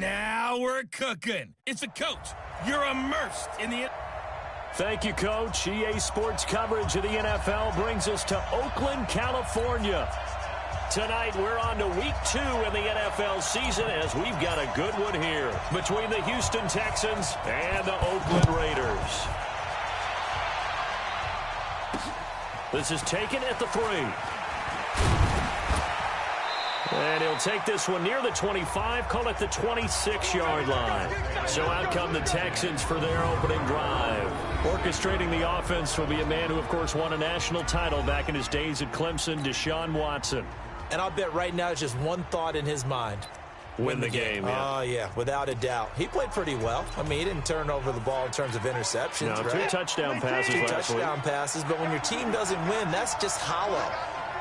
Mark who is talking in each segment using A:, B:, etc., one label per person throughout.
A: Now we're cooking. It's a coach. You're immersed in the...
B: Thank you, Coach. EA Sports coverage of the NFL brings us to Oakland, California. Tonight, we're on to Week 2 in the NFL season as we've got a good one here between the Houston Texans and the Oakland Raiders. This is taken at the 3. And he'll take this one near the 25, call it the 26-yard line. So out come the Texans for their opening drive. Orchestrating the offense will be a man who, of course, won a national title back in his days at Clemson, Deshaun Watson.
C: And I'll bet right now it's just one thought in his mind.
B: Win the game, yeah.
C: Oh, yeah, without a doubt. He played pretty well. I mean, he didn't turn over the ball in terms of interceptions.
B: No,
C: right?
B: 2 touchdown passes last week.
C: 2 touchdown passes, but when your team doesn't win, that's just hollow.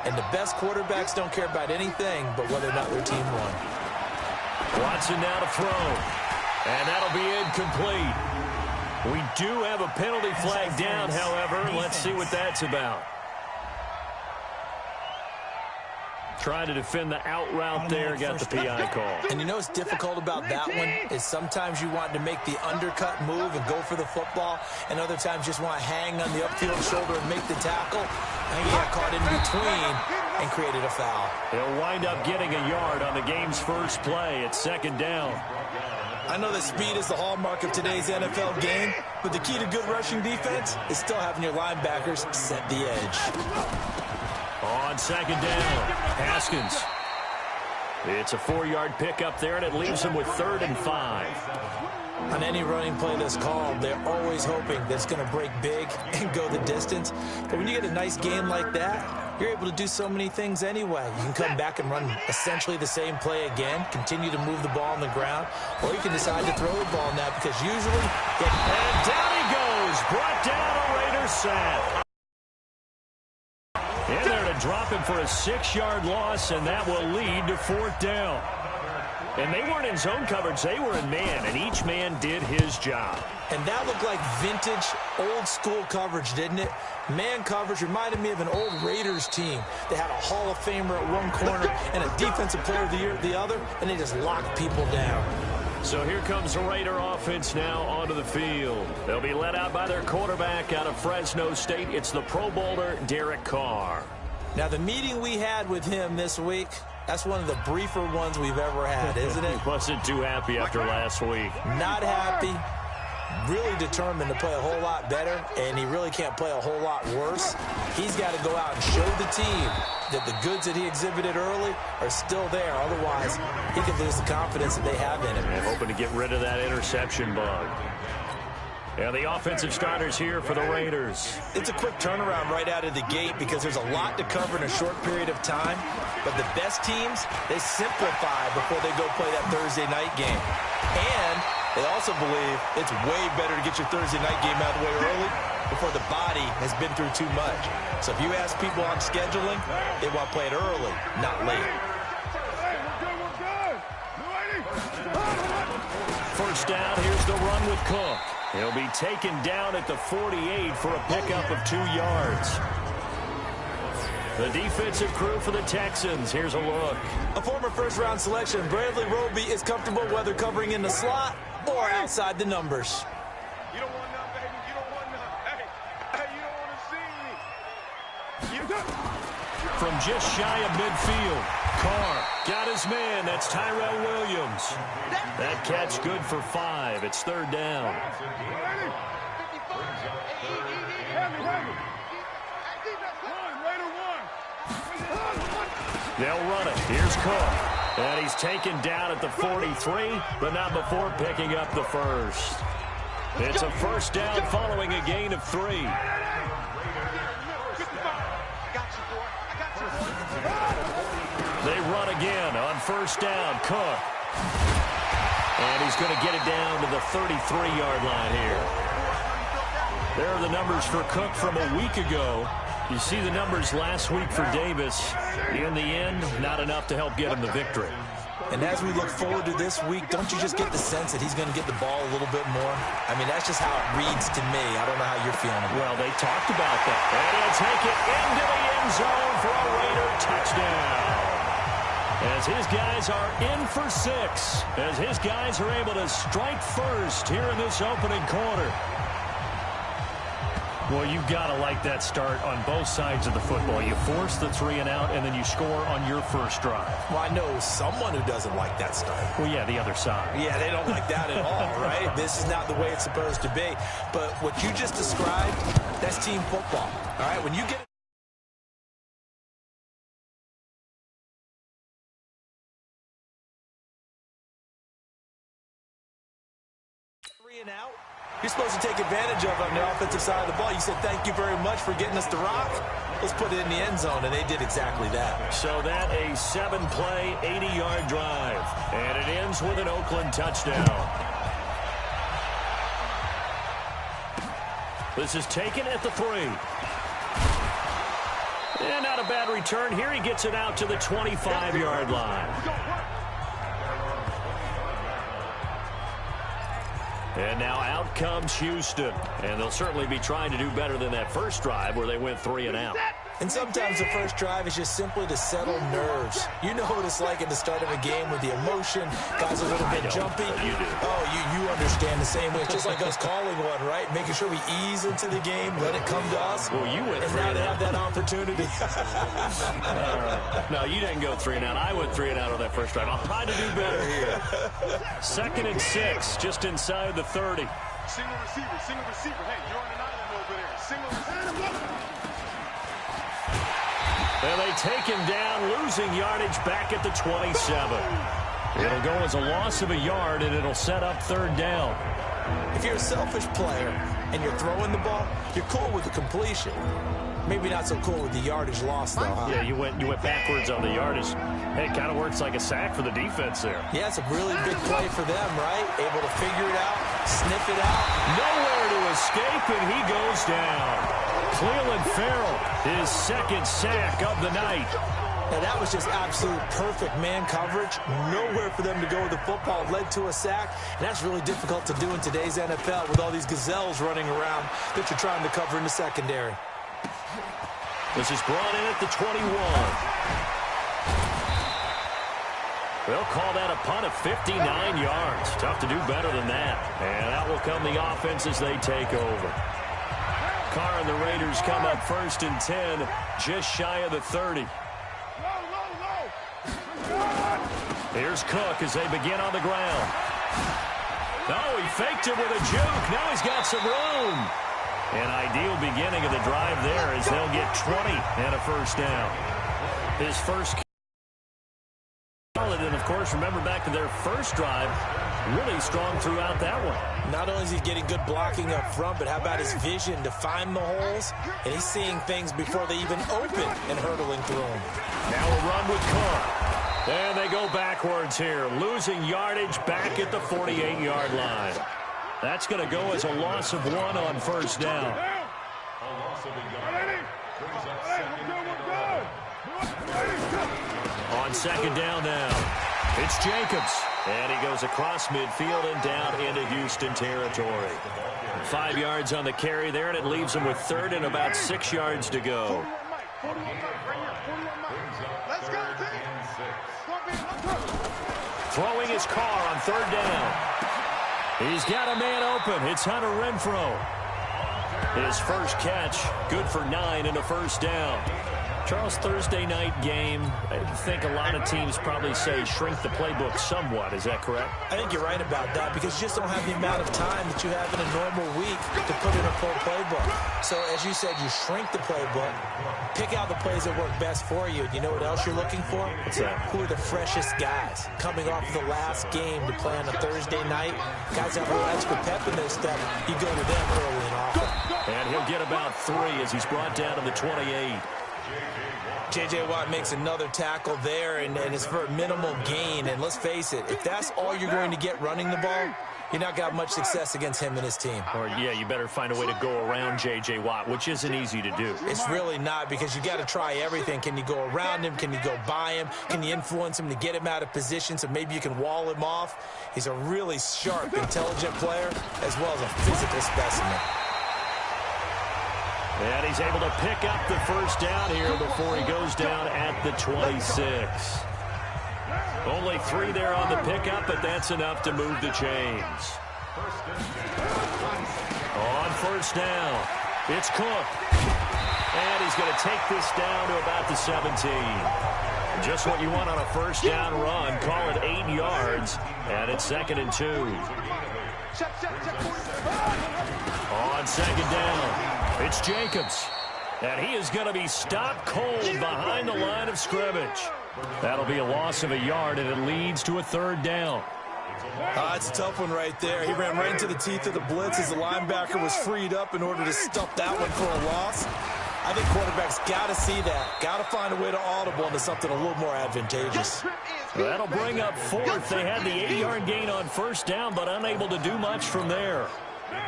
C: And the best quarterbacks don't care about anything but whether or not their team won.
B: Watson now to throw. And that'll be incomplete. We do have a penalty flag down, however. Let's see what that's about. Trying to defend the out route there, got the PI call.
C: And you know what's difficult about that one is sometimes you want to make the undercut move and go for the football, and other times just want to hang on the upfield shoulder and make the tackle. And he got caught in between and created a foul.
B: He'll wind up getting a yard on the game's first play. It's 2nd down.
C: I know that speed is the hallmark of today's NFL game, but the key to good rushing defense is still having your linebackers set the edge.
B: On 2nd down, Haskins. It's a 4-yard pickup there, and it leaves him with 3rd and 5.
C: On any running play that's called, they're always hoping that it's going to break big and go the distance. But when you get a nice game like that, you're able to do so many things anyway. You can come back and run essentially the same play again, continue to move the ball on the ground, or you can decide to throw the ball now because usually...
B: And down he goes, brought down a Raiders sack. In there to drop him for a 6-yard loss, and that will lead to 4th down. And they weren't in zone coverage, they were in man, and each man did his job.
C: And that looked like vintage, old-school coverage, didn't it? Man coverage reminded me of an old Raiders team. They had a Hall of Famer at one corner and a Defensive Player of the Year at the other, and they just locked people down.
B: So here comes the Raider offense now onto the field. They'll be led out by their quarterback out of Fresno State. It's the Pro Bowler, Derek Carr.
C: Now, the meeting we had with him this week, that's one of the briefer ones we've ever had, isn't it?
B: Wasn't too happy after last week.
C: Not happy. Really determined to play a whole lot better, and he really can't play a whole lot worse. He's got to go out and show the team that the goods that he exhibited early are still there. Otherwise, he could lose the confidence that they have in him.
B: And hoping to get rid of that interception bug. And the offensive starters here for the Raiders.
C: It's a quick turnaround right out of the gate because there's a lot to cover in a short period of time. But the best teams, they simplify before they go play that Thursday night game. And they also believe it's way better to get your Thursday night game out of the way early before the body has been through too much. So if you ask people on scheduling, they want to play it early, not late.
B: First down, here's the run with Cook. He'll be taken down at the 48 for a pickup of 2 yards. The defensive crew for the Texans. Here's a look.
C: A former first-round selection, Bradley Roby, is comfortable whether covering in the slot or outside the numbers.
D: You don't want none, baby. You don't want none. Hey, you don't want to see me. You got...
B: From just shy of midfield, Carr got his man. That's Tyrell Williams. That catch good for 5. It's 3rd down. They'll run it. Here's Cook. And he's taken down at the 43, but not before picking up the first. It's a first down following a gain of 3. They run again on first down. Cook. And he's going to get it down to the 33-yard line here. There are the numbers for Cook from a week ago. You see the numbers last week for Davis. In the end, not enough to help get him the victory.
C: And as we look forward to this week, don't you just get the sense that he's going to get the ball a little bit more? I mean, that's just how it reads to me. I don't know how you're feeling.
B: Well, they talked about that. And he'll take it into the end zone for a Raider touchdown. As his guys are in for 6. As his guys are able to strike first here in this opening quarter. Well, you've got to like that start on both sides of the football. You force the 3 and out, and then you score on your first drive.
C: Well, I know someone who doesn't like that start.
B: Well, yeah, the other side.
C: Yeah, they don't like that at all, right? This is not the way it's supposed to be. But what you just described, that's team football. All right, when you get 3 and out, you're supposed to take advantage of on the offensive side of the ball. You said, thank you very much for getting us the rock. Let's put it in the end zone, and they did exactly that.
B: So that a 7-play, 80-yard drive. And it ends with an Oakland touchdown. This is taken at the 3. And not a bad return here. He gets it out to the 25-yard line. And now out comes Houston. And they'll certainly be trying to do better than that first drive where they went 3 and out.
C: And sometimes the first drive is just simply to settle nerves. You know what it's like at the start of a game with the emotion. Guys a little bit jumpy.
B: You do.
C: Oh, you understand the same way. It's just like us calling one, right? Making sure we ease into the game, let it come to us.
B: Well, you went 3
C: and now they have that opportunity.
B: No, you didn't go 3 and out. I went 3 and out on that first drive. I'll try to do better here. 2nd and 6, just inside the 30.
D: Single receiver. Hey, you're on an island over there. Single receiver.
B: And they take him down, losing yardage back at the 27. It'll go as a loss of a yard, and it'll set up 3rd down.
C: If you're a selfish player and you're throwing the ball, you're cool with the completion. Maybe not so cool with the yardage loss, though, huh?
B: Yeah, you went backwards on the yardage. Hey, it kind of works like a sack for the defense there.
C: Yeah, it's a really big play for them, right? Able to figure it out, sniff it out.
B: Nowhere to escape, and he goes down. Cleveland Farrell, his 2nd sack of the night.
C: Now, that was just absolute perfect man coverage. Nowhere for them to go with the football. Led to a sack, and that's really difficult to do in today's NFL with all these gazelles running around that you're trying to cover in the secondary.
B: This is brought in at the 21. They'll call that a punt of 59 yards. Tough to do better than that. And that will come the offense as they take over. Carr and the Raiders come up 1st and 10, just shy of the 30. Here's Cook as they begin on the ground. Oh, he faked it with a juke. Now he's got some room. An ideal beginning of the drive there as they'll get 20 and a 1st down. His first solid, and of course, remember back to their first drive, really strong throughout that one.
C: Not only is he getting good blocking up front, but how about his vision to find the holes? And he's seeing things before they even open and hurdling through them.
B: Now a run with Cook. And they go backwards here, losing yardage back at the 48-yard line. That's going to go as a loss of 1 on 1st down. On 2nd down now, it's Jacobs. And he goes across midfield and down into Houston territory. 5 yards on the carry there, and it leaves him with 3rd and about 6 yards to go. Throwing his Carr on 3rd down. He's got a man open. It's Hunter Renfrow. His first catch, good for 9 and a 1st down. Charles, Thursday night game, I think a lot of teams probably say shrink the playbook somewhat. Is that correct?
C: I think you're right about that because you just don't have the amount of time that you have in a normal week to put in a full playbook. So, as you said, you shrink the playbook, pick out the plays that work best for you. You know what else you're looking for?
B: What's that?
C: Who are the freshest guys coming off the last game to play on a Thursday night? Guys have a little extra pep in their step. You go to them early and often.
B: And he'll get about 3 as he's brought down to the 28.
C: J.J. Watt makes another tackle there, and it's for a minimal gain. And let's face it, if that's all you're going to get running the ball, you're not got much success against him and his team.
B: Or, yeah, you better find a way to go around J.J. Watt, which isn't easy to do.
C: It's really not because you got to try everything. Can you go around him? Can you go by him? Can you influence him to get him out of position so maybe you can wall him off? He's a really sharp, intelligent player as well as a physical specimen.
B: And he's able to pick up the 1st down here before he goes down at the 26. Only 3 there on the pickup, but that's enough to move the chains. On first down, it's Cook. And he's going to take this down to about the 17. Just what you want on a first down run. Call it 8 yards, and it's 2nd and 2. On second down, it's Jacobs. And he is going to be stopped cold behind the line of scrimmage. That'll be a loss of a yard, and it leads to a 3rd down.
C: It's a tough one right there. He ran right into the teeth of the blitz as the linebacker was freed up in order to stuff that one for a loss. I think quarterbacks got to see that. Got to find a way to audible into something a little more advantageous.
B: That'll bring up 4th. They had the 8-yard gain on first down, but unable to do much from there.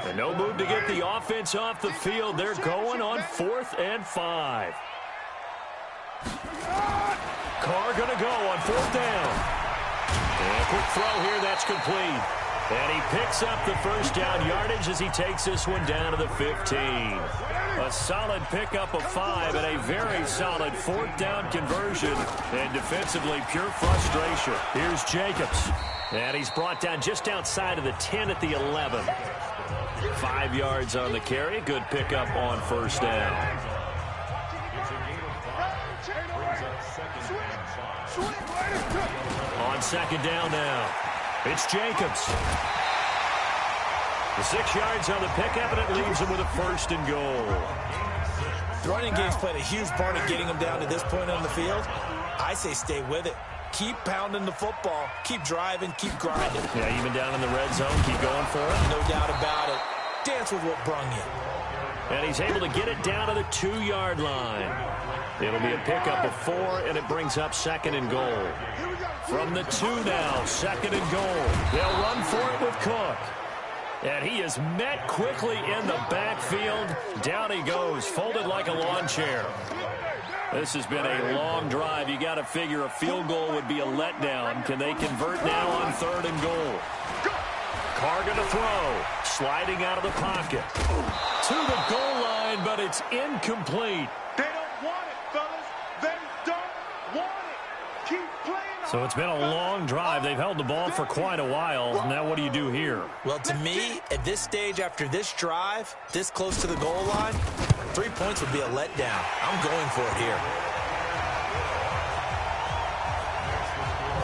B: And no move to get the offense off the field. They're going on 4th and 5. Carr going to go on 4th down. And a quick throw here, that's complete. And he picks up the first down yardage as he takes this one down to the 15. A solid pickup of 5 and a very solid 4th down conversion. And defensively, pure frustration. Here's Jacobs. And he's brought down just outside of the 10 at the 11. 5 yards on the carry. Good pickup on first down. On second down now, it's Jacobs. The 6 yards on the pickup, and it leaves him with a 1st and goal.
C: The running game's played a huge part in getting him down to this point on the field. I say stay with it. Keep pounding the football. Keep driving. Keep grinding.
B: Yeah, even down in the red zone, keep going for it.
C: No doubt about it. Dance with what brung you.
B: And he's able to get it down to the 2-yard line. It'll be a pickup of 4, and it brings up 2nd and goal. From the 2 now, 2nd and goal. They'll run for it with Cook. And he is met quickly in the backfield. Down he goes, folded like a lawn chair. This has been a long drive. You got to figure a field goal would be a letdown. Can they convert now on 3rd and goal? Carr going to throw. Sliding out of the pocket. To the goal line, but it's incomplete.
D: They don't want it, fellas. They don't want it. Keep playing.
B: So it's been a long drive. They've held the ball for quite a while. Now what do you do here?
C: Well, to me, at this stage after this drive, this close to the goal line, 3 points would be a letdown. I'm going for it here.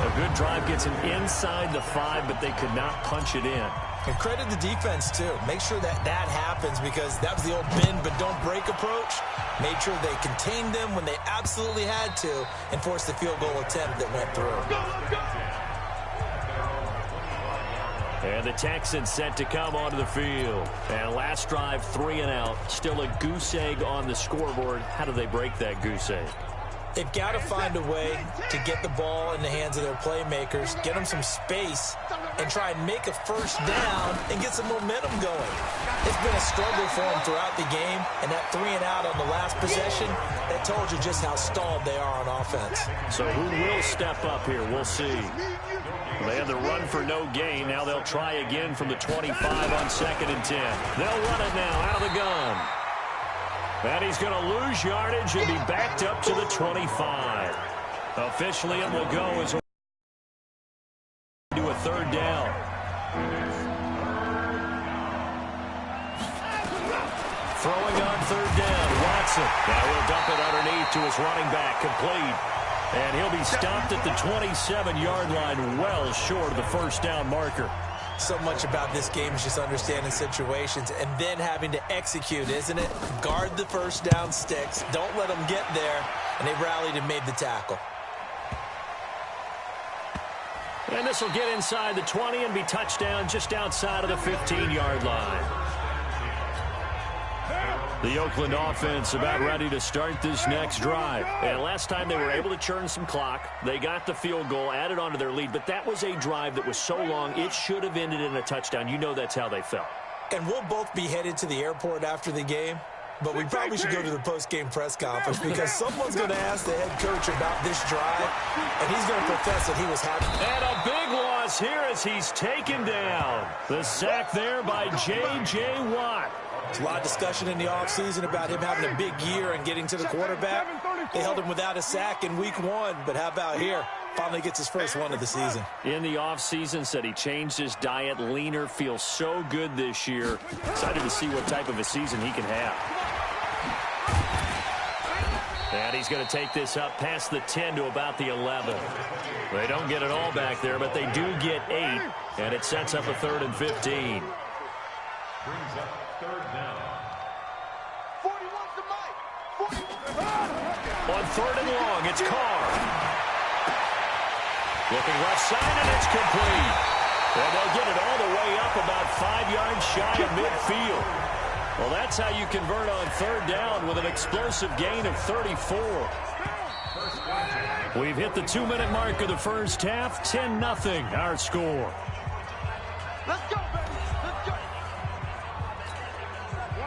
B: A good drive gets him inside the 5, but they could not punch it in.
C: And credit the defense, too. Make sure that happens because that was the old bend but don't break approach. Made sure they contained them when they absolutely had to and forced the field goal attempt that went through.
B: And the Texans set to come onto the field. And last drive, 3 and out. Still a goose egg on the scoreboard. How do they break that goose egg?
C: They've got to find a way to get the ball in the hands of their playmakers, get them some space, and try and make a first down and get some momentum going. It's been a struggle for them throughout the game, and that 3 and out on the last possession, that told you just how stalled they are on offense.
B: So who will step up here? We'll see. They had the run for no gain. Now they'll try again from the 25 on 2nd and 10. They'll run it now out of the gun. And he's going to lose yardage and be backed up to the 25. Officially, it will go as to a 3rd down. Throwing on 3rd down, Watson. Now he'll dump it underneath to his running back, complete. And he'll be stopped at the 27-yard line, well short of the first down marker.
C: So much about this game is just understanding situations and then having to execute, isn't it? Guard the first down sticks. Don't let them get there. And they rallied and made the tackle.
B: And this will get inside the 20 and be touchdown just outside of the 15-yard line. The Oakland offense about ready to start this next drive. And last time they were able to churn some clock. They got the field goal, added on to their lead. But that was a drive that was so long, it should have ended in a touchdown. You know that's how they felt.
C: And we'll both be headed to the airport after the game. But we probably should go to the post-game press conference because someone's going to ask the head coach about this drive, and he's going to profess that he was happy.
B: And a big loss here as he's taken down. The sack there by J.J. Watt.
C: There's a lot of discussion in the offseason about him having a big year and getting to the quarterback. They held him without a sack in week 1, but how about here? Finally gets his first one of the season.
B: In the offseason, said he changed his diet, leaner, feels so good this year. Excited to see what type of a season he can have. And he's going to take this up past the 10 to about the 11. They don't get it all back there, but they do get 8, and it sets up a 3rd and 15.
D: Brings up 3rd down. 41's the mic. 41.
B: On 3rd and long, it's Carr. Looking left side, and it's complete. And they'll get it all the way up about 5 yards shy of midfield. Well, that's how you convert on 3rd down with an explosive gain of 34. We've hit the 2-minute mark of the first half. 10-0 our score.
D: Let's go, baby. Let's go.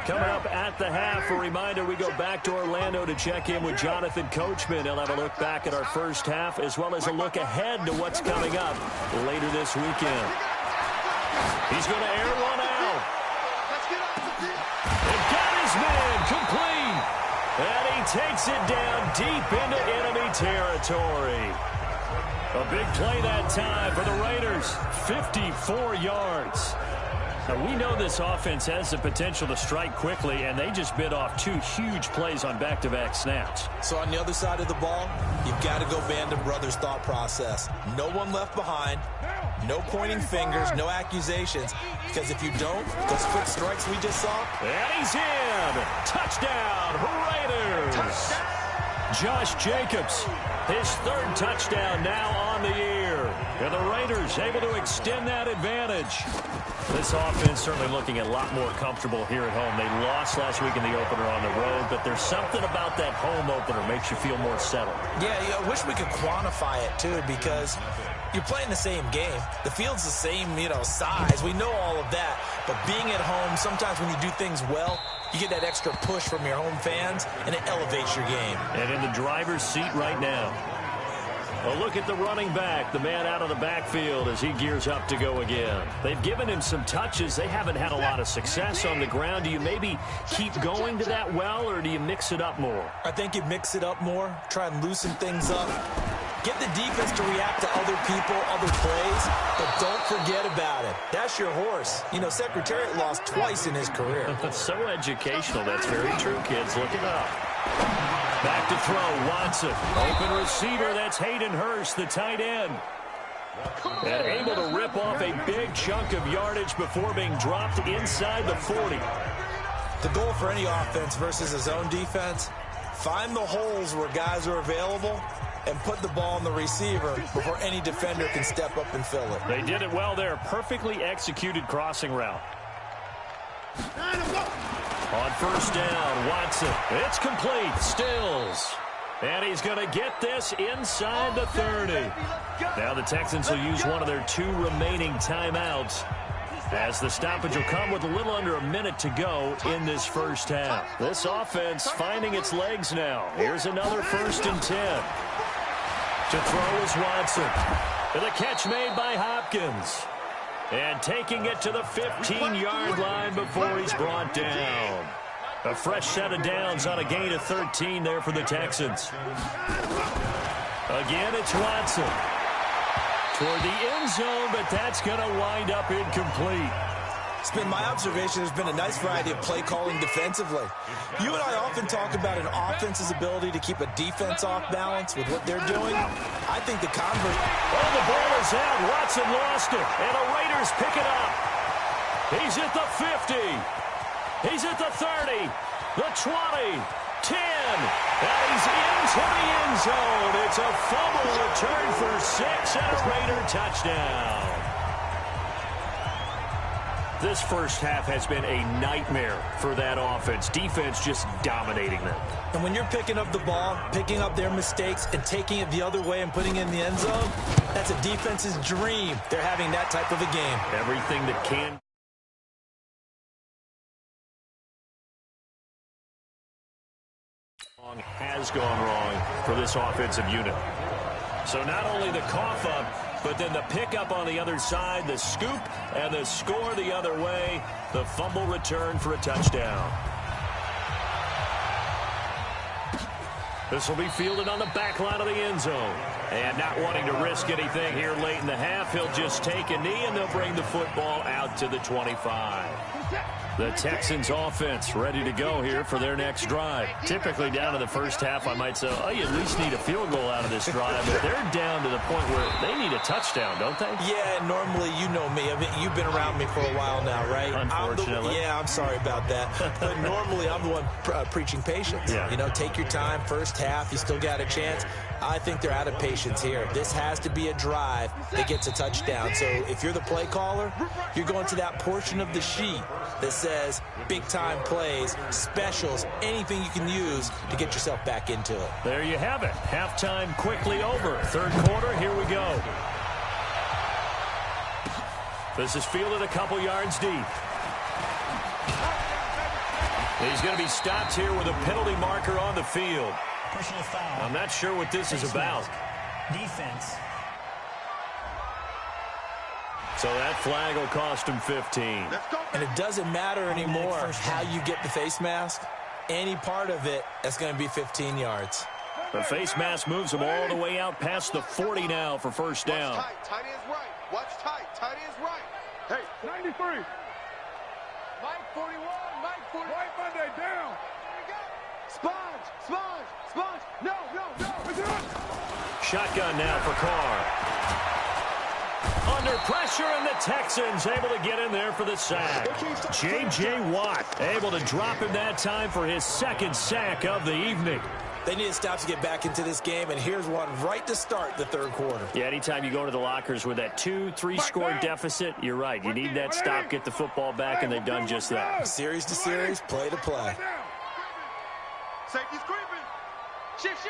B: Coming up at the half, a reminder, we go back to Orlando to check in with Jonathan Coachman. He'll have a look back at our first half as well as a look ahead to what's coming up later this weekend. He's going to air one out. Man complete, and he takes it down deep into enemy territory. A big play that time for the Raiders, 54 yards. Now, we know this offense has the potential to strike quickly, and they just bit off 2 huge plays on back-to-back snaps.
C: So on the other side of the ball, you've got to go Band of Brothers thought process. No one left behind, no pointing fingers, no accusations, because if you don't, those quick strikes we just saw.
B: And he's in. Touchdown, Raiders. Touchdown. Josh Jacobs, his 3rd touchdown now on the year. And the Raiders able to extend that advantage. This offense certainly looking a lot more comfortable here at home. They lost last week in the opener on the road, but there's something about that home opener makes you feel more settled.
C: Yeah, I wish we could quantify it, too, because you're playing the same game. The field's the same, size. We know all of that. But being at home, sometimes when you do things well, you get that extra push from your home fans, and it elevates your game.
B: And in the driver's seat right now. A look at the running back, the man out of the backfield as he gears up to go again. They've given him some touches. They haven't had a lot of success on the ground. Do you maybe keep going to that well, or do you mix it up more?
C: I think you mix it up more, try and loosen things up. Get the defense to react to other people, other plays, but don't forget about it. That's your horse. Secretariat lost twice in his career.
B: That's so educational. That's very true, kids. Look it up. Back to throw, Watson. Open receiver, that's Hayden Hurst, the tight end. And able to rip off a big chunk of yardage before being dropped inside the 40.
C: The goal for any offense versus a zone defense, find the holes where guys are available and put the ball on the receiver before any defender can step up and fill it.
B: They did it well there. Perfectly executed crossing route. On 1st down, Watson. It's complete. Stills. And he's going to get this inside the 30. Now the Texans will use one of their 2 remaining timeouts, as the stoppage will come with a little under a minute to go in this first half. This offense finding its legs now. Here's another 1st and 10. To throw is Watson. And the catch made by Hopkins. And taking it to the 15-yard line before he's brought down. A fresh set of downs on a gain of 13 there for the Texans. Again, it's Watson. Toward the end zone, but that's going to wind up incomplete.
C: It's been my observation there's been a nice variety of play calling defensively. You and I often talk about an offense's ability to keep a defense off balance with what they're doing. I think the converse...
B: Oh, the ball is out. Watson lost it, and the Raiders pick it up. He's at the 50. He's at the 30, the 20, 10, and he's into the end zone. It's a fumble return for 6 and a Raider touchdown. This first half has been a nightmare for that offense. Defense just dominating them.
C: And when you're picking up the ball, picking up their mistakes, and taking it the other way and putting it in the end zone, that's a defense's dream. They're having that type of a game.
B: Everything that can... has gone wrong for this offensive unit. So not only the cough up, but then the pickup on the other side, the scoop, and the score the other way, the fumble return for a touchdown. This will be fielded on the back line of the end zone. And not wanting to risk anything here late in the half, he'll just take a knee, and they'll bring the football out to the 25. The Texans offense ready to go here for their next drive. Typically down to the first half, I might say, oh, you at least need a field goal out of this drive. But they're down to the point where they need a touchdown, don't they?
C: Yeah, normally, you know me. I mean, you've been around me for a while now, right?
B: Unfortunately.
C: I'm sorry about that. But normally, I'm the one preaching patience.
B: Yeah.
C: You know, take your time. First half, you still got a chance. I think they're out of patience here. This has to be a drive that gets a touchdown. So if you're the play caller, you're going to that portion of the sheet that says big-time plays, specials, anything you can use to get yourself back into it.
B: There you have it. Halftime quickly over. Third quarter, here we go. This is fielded a couple yards deep. He's going to be stopped here with a penalty marker on the field.
E: Personal foul.
B: I'm not sure what this is about.
E: Defense.
B: So that flag will cost him 15.
C: And it doesn't matter anymore how you get the face mask. Any part of it, that's going to be 15 yards.
B: The face mask moves him all the way out past the 40 now for first down.
D: Watch tight. Tight end's right. Watch tight. Tight end's right. Hey, 93. Mike 41. Mike 41. White Monday down. Sponge. Sponge. Sponge. No.
B: Shotgun now for Carr. Under pressure, and the Texans able to get in there for the sack. J.J. Watt able to drop him that time for his second sack of the evening.
C: They need to stop to get back into this game, and here's one right to start the third quarter.
B: Yeah, anytime you go to the lockers with that 2-3 score deficit, you're right. You need that stop, get the football back, and they've done just that.
C: Series to series, play to play.
D: Safety's creeping. Shift.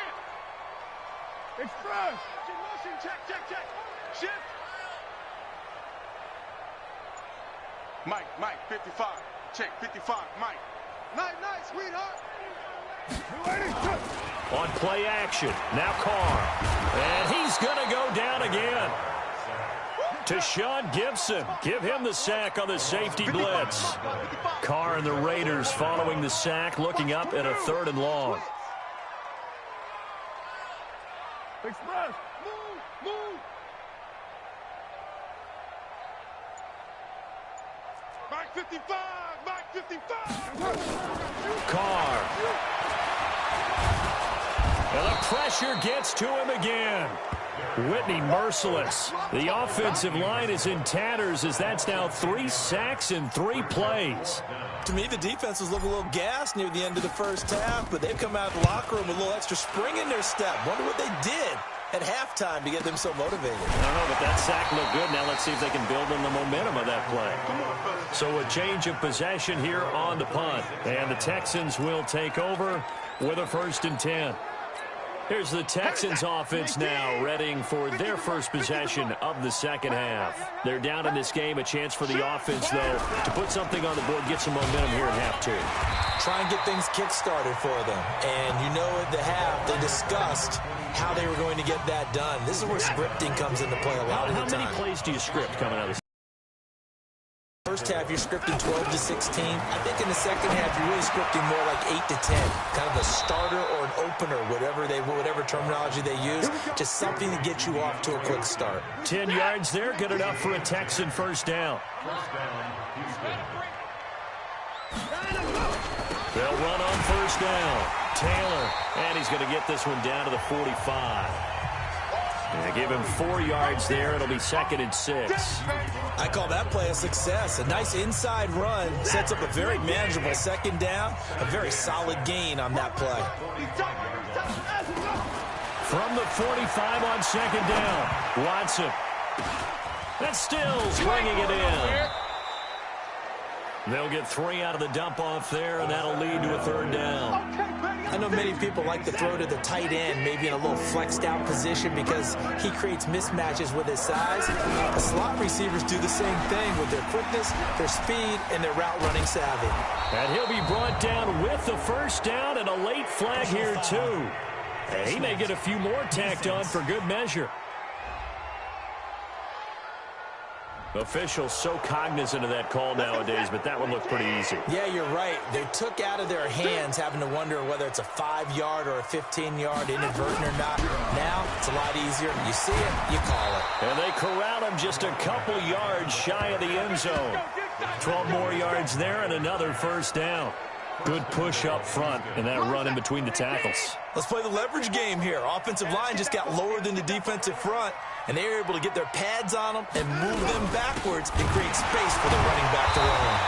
D: Express. Motion. Check. Shift. Mike, 55. Check, 55, Mike. Nice, sweetheart.
B: On play action, now Carr. And he's going to go down again. To Sean Gibson. Give him the sack on the safety blitz. Carr and the Raiders following the sack, looking up at a 3rd and long.
D: Express. Move. Mike 55.
B: Carr. And the pressure gets to him again. Whitney merciless. The offensive line is in tatters as that's now 3 sacks in 3 plays.
C: To me, the defense was looking a little gassed near the end of the first half, but they've come out of the locker room with a little extra spring in their step. Wonder what they did at halftime to get them so motivated.
B: I don't know, but that sack looked good. Now let's see if they can build on the momentum of that play. So a change of possession here on the punt. And the Texans will take over with a 1st and 10. Here's the Texans offense now, readying for their first possession of the second half. They're down in this game. A chance for the offense, though, to put something on the board, get some momentum here in half 2.
C: Try and get things kick-started for them. And you know at the half, they discussed how they were going to get that done. This is where scripting comes into play a lot of the time.
B: How many plays do you script coming out of this?
C: First half, you're scripting 12 to 16. I think in the second half, you're really scripting more like 8 to 10. Kind of a starter or an opener, whatever terminology they use. Just something to get you off to a quick start.
B: 10 yards there, good enough for a Texan first down. They'll run on first down. Taylor, and he's going to get this one down to the 45. They give him 4 yards there. It'll be 2nd and 6.
C: I call that play a success. A nice inside run sets up a very manageable 2nd down. A very solid gain on that play.
B: From the 45 on 2nd down, Watson. That's Stills bringing it in. They'll get 3 out of the dump-off there, and that'll lead to a 3rd down.
C: I know many people like to throw to the tight end, maybe in a little flexed-out position because he creates mismatches with his size. The slot receivers do the same thing with their quickness, their speed, and their route-running savvy.
B: And he'll be brought down with the first down and a late flag here, too. And he may get a few more tacked on for good measure. Officials so cognizant of that call nowadays, but that one looked pretty easy.
C: Yeah, you're right. They took out of their hands having to wonder whether it's a 5-yard or a 15-yard, inadvertent or not. Now, it's a lot easier. You see it, you call it.
B: And they corral him just a couple yards shy of the end zone. 12 more yards there and another first down. Good push up front and that run in between the tackles.
C: Let's play the leverage game here. Offensive line just got lower than the defensive front, and they were able to get their pads on them and move them backwards and create space for the running back to run.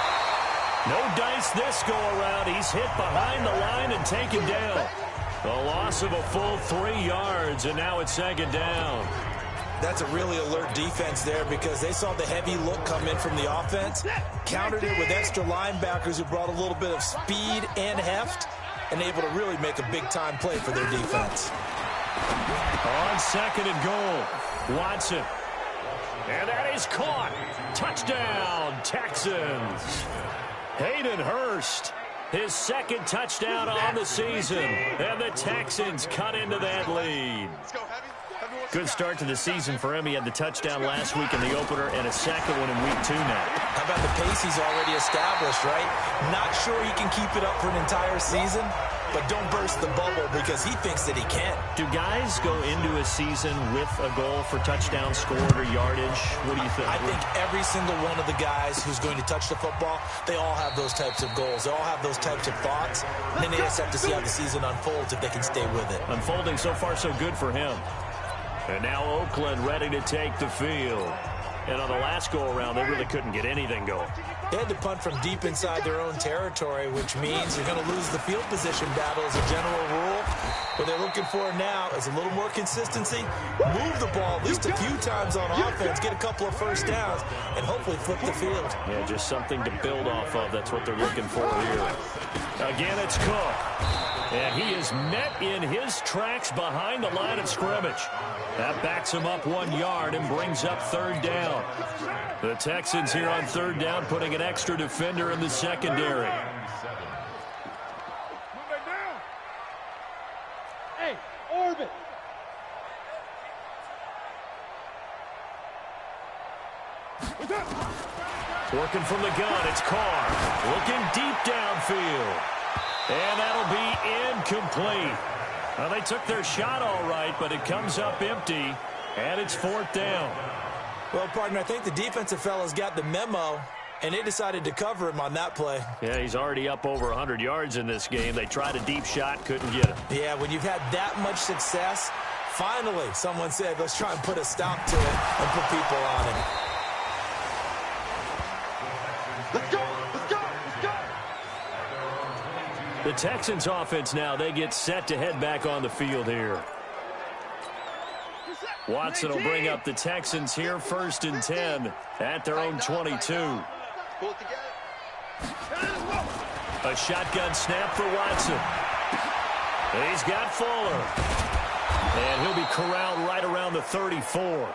B: No dice this go around. He's hit behind the line and taken down. A loss of a full 3 yards, and now it's second down.
C: That's a really alert defense there because they saw the heavy look come in from the offense, countered it with extra linebackers who brought a little bit of speed and heft, and able to really make a big-time play for their defense.
B: On second and goal, Watson. And that is caught. Touchdown, Texans. Hayden Hurst, his second touchdown on the season, and the Texans cut into that lead. Good start to the season for him. He had the touchdown last week in the opener and a second one in week 2 now.
C: How about the pace he's already established, right? Not sure he can keep it up for an entire season, but don't burst the bubble because he thinks that he can.
B: Do guys go into a season with a goal for touchdown scored or yardage? What do you think?
C: I think every single one of the guys who's going to touch the football, they all have those types of goals. They all have those types of thoughts. And then they just have to see how the season unfolds if they can stay with it.
B: Unfolding so far so good for him. And now Oakland ready to take the field. And on the last go-around, they really couldn't get anything going.
C: They had to punt from deep inside their own territory, which means you're going to lose the field position battle as a general rule. What they're looking for now is a little more consistency, move the ball at least a few times on offense, get a couple of first downs, and hopefully flip the field.
B: Yeah, just something to build off of. That's what they're looking for here. Again, it's Cook. And he is met in his tracks behind the line of scrimmage. That backs him up 1 yard and brings up third down. The Texans here on third down putting an extra defender in the secondary.
D: Hey, orbit.
B: Working from the gun, it's Carr. Looking deep downfield. And that'll be incomplete. Well, they took their shot all right, but it comes up empty, and it's fourth down.
C: Well, partner, I think the defensive fellas got the memo, and they decided to cover him on that play.
B: Yeah, he's already up over 100 yards in this game. They tried a deep shot, couldn't get it.
C: Yeah, when you've had that much success, finally someone said, let's try and put a stop to it and put people on it.
D: Let's go, let's go, let's go.
B: The Texans offense now, they get set to head back on the field here. Watson will bring up the Texans here, 1st and 10 at their own 22. A shotgun snap for Watson. He's got Fuller. And he'll be corralled right around the 34.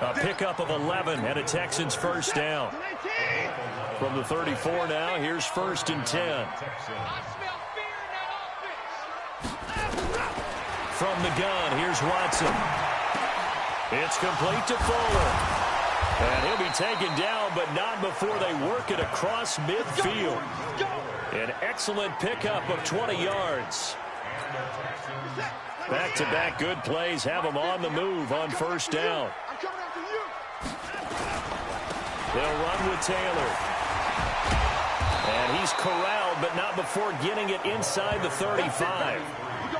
B: A pickup of 11 and a Texans first down. From the 34 now, here's 1st and 10. From the gun, here's Watson. It's complete to Fuller. And he'll be taken down, but not before they work it across midfield. An excellent pickup of 20 yards. Back-to-back good plays have them on the move on first down. They'll run with Taylor. And he's corralled, but not before getting it inside the 35.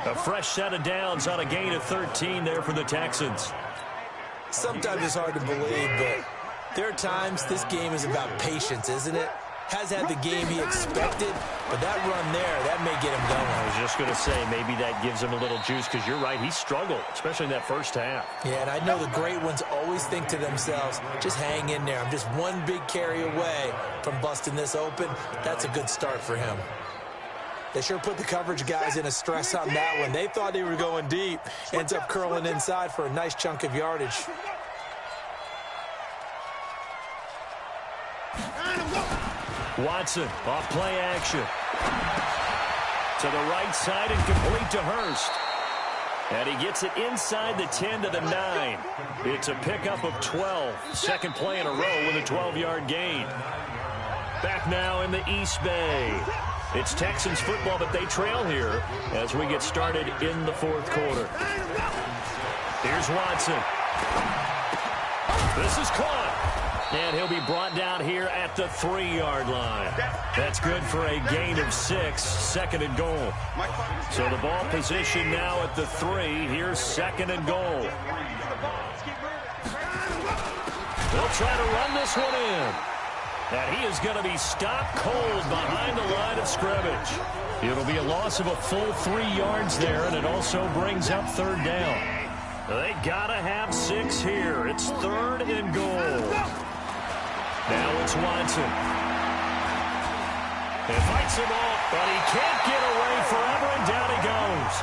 B: A fresh set of downs on a gain of 13 there for the Texans.
C: Sometimes it's hard to believe, but there are times this game is about patience, isn't it? Has had the game he expected, but that run there, that may get him going.
B: I was just going to say, maybe that gives him a little juice, because you're right, he struggled, especially in that first half.
C: Yeah, and I know the great ones always think to themselves, just hang in there. I'm just one big carry away from busting this open. That's a good start for him. They sure put the coverage guys in a stress on that one. They thought they were going deep. Ends up curling inside for a nice chunk of yardage.
B: Watson off play action. To the right side and complete to Hurst. And he gets it inside the 10 to the 9. It's a pickup of 12. Second play in a row with a 12-yard gain. Back now in the East Bay. It's Texans football, but they trail here as we get started in the fourth quarter. Here's Watson. This is caught. And he'll be brought down here at the 3-yard line. That's good for a gain of 6, second and goal. So the ball position now at the 3. Here's second and goal. They'll try to run this one in. And he is going to be stopped cold behind the line of scrimmage. It'll be a loss of a full 3 yards there, and it also brings up third down. They got to have 6 here. It's third and goal. Now it's Watson. He fights him off, but he can't get away forever, and down he goes.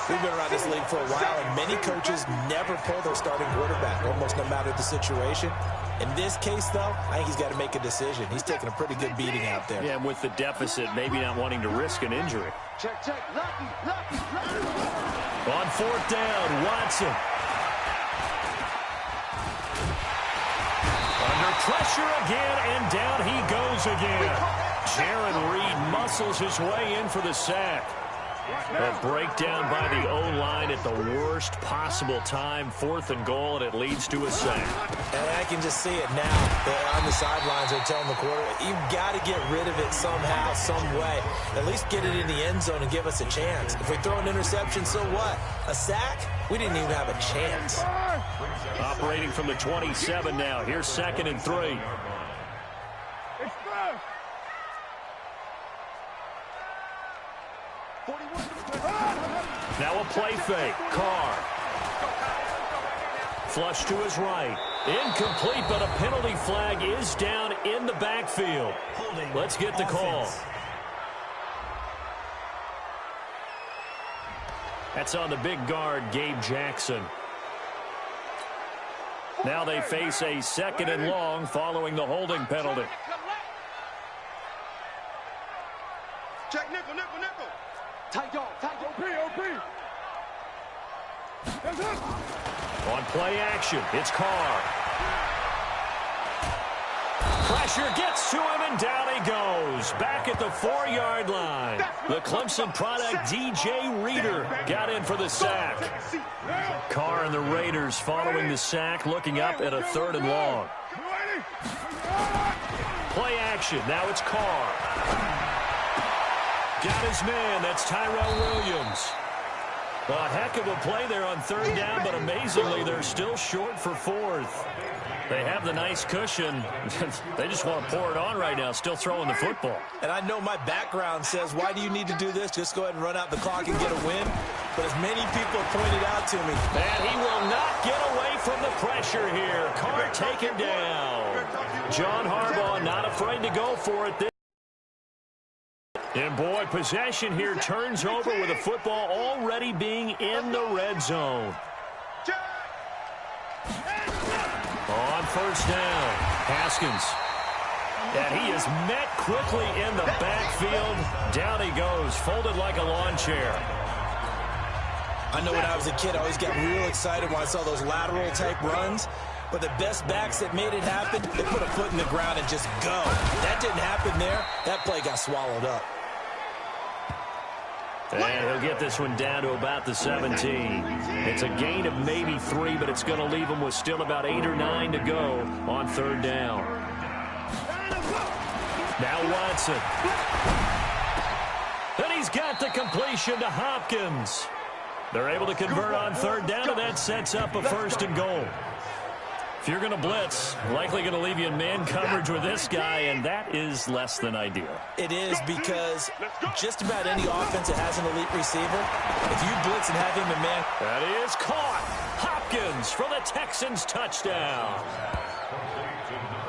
C: We've been around this league for a while, and many coaches never pull their starting quarterback, almost no matter the situation. In this case, though, I think he's got to make a decision. He's taking a pretty good beating out there.
B: Yeah, with the deficit, maybe not wanting to risk an injury.
D: Check, check. Lucky.
B: On fourth down, Watson. Under pressure again, and down he goes again. Jaron Reed muscles his way in for the sack. A breakdown by the O-line at the worst possible time. Fourth and goal, and it leads to a sack.
C: And I can just see it now. They're on the sidelines, they're telling the quarterback, you've got to get rid of it somehow, some way. At least get it in the end zone and give us a chance. If we throw an interception, so what? A sack? We didn't even have a chance.
B: Operating from the 27 now. Here's second and 3. Now a play fake. Carr. Flush to his right. Incomplete, but a penalty flag is down in the backfield. Let's get the call. That's on the big guard, Gabe Jackson. Now they face a second and long following the holding penalty.
D: Check, nickel. Tight dog. OP.
B: On play action, it's Carr. Pressure gets to him, and down he goes. Back at the 4-yard line. The Clemson product, DJ Reader, got in for the sack. Carr and the Raiders following the sack, looking up at a third and long. Play action, now it's Carr. Got his man, that's Tyrell Williams. A heck of a play there on third down, but amazingly, they're still short for fourth. They have the nice cushion. They just want to pour it on right now, still throwing the football.
C: And I know my background says, why do you need to do this? Just go ahead and run out the clock and get a win. But as many people have pointed out to me.
B: And he will not get away from the pressure here. Carr taken down. John Harbaugh not afraid to go for it. And boy, possession here turns over with the football already being in the red zone. On first down, Haskins. And he is met quickly in the backfield. Down he goes, folded like a lawn chair.
C: I know when I was a kid, I always got real excited when I saw those lateral type runs. But the best backs that made it happen, they put a foot in the ground and just go. That didn't happen there. That play got swallowed up.
B: And he'll get this one down to about the 17. It's a gain of maybe 3, but it's going to leave him with still about 8 or 9 to go on third down. Now Watson. And he's got the completion to Hopkins. They're able to convert on third down, and that sets up a first and goal. If you're going to blitz, likely going to leave you in man coverage with this guy, and that is less than ideal.
C: It is, because just about any offense that has an elite receiver, if you blitz and have him in man.
B: That is caught. Hopkins for the Texans touchdown.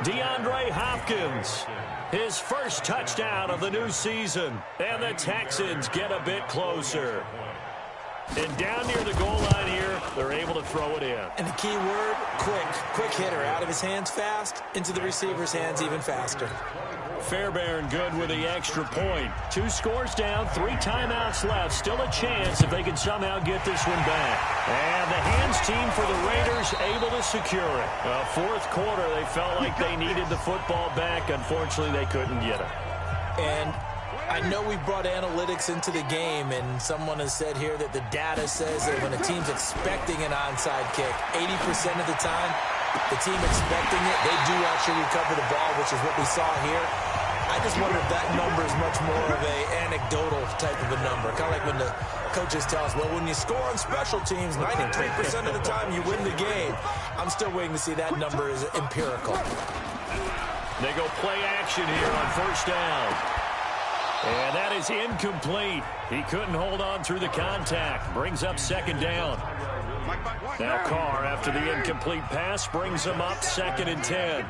B: DeAndre Hopkins, his first touchdown of the new season, and the Texans get a bit closer. And down near the goal line here, they're able to throw it in.
C: And the key word, quick. Quick hitter. Out of his hands fast, into the receiver's hands even faster.
B: Fairbairn good with the extra point. 2 scores down, 3 timeouts left. Still a chance if they can somehow get this one back. And the hands team for the Raiders able to secure it. Fourth quarter, they felt like they needed the football back. Unfortunately, they couldn't get it.
C: And I know we brought analytics into the game, and someone has said here that the data says that when a team's expecting an onside kick, 80% of the time, the team expecting it, they do actually recover the ball, which is what we saw here. I just wonder if that number is much more of a anecdotal type of a number. Kind of like when the coaches tell us, well, when you score on special teams, 93% of the time you win the game. I'm still waiting to see that number is empirical.
B: They go play action here on first down. And that is incomplete. He couldn't hold on through the contact. Brings up second down. Now Carr, after the incomplete pass, brings him up 2nd and 10.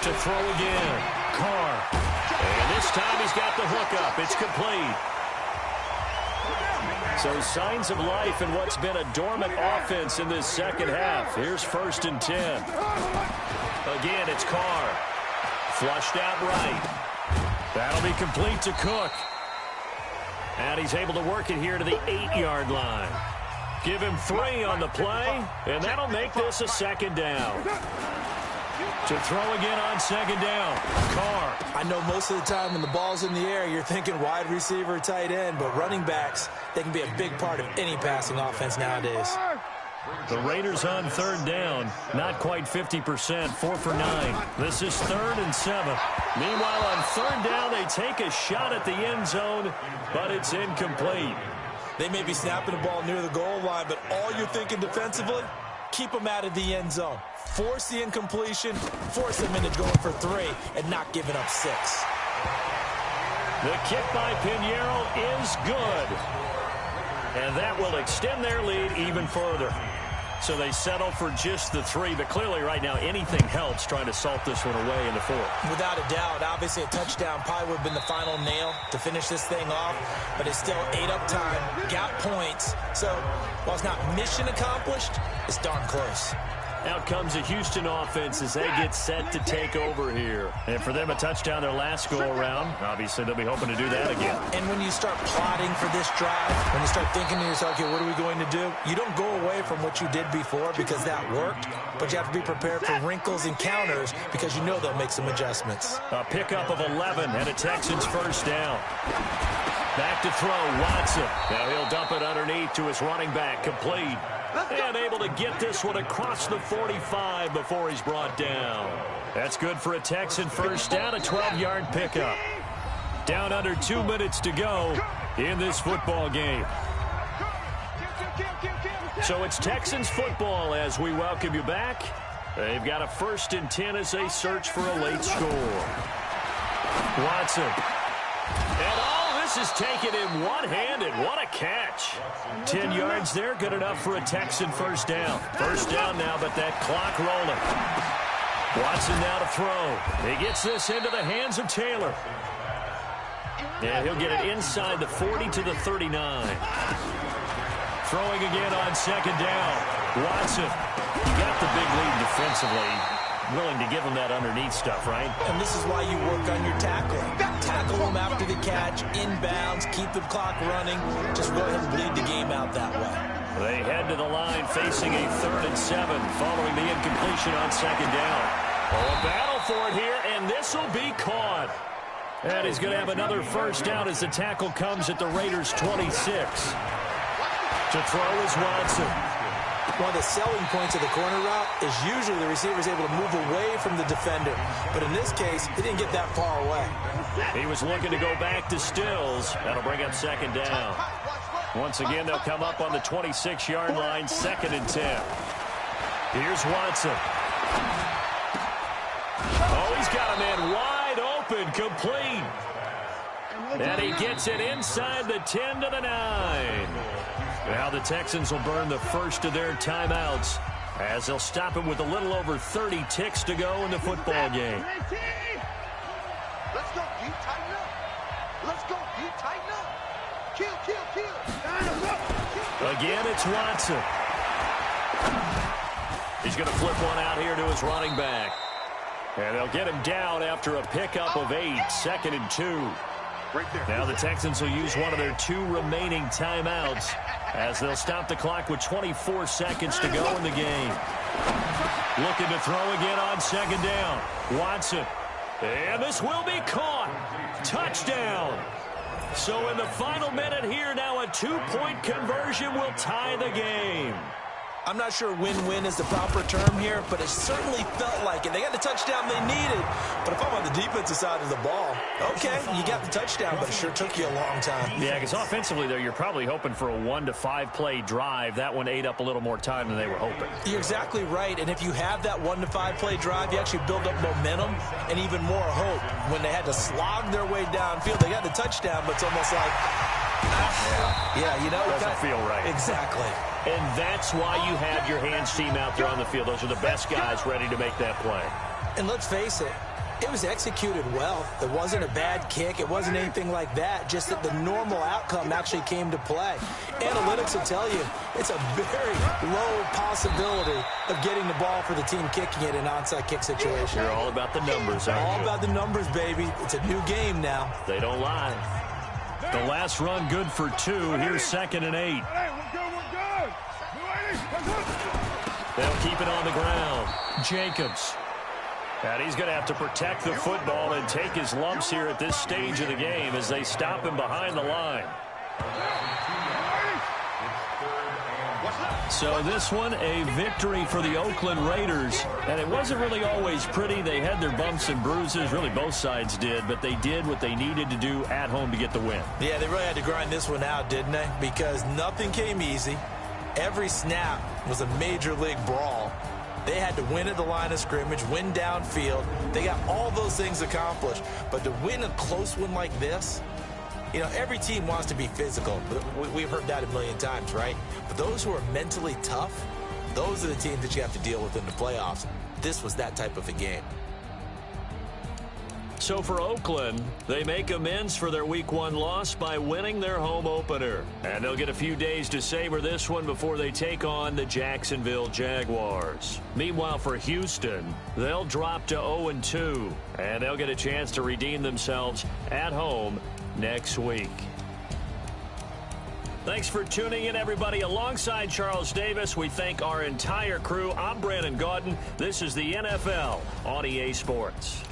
B: To throw again. Carr. And this time he's got the hook up. It's complete. So signs of life in what's been a dormant offense in this second half. Here's 1st and 10. Again, it's Carr. Flushed out right. That'll be complete to Cook. And he's able to work it here to the 8-yard line. Give him 3 on the play, and that'll make this a 2nd down. To throw again on 2nd down. Carr.
C: I know most of the time when the ball's in the air, you're thinking wide receiver, tight end, but running backs, they can be a big part of any passing offense nowadays.
B: The Raiders on 3rd down, not quite 50%, 4 for 9. This is 3rd and 7. Meanwhile, on 3rd down, they take a shot at the end zone, but it's incomplete.
C: They may be snapping the ball near the goal line, but all you're thinking defensively, keep them out of the end zone. Force the incompletion, force them into going for 3, and not giving up 6.
B: The kick by Pinheiro is good. And that will extend their lead even further. So they settle for just the 3, but clearly right now anything helps trying to salt this one away in the 4th.
C: Without a doubt, obviously a touchdown probably would have been the final nail to finish this thing off, but it's still ate up time, got points. So while it's not mission accomplished, it's darn close.
B: Out comes the Houston offense as they get set to take over here. And for them, a touchdown their last go-around. Obviously, they'll be hoping to do that again.
C: And when you start plotting for this drive, when you start thinking to yourself, okay, what are we going to do? You don't go away from what you did before because that worked, but you have to be prepared for wrinkles and counters because you know they'll make some adjustments.
B: A pickup of 11 and a Texans 1st down. Back to throw, Watson. Now he'll dump it underneath to his running back, complete. And able to get this one across the 45 before he's brought down. That's good for a Texan 1st down, a 12-yard pickup. Down under 2 minutes to go in this football game. So it's Texans football as we welcome you back. They've got a 1st and 10 as they search for a late score. Watson. And this is taken in one-handed. What a catch. 10 yards there, good enough for a Texan 1st down. 1st down now, but that clock rolling. Watson now to throw. He gets this into the hands of Taylor. And he'll get it inside the 40 to the 39. Throwing again on 2nd down. Watson. You got the big lead defensively. Willing to give him that underneath stuff, right?
C: And this is why you work on your tackling. Tackle him after the catch, inbounds, keep the clock running. Just go ahead and bleed the game out that way.
B: They head to the line facing a 3rd and 7 following the incompletion on 2nd down. Oh, a battle for it here, and this will be caught. And he's going to have another 1st down as the tackle comes at the Raiders' 26. To throw is Watson.
C: One of the selling points of the corner route is usually the receiver is able to move away from the defender. But in this case, he didn't get that far away.
B: He was looking to go back to Stills. That'll bring up 2nd down. Once again, they'll come up on the 26-yard line, 2nd and 10. Here's Watson. Oh, he's got a man wide open, complete. And he gets it inside the 10 to the 9. Now the Texans will burn the 1st of their timeouts as they'll stop it with a little over 30 ticks to go in the football game.
D: Let's go, you tighten up. Let's go. You tighten up. Kill.
B: Again, it's Watson. He's going to flip one out here to his running back. And they'll get him down after a pickup of 8, 2nd and 2.
D: Right there.
B: Now the Texans will use one of their 2 remaining timeouts as they'll stop the clock with 24 seconds to go in the game. Looking to throw again on 2nd down. Watson. And this will be caught. Touchdown. So in the final minute here, now a 2-point conversion will tie the game.
C: I'm not sure win-win is the proper term here, but it certainly felt like it. They got the touchdown they needed, but if I'm on the defensive side of the ball, okay, you got the touchdown, but it sure took you a long time.
B: Yeah, because offensively there, you're probably hoping for a 1 to 5 play drive. That one ate up a little more time than they were hoping.
C: You're exactly right, and if you have that 1 to 5 play drive, you actually build up momentum and even more hope. When they had to slog their way downfield, they got the touchdown, but it's almost like, yeah, you know,
B: doesn't feel right.
C: Exactly.
B: And that's why you have your hands team out there on the field. Those are the best guys ready to make that play.
C: And let's face it, it was executed well. It wasn't a bad kick. It wasn't anything like that. Just that the normal outcome actually came to play. Analytics will tell you it's a very low possibility of getting the ball for the team kicking it in an onside kick situation.
B: You're all about the numbers, aren't you?
C: All about the numbers, baby. It's a new game now.
B: They don't lie. The last run good for 2. Here's 2nd and 8. They'll keep it on the ground. Jacobs. And he's going to have to protect the football and take his lumps here at this stage of the game as they stop him behind the line. So this one, a victory for the Oakland Raiders. And it wasn't really always pretty. They had their bumps and bruises. Really, both sides did. But they did what they needed to do at home to get the win.
C: Yeah, they really had to grind this one out, didn't they? Because nothing came easy. Every snap was a major league brawl. They had to win at the line of scrimmage, win downfield. They got all those things accomplished. But to win a close one like this, you know, every team wants to be physical. We've heard that a million times, right? But those who are mentally tough, those are the teams that you have to deal with in the playoffs. This was that type of a game.
B: So for Oakland, they make amends for their Week 1 loss by winning their home opener. And they'll get a few days to savor this one before they take on the Jacksonville Jaguars. Meanwhile, for Houston, they'll drop to 0-2, and they'll get a chance to redeem themselves at home next week. Thanks for tuning in, everybody. Alongside Charles Davis, we thank our entire crew. I'm Brandon Gaudin. This is the NFL on EA Sports.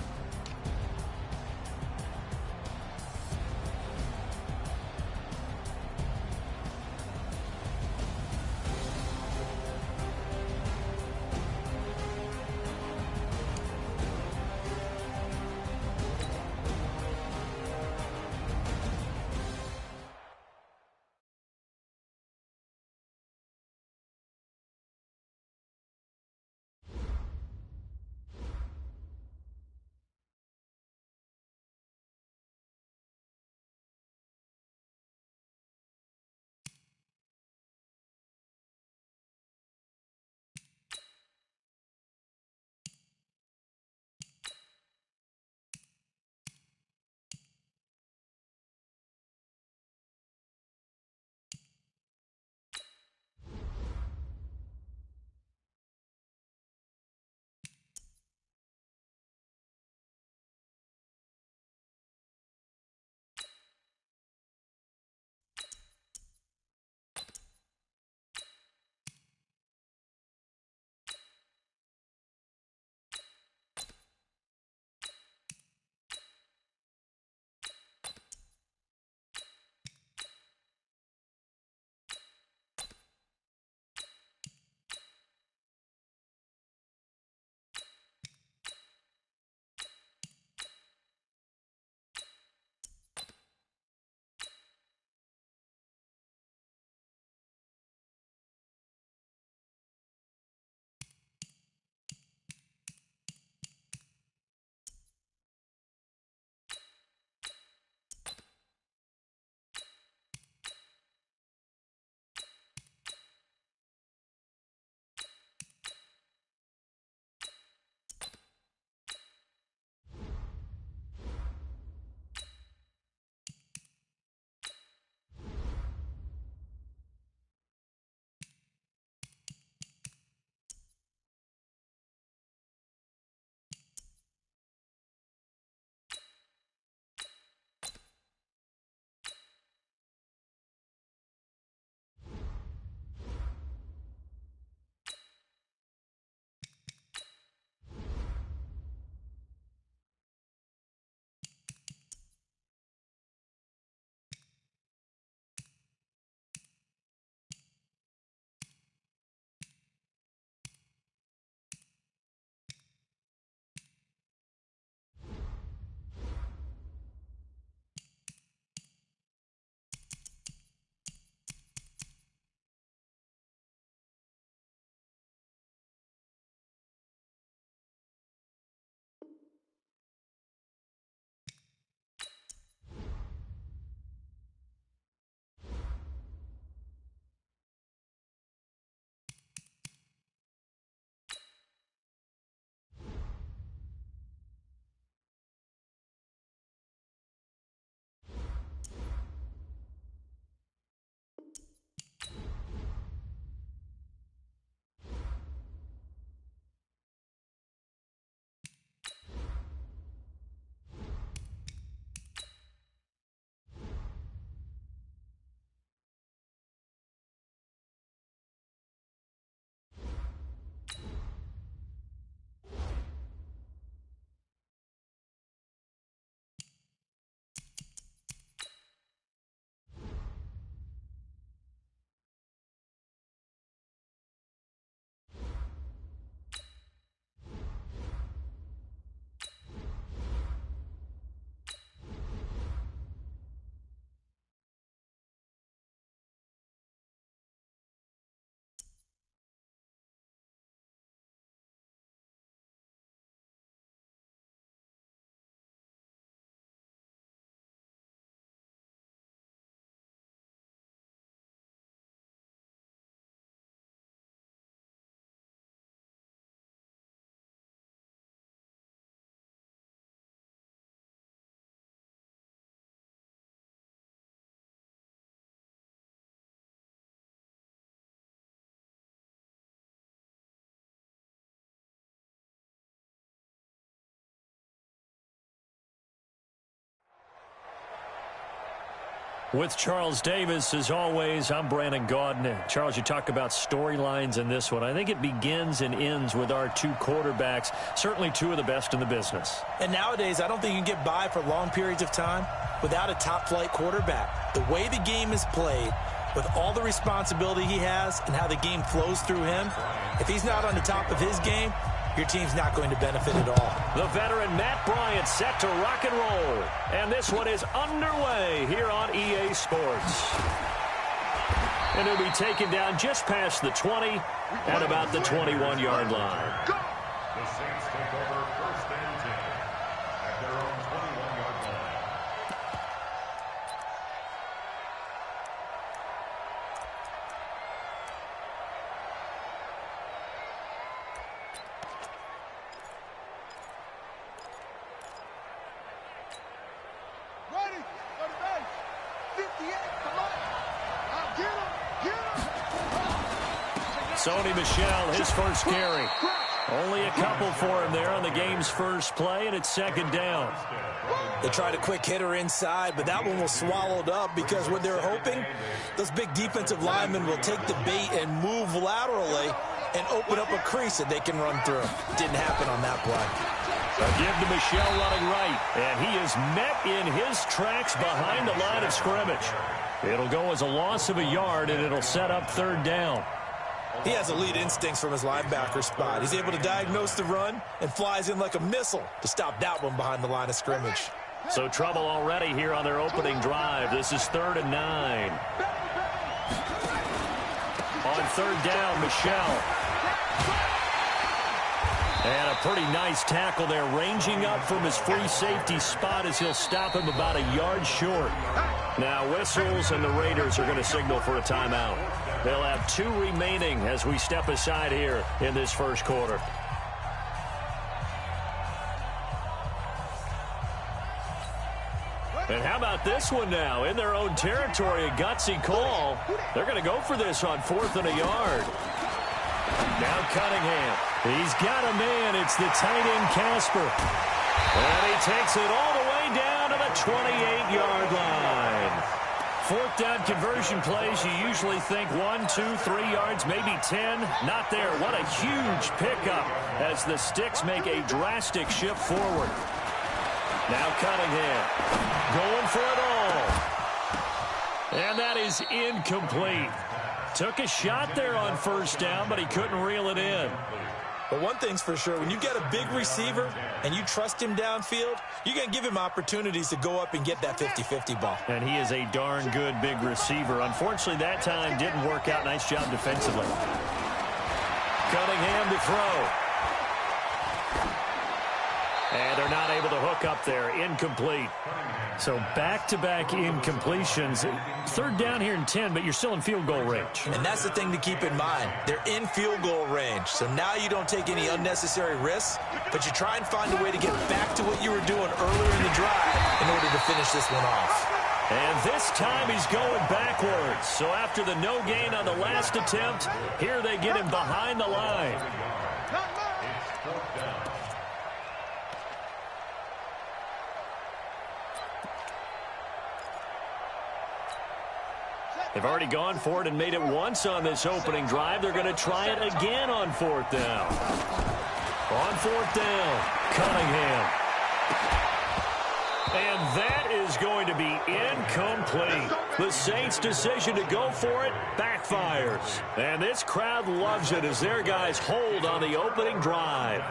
B: With Charles Davis, as always, I'm Brandon Gaudin. Charles, you talk about storylines in this one. I think it begins and ends with our two quarterbacks, certainly two of the best in the business.
C: And nowadays, I don't think you can get by for long periods of time without a top-flight quarterback. The way the game is played, with all the responsibility he has and how the game flows through him, if he's not on the top of his game, your team's not going to benefit at all.
B: The veteran Matt Bryant set to rock and roll. And this one is underway here on EA Sports. And he'll be taken down just past the 20 at about the 21-yard line.
F: The Saints take over 1st and 10 at their own 21-yard line.
D: Ready, go to base. 58, come on. Now get him,
B: Sony Michel, his first carry. Only a couple for him there on the game's first play, and it's 2nd down.
C: They tried a quick hitter inside, but that one was swallowed up because what they're hoping, those big defensive linemen will take the bait and move laterally and open up a crease that they can run through. Didn't happen on that play.
B: A give to Michel running right, and he is met in his tracks behind the line of scrimmage. It'll go as a loss of a yard, and it'll set up 3rd down.
C: He has elite instincts from his linebacker spot. He's able to diagnose the run and flies in like a missile to stop that one behind the line of scrimmage.
B: So trouble already here on their opening drive. This is 3rd and 9. On 3rd down, Michel. And a pretty nice tackle there, ranging up from his free safety spot as he'll stop him about a yard short. Now whistles, and the Raiders are going to signal for a timeout. They'll have 2 remaining as we step aside here in this first quarter. And how about this one now? In their own territory, a gutsy call. They're going to go for this on 4th and a yard. Now Cunningham. He's got a man. It's the tight end, Casper. And he takes it all the way down to the 28-yard line. 4th down conversion plays, you usually think 1, 2, 3 yards, maybe 10. Not there. What a huge pickup as the Sticks make a drastic shift forward. Now Cunningham going for it all. And that is incomplete. Took a shot there on 1st down, but he couldn't reel it in.
C: But one thing's for sure, when you get a big receiver and you trust him downfield, you're going to give him opportunities to go up and get that 50-50 ball.
B: And he is a darn good big receiver. Unfortunately, that time didn't work out. Nice job defensively. Cunningham to throw. And they're not able to hook up there. Incomplete. So back-to-back incompletions. 3rd down here in 10, but you're still in field goal range.
C: And that's the thing to keep in mind. They're in field goal range. So now you don't take any unnecessary risks, but you try and find a way to get back to what you were doing earlier in the drive in order to finish this one off.
B: And this time he's going backwards. So after the no gain on the last attempt, here they get him behind the line. They've already gone for it and made it once on this opening drive. They're going to try it again on 4th down. On 4th down, Cunningham. And that is going to be incomplete. The Saints' decision to go for it backfires. And this crowd loves it as their guys hold on the opening drive.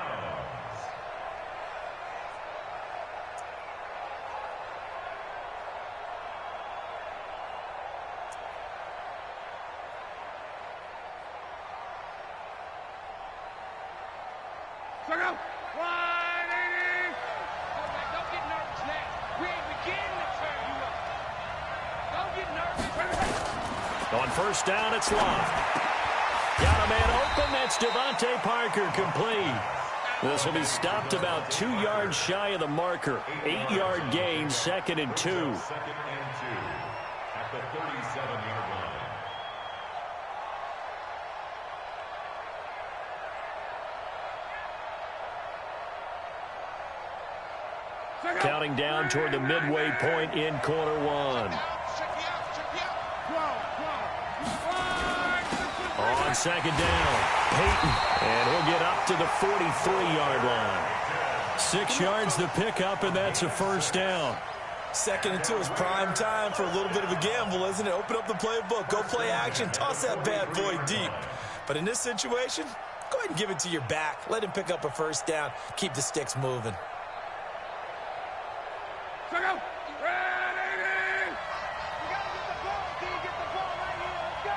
D: Check out. 180. Don't get nervous now. We ain't beginning to turn you up. Don't get nervous.
B: On 1st down, it's Love. Got a man open. That's Devontae Parker, complete. This will be stopped about 2 yards shy of the marker. 8-yard gain, 2nd and 2.
F: 2nd and 2 at the 37-yard line.
B: Counting down toward the midway point in quarter 1. second down. Peyton, and he'll get up to the 43-yard line. 6 yards to pick up, and that's a first down.
C: 2nd and 2 is prime time for a little bit of a gamble, isn't it? Open up the playbook, go play action, toss that bad boy deep. But in this situation, go ahead and give it to your back. Let him pick up a first down. Keep the sticks moving.
D: Check out. Ready. You got to get the ball. Can you get the ball right here? Let's go.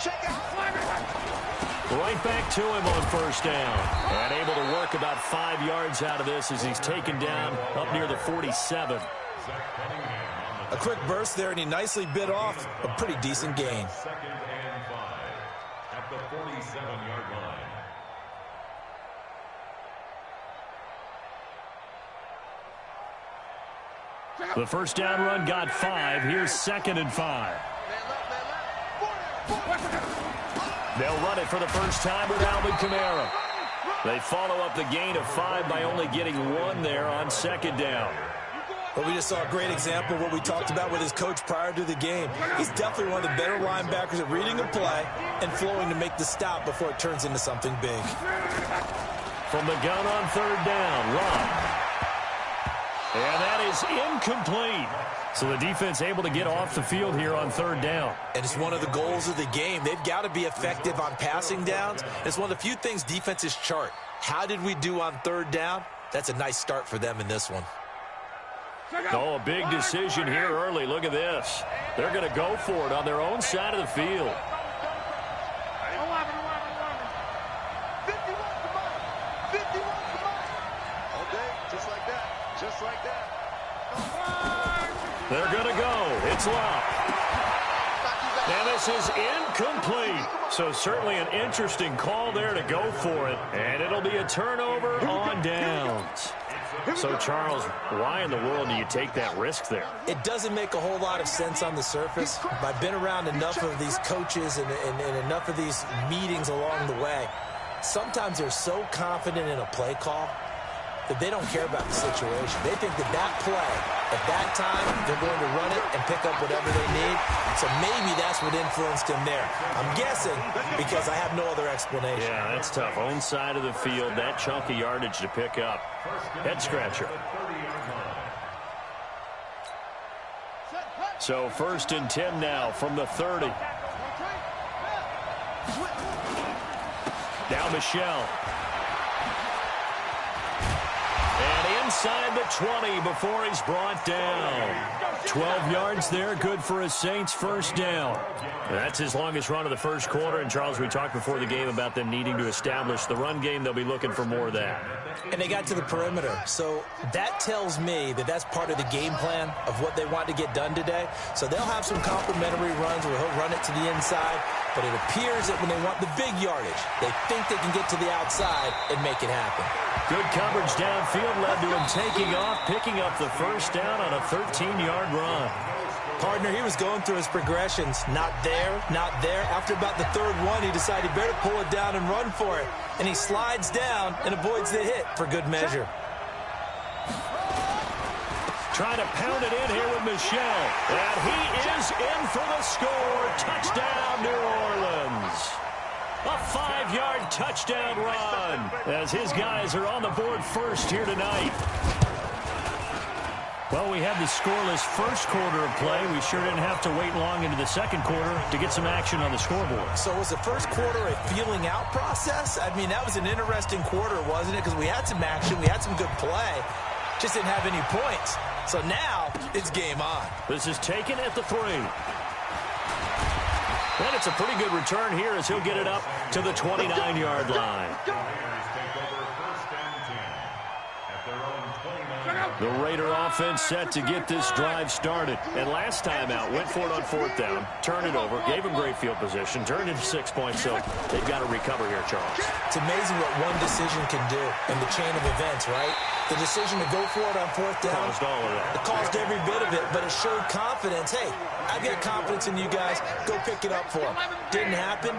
D: Check out.
B: Right back to him on first down. And able to work about 5 yards out of this as he's taken down up near the 47.
C: A quick burst there, and he nicely bit off a pretty decent gain.
F: 2nd and 5 at the 47-yard line.
B: The first down run got 5. Here's 2nd and 5. They'll run it for the first time with Alvin Kamara. They follow up the gain of 5 by only getting 1 there on 2nd down.
C: Well, we just saw a great example of what we talked about with his coach prior to the game. He's definitely one of the better linebackers at reading a play and flowing to make the stop before it turns into something big.
B: From the gun on 3rd down, run. And that is incomplete. So the defense able to get off the field here on 3rd down.
C: And it's one of the goals of the game. They've got to be effective on passing downs. It's one of the few things defenses chart. How did we do on 3rd down? That's a nice start for them in this one.
B: Oh, a big decision here early. Look at this. They're going to go for it on their own side of the field.
D: 51 all day, just like that. Just like that.
B: They're going to go. It's locked. And this is incomplete. So certainly an interesting call there to go for it. And it'll be a turnover on downs. So, Charles, why in the world do you take that risk there?
C: It doesn't make a whole lot of sense on the surface. I've been around enough of these coaches and enough of these meetings along the way. Sometimes they're so confident in a play call that they don't care about the situation. They think that that play, at that time, they're going to run it and pick up whatever they need. So maybe that's what influenced him there. I'm guessing because I have no other explanation.
B: Yeah, that's tough. Own side of the field, that chunk of yardage to pick up. Head scratcher. So 1st and 10 now from the 30. Now Michelle. And inside the 20 before he's brought down. 12 yards there, good for a Saints first down. That's his longest run of the first quarter. And, Charles, we talked before the game about them needing to establish the run game. They'll be looking for more of that.
C: And they got to the perimeter. So that tells me that that's part of the game plan of what they want to get done today. So they'll have some complementary runs where he'll run it to the inside. But it appears that when they want the big yardage, they think they can get to the outside and make it happen.
B: Good coverage downfield led to him taking off, picking up the first down on a 13-yard run.
C: Partner, he was going through his progressions. Not there, not there. After about the 3rd one, he decided he better pull it down and run for it. And he slides down and avoids the hit for good measure.
B: Trying to pound it in here with Michelle. And he is in for the score. Touchdown, New Orleans. A 5-yard touchdown run as his guys are on the board first here tonight. Well, we had the scoreless first quarter of play. We sure didn't have to wait long into the second quarter to get some action on the scoreboard.
C: So was the first quarter a feeling out process? I mean, that was an interesting quarter, wasn't it? Because we had some action, we had some good play. Just didn't have any points. So now it's game on.
B: This is taken at the 3. And it's a pretty good return here as he'll get it up to the 29-yard line. The Raider offense set to get this drive started. And last time out, went for it on 4th down, turned it over, gave him great field position, turned into 6 points, so they've got to recover here, Charles.
C: It's amazing what one decision can do in the chain of events, right? The decision to go for it on 4th down.
B: Caused all of that.
C: It caused every bit of it, but it showed confidence. Hey, I've got confidence in you guys. Go pick it up for them. Didn't happen.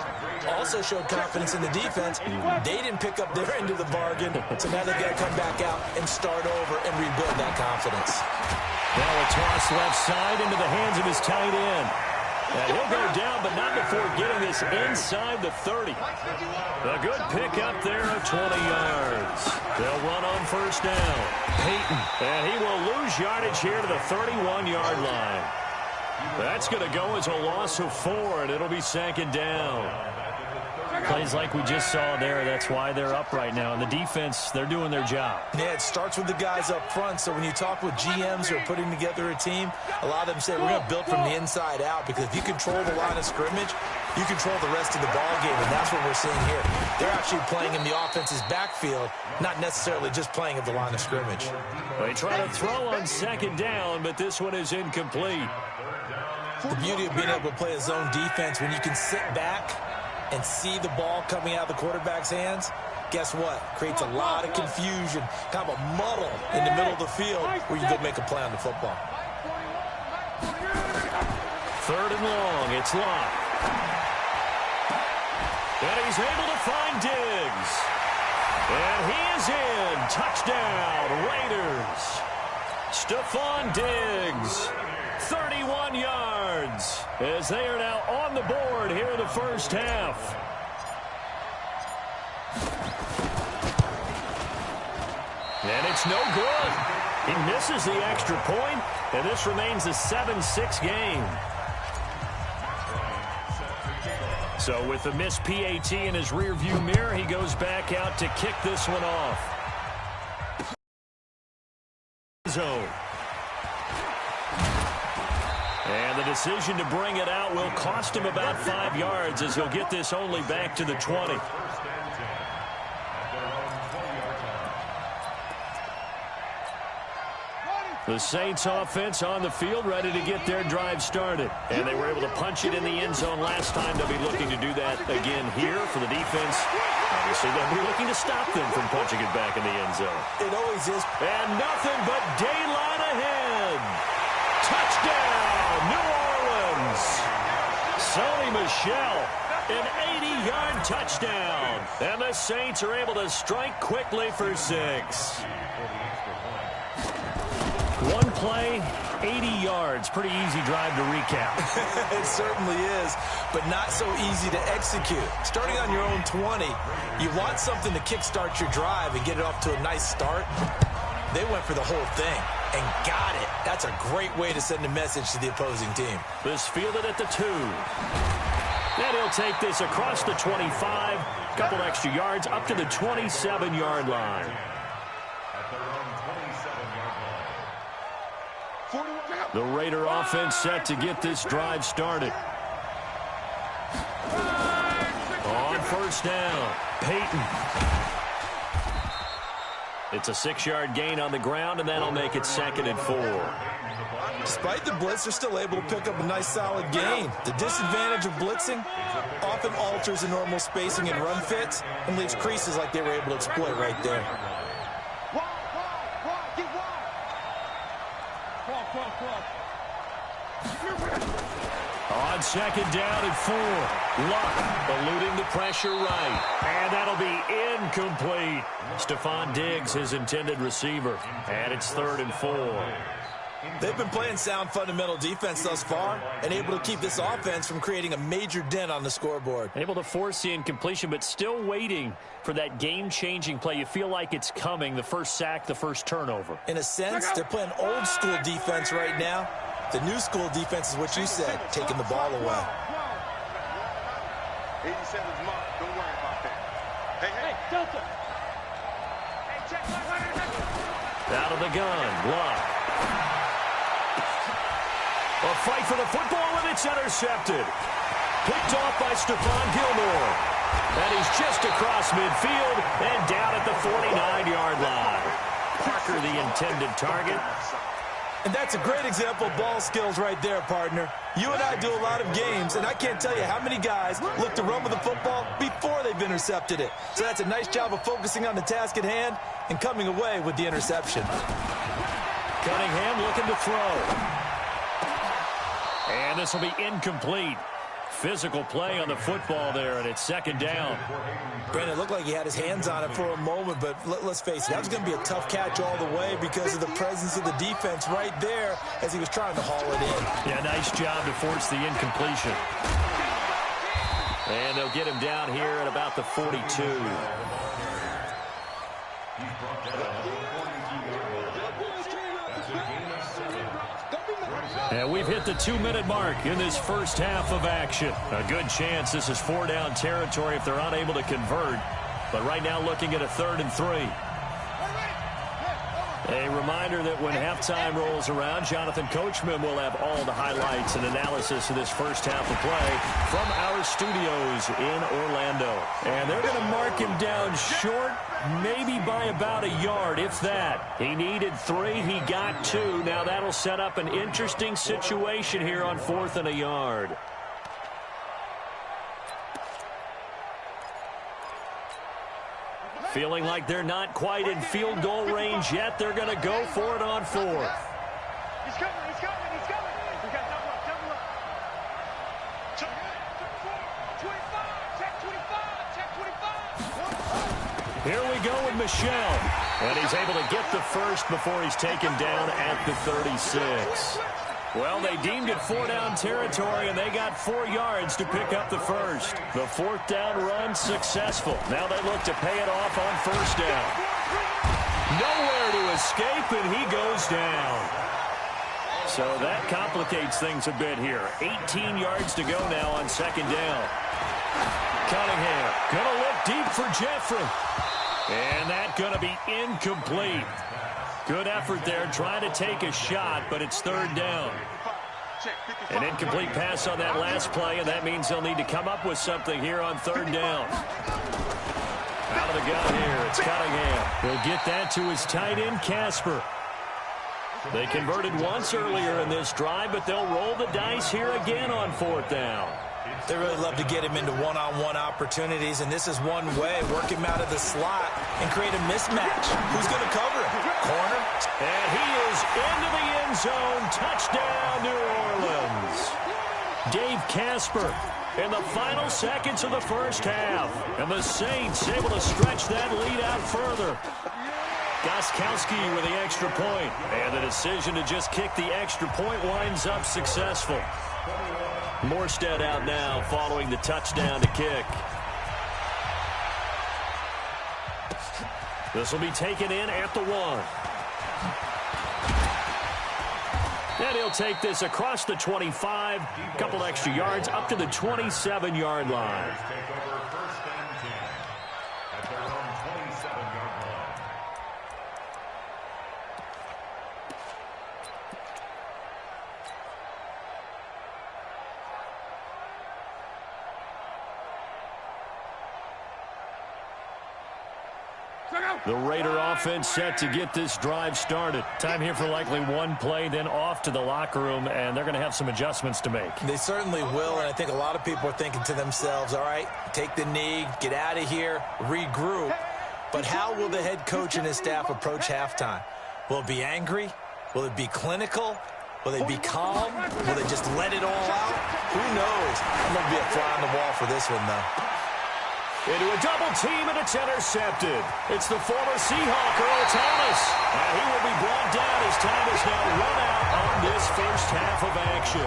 C: Also showed confidence in the defense. They didn't pick up their end of the bargain, so now they've got to come back out and start over and rebuild that confidence.
B: Now a toss left side into the hands of his tight end. And he'll go down, but not before getting this inside the 30. A good pick up there of 20 yards. They'll run on first down. Peyton. And he will lose yardage here to the 31-yard line. That's going to go as a loss of 4, and it'll be second down.
E: Plays like we just saw there. That's why they're up right now. And the defense, they're doing their job.
C: Yeah, it starts with the guys up front. So when you talk with GMs who are putting together a team, a lot of them say we're going to build from the inside out, because if you control the line of scrimmage, you control the rest of the ball game, and that's what we're seeing here. They're actually playing in the offense's backfield, not necessarily just playing at the line of scrimmage.
B: They try to throw on second down, but this one is incomplete.
C: The beauty of being able to play a zone defense, when you can sit back and see the ball coming out of the quarterback's hands, guess what? Creates a lot of confusion, kind of a muddle in the middle of the field where you go make a play on the football.
B: Third and long, it's locked. And he's able to find Diggs. And he is in. Touchdown, Raiders. Stephon Diggs, 31 yards, as they are now on the board here in the first half. And it's no good. He misses the extra point, and this remains a 7-6 game. So with the missed PAT in his rearview mirror, he goes back out to kick this one off. Zone. And the decision to bring it out will cost him about 5 yards, as he'll get this only back to the 20. The Saints offense on the field, ready to get their drive started. And they were able to punch it in the end zone last time. They'll be looking to do that again here for the defense. Obviously, they'll be looking to stop them from punching it back in the end zone.
C: It always is.
B: And nothing but daylight ahead. Touchdown, New Orleans. Sony Michel, an 80-yard touchdown. And the Saints are able to strike quickly for 6. One play, 80 yards. Pretty easy drive to recap.
C: It certainly is, but not so easy to execute. Starting on your own 20, you want something to kickstart your drive and get it off to a nice start. They went for the whole thing and got it. That's a great way to send a message to the opposing team.
B: This fielded at the 2. And he'll take this across the 25. Couple extra yards up to the 27-yard line. The Raider offense set to get this drive started. On first down, Peyton. It's a 6-yard gain on the ground, and that'll make it 2nd and 4.
C: Despite the blitz, they're still able to pick up a nice solid gain. The disadvantage of blitzing often alters the normal spacing and run fits and leaves creases like they were able to exploit right there.
B: On second down and 4, Luck eluding the pressure right. And that'll be incomplete. Stephon Diggs, his intended receiver. And it's 3rd and 4.
C: They've been playing sound fundamental defense thus far and able to keep this offense from creating a major dent on the scoreboard.
B: Able to force the incompletion, but still waiting for that game-changing play. You feel like it's coming, the first sack, the first turnover.
C: In a sense, they're playing old-school defense right now. The new school defense is what you said, taking the ball away.
D: 87's mark. Don't worry about that. Hey, Delta. Hey, check.
B: Out of the gun, Luck. A fight for the football, and it's intercepted. Picked off by Stephon Gilmore. And he's just across midfield and down at the 49-yard line. Parker, the intended target.
C: And that's a great example of ball skills right there, partner. You and I do a lot of games, and I can't tell you how many guys look to run with the football before they've intercepted it. So that's a nice job of focusing on the task at hand and coming away with the interception.
B: Cunningham looking to throw. And this will be incomplete. Physical play on the football there, and it's second down.
C: Brandon, it looked like he had his hands on it for a moment, but let's face it, that was going to be a tough catch all the way because of the presence of the defense right there as he was trying to haul it in.
B: Yeah, nice job to force the incompletion. And they'll get him down here at about the 42. And we've hit the 2-minute mark in this first half of action. A good chance this is 4-down territory if they're unable to convert. But right now looking at a 3rd and 3. A reminder that when halftime rolls around, Jonathan Coachman will have all the highlights and analysis of this first half of play from our studios in Orlando. And they're going to mark him down short, maybe by about a yard, if that. He needed 3, he got 2. Now that'll set up an interesting situation here on 4th and a yard. Feeling like they're not quite in field goal range yet. They're going to go for it on 4th.
D: He's coming, he's coming, he's coming. We got double up, double up. Check 25, check 25, check 25.
B: Here we go with Michelle. And he's able to get the first before he's taken down at the 36. Well, they deemed it 4-down territory, and they got 4 yards to pick up the first. The 4th down run successful. Now they look to pay it off on 1st down. Nowhere to escape, and he goes down. So that complicates things a bit here. 18 yards to go now on 2nd down. Cunningham going to look deep for Jeffrey. And that's going to be incomplete. Good effort there, trying to take a shot, but it's 3rd down. An incomplete pass on that last play, and that means they'll need to come up with something here on 3rd down. Out of the gun here, it's Cunningham. He'll get that to his tight end, Casper. They converted once earlier in this drive, but they'll roll the dice here again on 4th down.
C: They really love to get him into one-on-one opportunities, and this is one way. Work him out of the slot and create a mismatch. Who's going to cover him? Corner.
B: And he is into the end zone. Touchdown, New Orleans. Dave Casper in the final seconds of the first half. And the Saints able to stretch that lead out further. Gostkowski with the extra point. And the decision to just kick the extra point winds up successful. Morstead out now following the touchdown to kick. This will be taken in at the 1. And he'll take this across the 25, a couple extra yards up to the 27-yard line. The Raider offense set to get this drive started. Time here for likely one play, then off to the locker room, and they're going to have some adjustments to make.
C: They certainly will, and I think a lot of people are thinking to themselves, all right, take the knee, get out of here, regroup. But how will the head coach and his staff approach halftime? Will it be angry? Will it be clinical? Will they be calm? Will they just let it all out? Who knows? I'm going to be a fly on the wall for this one, though.
B: Into a double team, and it's intercepted. It's the former Seahawk, Earl Thomas. And he will be brought down as time is now run out on this first half of action.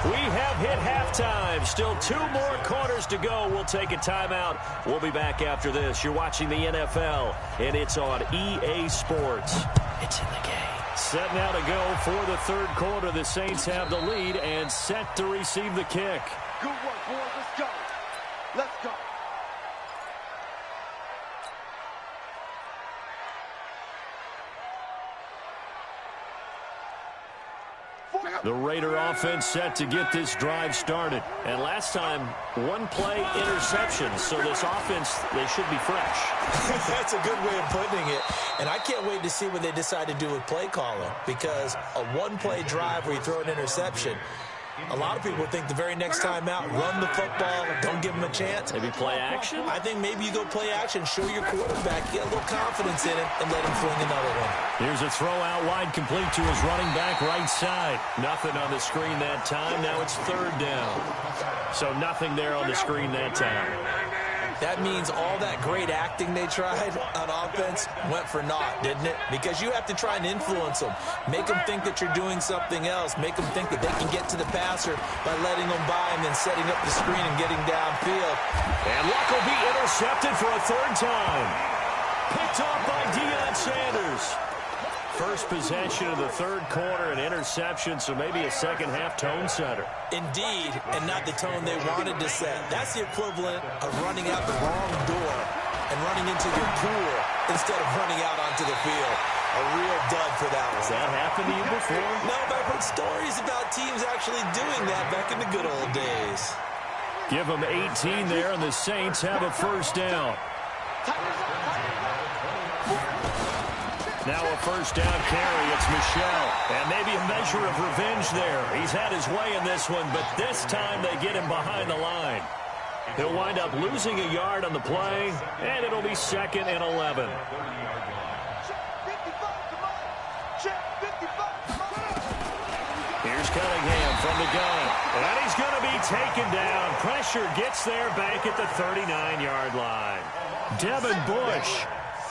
B: We have hit halftime. Still 2 more quarters to go. We'll take a timeout. We'll be back after this. You're watching the NFL, and it's on EA Sports. It's in the game. Set now to go for the 3rd quarter. The Saints have the lead and set to receive the kick.
D: Good work, boys. Let's go. Let's go.
B: The Raider offense set to get this drive started. And last time, 1 play interception. So this offense, they should be fresh.
C: That's a good way of putting it. And I can't wait to see what they decide to do with play calling. Because a 1-play drive where you throw an interception, A lot of people think the very next time out, run the football, don't give him a chance.
E: Maybe play action?
C: I think maybe you go play action, show your quarterback, get a little confidence in him, and let him fling another one.
E: Here's a throw out wide, complete to his running back right side. Nothing on the screen that time. Now it's third down. So nothing there on the screen that time.
C: That means all that great acting they tried on offense went for naught, didn't it? Because you have to try and influence them. Make them think that you're doing something else. Make them think that they can get to the passer by letting them by and then setting up the screen and getting downfield.
B: And Luck will be intercepted for a third time. Picked off by Deion Sanders.
E: First possession of the third quarter, an interception, so maybe a second-half tone setter.
C: Indeed, and not the tone they wanted to set. That's the equivalent of running out the wrong door and running into your pool instead of running out onto the field. A real dud for that one.
E: Has that happened to you before?
C: No, but I've heard stories about teams actually doing that back in the good old days.
E: Give them 18 there, and the Saints have a first down. Now a first down carry. It's Michel. And maybe a measure of revenge there. He's had his way in this one, but this time they get him behind the line. He'll wind up losing a yard on the play, and it'll be 2nd and 11. Here's Cunningham from the gun. And he's going to be taken down. Pressure gets there back at the 39-yard line. Devin Bush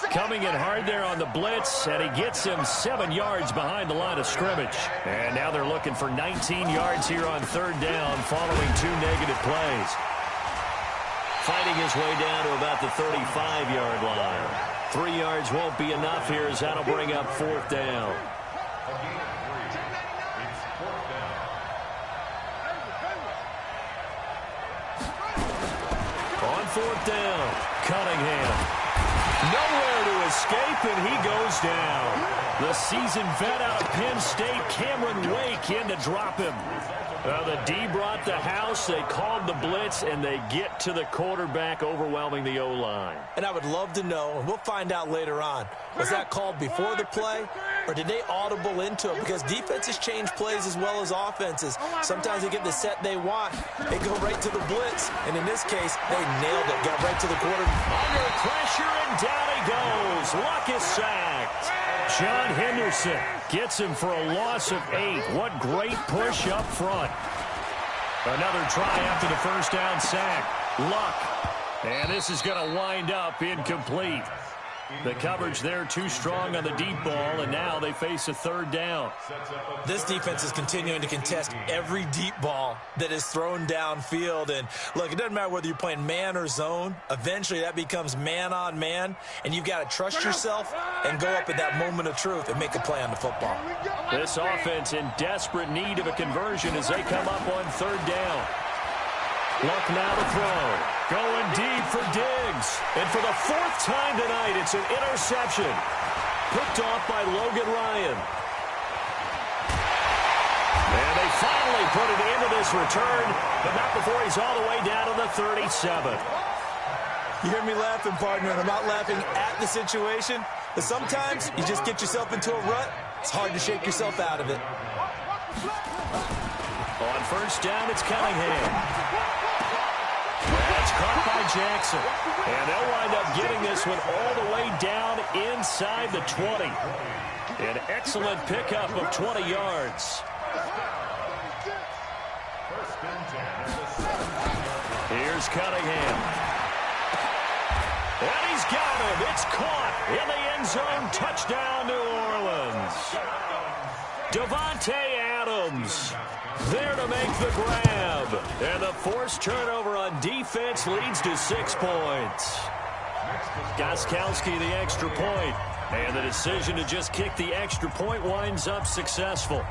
E: coming in hard there on the blitz, and he gets him 7 yards behind the line of scrimmage. And now they're looking for 19 yards here on third down following 2 negative plays. Fighting his way down to about the 35-yard line. 3 yards won't be enough here as that'll bring up fourth down. On fourth down, Cunningham. Nowhere to escape, and he goes down. The seasoned vet out of Penn State, Cameron Wake, in to drop him. The D brought the house. They called the blitz, and they get to the quarterback, overwhelming the O-line.
C: And I would love to know, and we'll find out later on, was that called before the play, or did they audible into it? Because defenses change plays as well as offenses. Sometimes they get the set they want. They go right to the blitz, and in this case, they nailed it. Got right to the quarterback.
E: Under pressure, and down he goes. Luck is sacked. John Henderson gets him for a loss of 8. What great push up front. Another try after the first down sack. Luck. And this is going to wind up incomplete. The coverage there too strong on the deep ball, and now they face a third down.
C: This defense is continuing to contest every deep ball that is thrown downfield. And look, it doesn't matter whether you're playing man or zone. Eventually that becomes man on man, and you've got to trust yourself and go up at that moment of truth and make a play on the football.
E: This offense in desperate need of a conversion as they come up on third down. Luck now to throw. Going deep for Diggs. And for the 4th time tonight, it's an interception. Picked off by Logan Ryan. And they finally put it into this return, but not before he's all the way down to the 37.
C: You hear me laughing, partner, and I'm not laughing at the situation, but sometimes you just get yourself into a rut. It's hard to shake yourself out of it.
E: On first down, it's Cunningham. That's caught by Jackson. And they'll wind up getting this one all the way down inside the 20. An excellent pickup of 20 yards. Here's Cunningham. And he's got him. It's caught in the end zone. Touchdown, New Orleans. Devontae Adams there to make the grab. And the forced turnover on defense leads to 6 points. Gostkowski the extra point. And the decision to just kick the extra point winds up successful.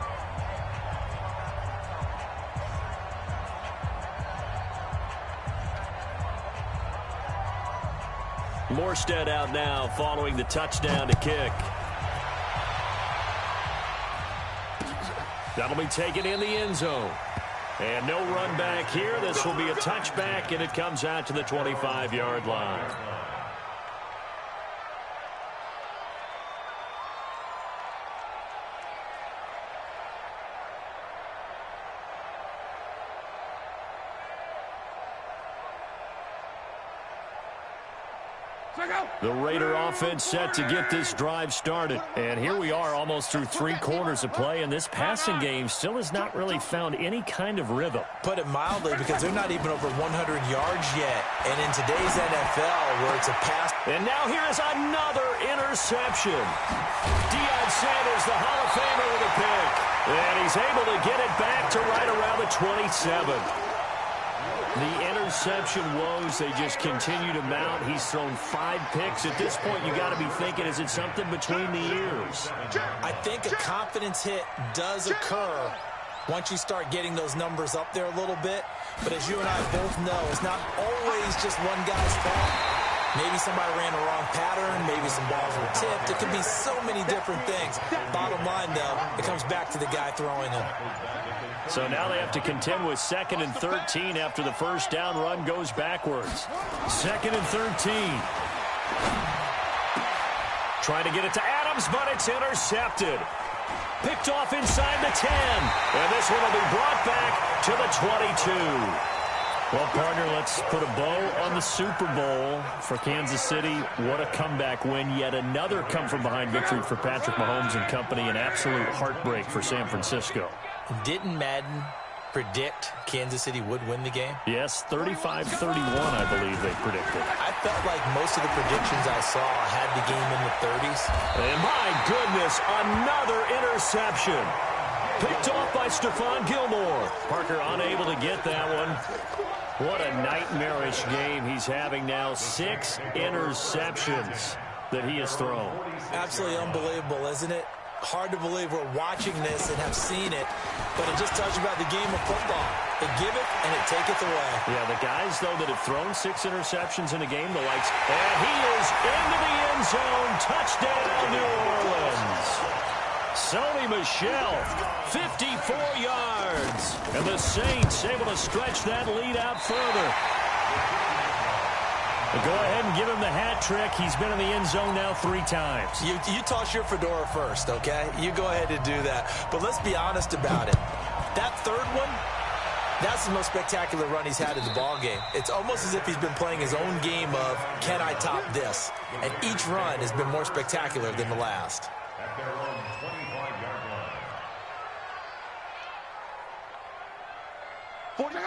E: Morstead out now following the touchdown to kick. That'll be taken in the end zone. And no run back here. This will be a touchback, and it comes out to the 25-yard line. The Raider offense set to get this drive started. And here we are almost through 3 quarters of play, and this passing game still has not really found any kind of rhythm.
C: Put it mildly, because they're not even over 100 yards yet. And in today's NFL, where it's a pass.
E: And now here is another interception. Deion Sanders, the Hall of Famer, with a pick. And he's able to get it back to right around the 27. The interception woes, they just continue to mount. He's thrown 5 picks. At this point, you got to be thinking, is it something between the ears?
C: I think a confidence hit does occur once you start getting those numbers up there a little bit. But as you and I both know, it's not always just one guy's fault. Maybe somebody ran the wrong pattern. Maybe some balls were tipped. It could be so many different things. Bottom line, though, it comes back to the guy throwing them.
E: So now they have to contend with 2nd and 13 after the first down run goes backwards. 2nd and 13. Trying to get it to Adams, but it's intercepted. Picked off inside the 10. And this one will be brought back to the 22. Well, partner, let's put a bow on the Super Bowl for Kansas City. What a comeback win. Yet another come-from-behind victory for Patrick Mahomes and company. An absolute heartbreak for San Francisco.
C: Didn't Madden predict Kansas City would win the game?
E: Yes, 35-31, I believe they predicted.
C: I felt like most of the predictions I saw had the game in the 30s.
E: And my goodness, another interception. Picked off by Stephon Gilmore. Parker unable to get that one. What a nightmarish game he's having now. 6 interceptions that he has thrown.
C: Absolutely unbelievable, isn't it? Hard to believe we're watching this and have seen it, but it just tells you about the game of football. They give it and it taketh away.
E: Yeah, the guys, though, that have thrown 6 interceptions in a game, the likes, and he is into the end zone. Touchdown, New Orleans. Sony Michel, 54 yards. And the Saints able to stretch that lead out further. But go ahead and give him the hat trick. He's been in the end zone now 3 times.
C: You toss your fedora first, okay? You go ahead and do that. But let's be honest about it. That third one, that's the most spectacular run he's had in the ballgame. It's almost as if he's been playing his own game of, can I top this? And each run has been more spectacular than the last.
F: At their own 25-yard line.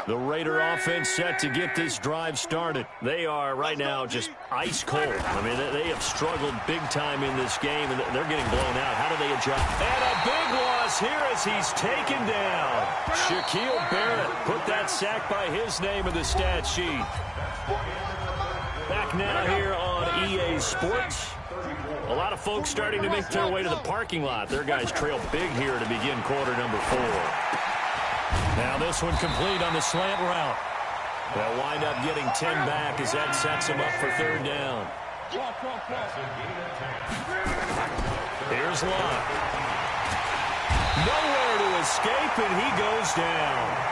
E: The Raider offense set to get this drive started. They are right now just ice cold. I mean, they have struggled big time in this game, and they're getting blown out. How do they adjust? And a big loss here as he's taken down. Shaquille Barrett put that sack by his name in the stat sheet. Back now here on EA Sports. A lot of folks starting to make their way to the parking lot. Their guys trail big here to begin quarter number 4. Now this one complete on the slant route. They'll wind up getting 10 back as that sets them up for 3rd down. Here's Locke. Nowhere to escape, and he goes down.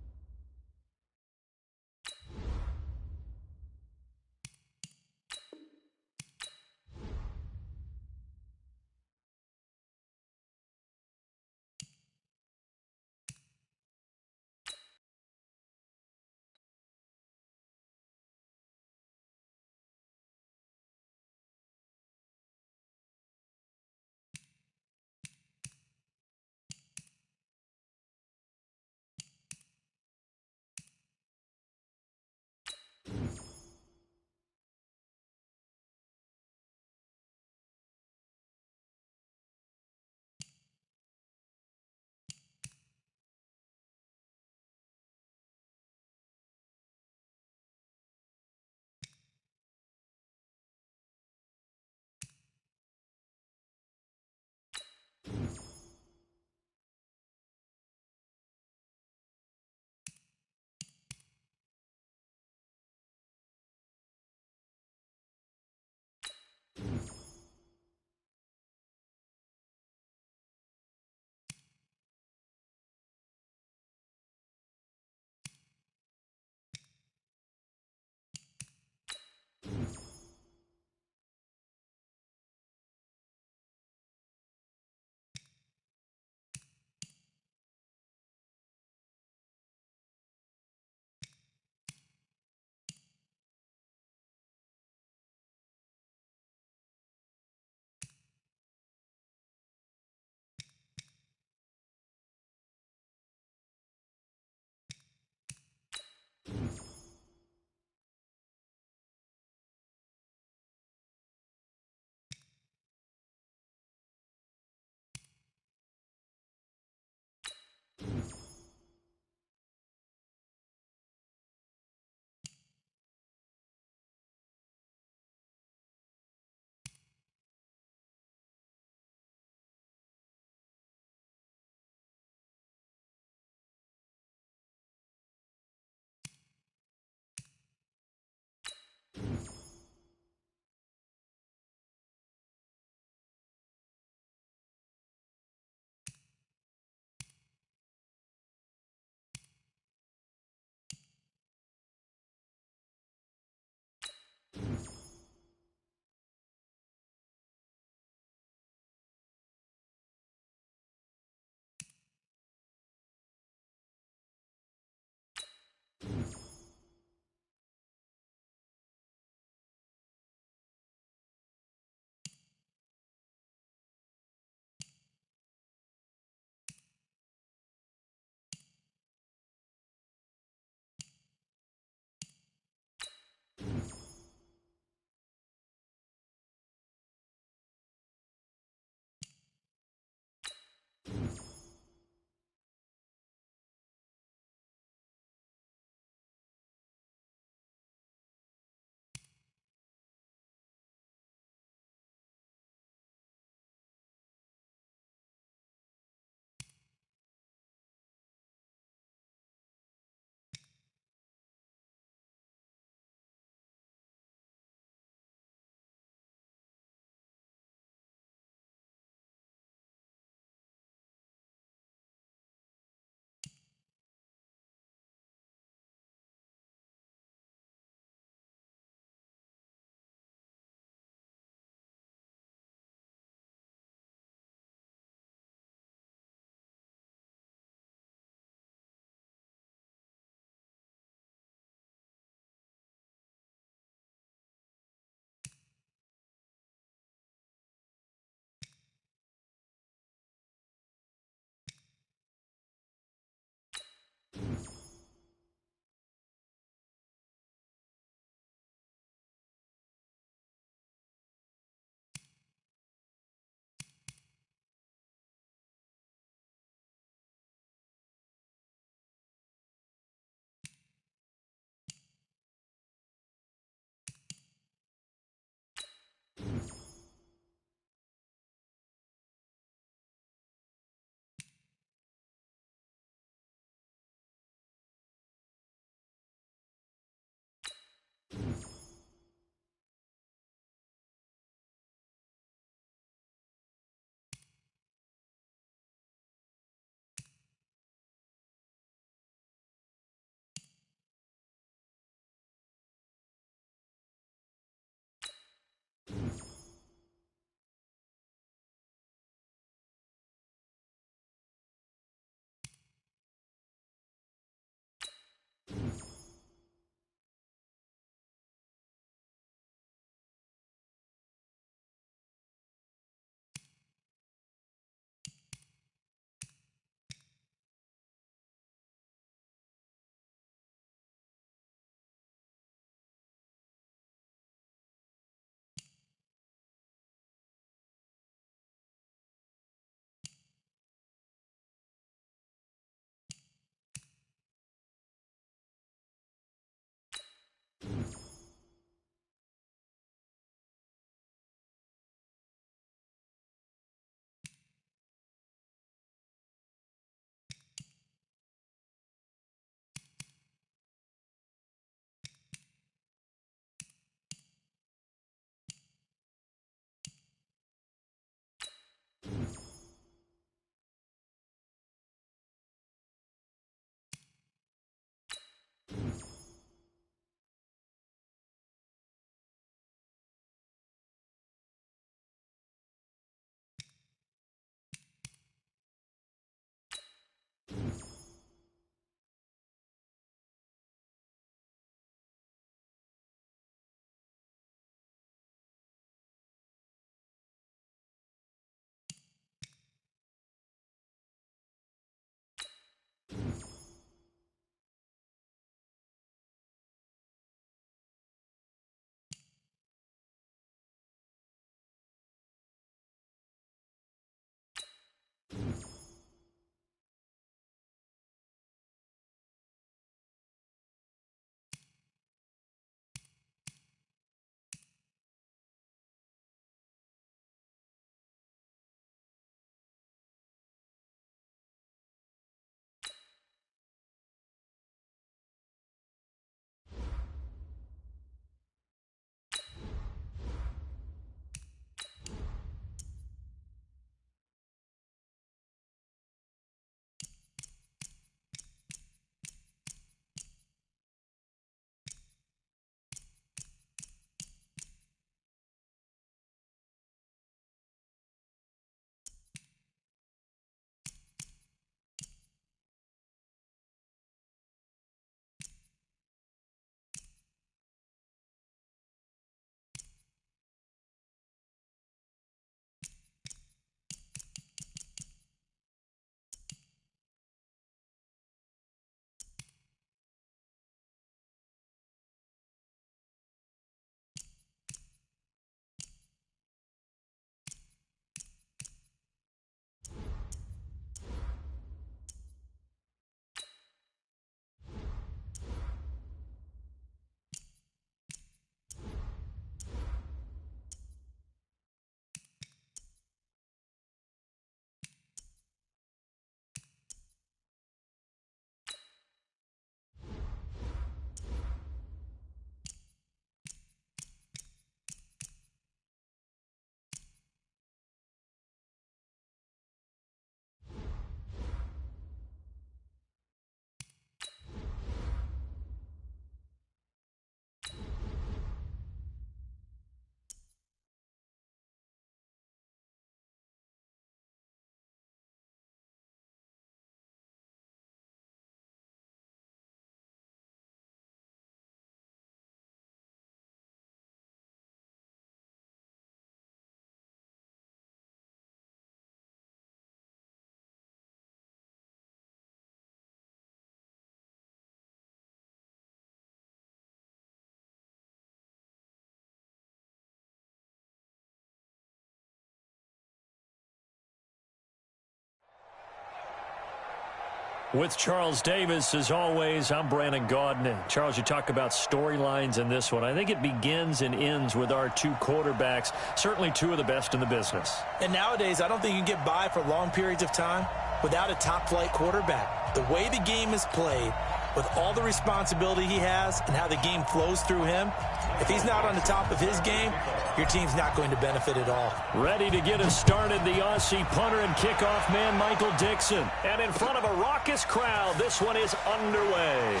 E: With Charles Davis, as always, I'm Brandon Gaudin. Charles, you talk about storylines in this one. I think it begins and ends with our two quarterbacks, certainly two of the best in the business.
C: And nowadays, I don't think you can get by for long periods of time without a top-flight quarterback. The way the game is played, with all the responsibility he has and how the game flows through him, if he's not on the top of his game, your team's not going to benefit at all.
E: Ready to get us started, the Aussie punter and kickoff man, Michael Dixon. And in front of a raucous crowd, this one is underway.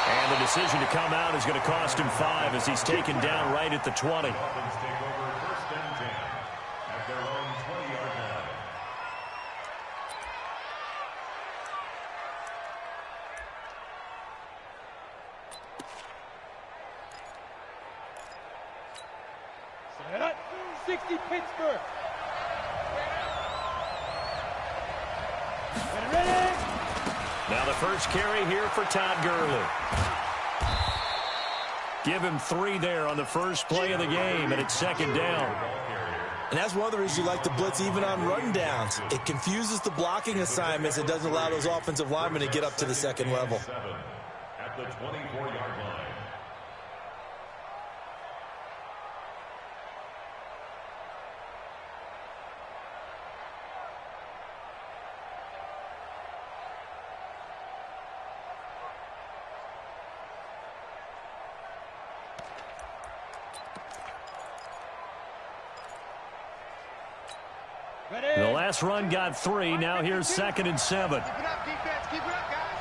E: And the decision to come out is going to cost him 5 as he's taken down right at the 20.
D: Pittsburgh.
E: Now the first carry here for Todd Gurley. Give him 3 there on the first play of the game, and it's second down.
C: And that's one of the reasons you like to blitz even on run downs. It confuses the blocking assignments. It doesn't allow those offensive linemen to get up to the second level.
F: At the 24-yard line.
E: The last run got 3. Now here's 2nd and 7.
D: Keep it up, defense. Keep it up, guys.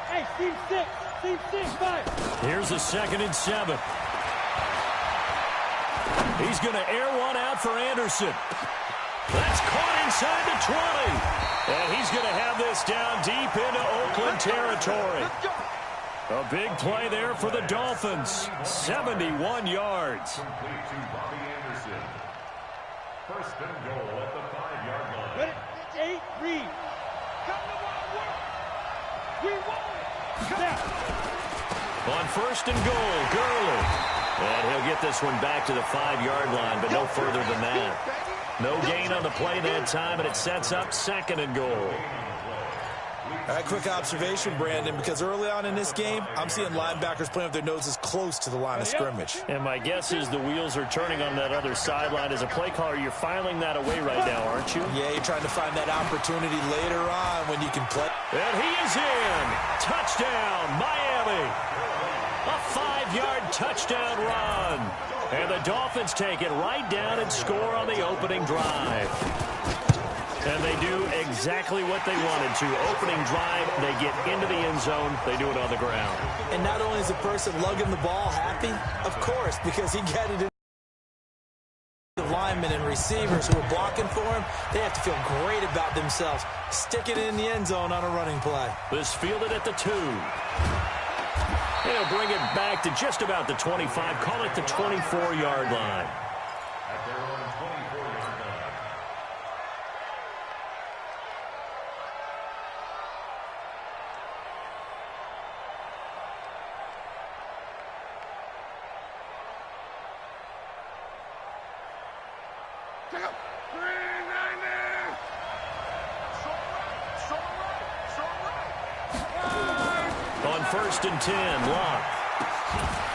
D: Hey, team 6. Team 6, 5.
E: Here's a 2nd and 7. He's going to air one out for Anderson. That's caught inside the 20. And he's going to have this down deep into Oakland territory. A big play there for the Dolphins. 71 yards.
F: Complete to Bobby Anderson. First and goal at the 5-yard line.
D: Ready? 8, read. Come to work. We want it. Now.
E: On first and goal, Gurley. And he'll get this one back to the 5-yard line, but no further than that. No gain on the play that time, and it sets up 2nd and goal.
C: All right, quick observation, Brandon, because early on in this game, I'm seeing linebackers playing with their noses close to the line of scrimmage.
E: And my guess is the wheels are turning on that other sideline. As a play caller, you're filing that away right now, aren't you?
C: Yeah, you're trying to find that opportunity later on when you can play.
E: And he is in. Touchdown, Miami. A 5-yard touchdown run. And the Dolphins take it right down and score on the opening drive. And they do exactly what they wanted to. Opening drive, they get into the end zone. They do it on the ground.
C: And not only is the person lugging the ball happy, of course, because he got it in the linemen and receivers who are blocking for him, they have to feel great about themselves. Stick it in the end zone on a running play.
E: This fielded at the 2. They'll bring it back to just about the 25. Call it the 24-yard line.
F: At their own 24-yard line.
D: Check out. 390.
E: On first and 10, Locke.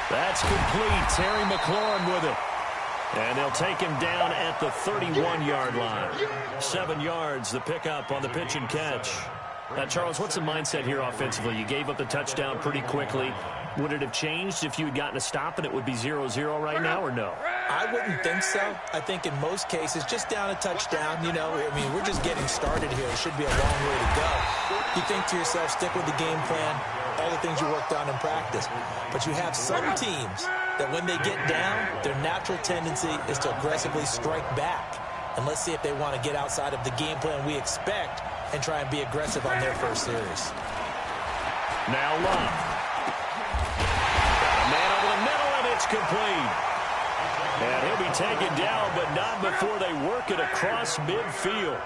E: That's complete. Terry McLaurin with it. And they'll take him down at the 31-yard line. 7 yards, the pickup on the pitch and catch. Now, Charles, what's the mindset here offensively? You gave up the touchdown pretty quickly. Would it have changed if you had gotten a stop and it would be 0-0 right now, or no?
C: I wouldn't think so. I think in most cases, just down a touchdown, you know, I mean, we're just getting started here. It should be a long way to go. You think to yourself, stick with the game plan, all the things you worked on in practice. But you have some teams that when they get down, their natural tendency is to aggressively strike back. And let's see if they want to get outside of the game plan we expect and try and be aggressive on their first series.
E: Now Love. A man over the middle, and it's complete. And he'll be taken down, but not before they work it across midfield.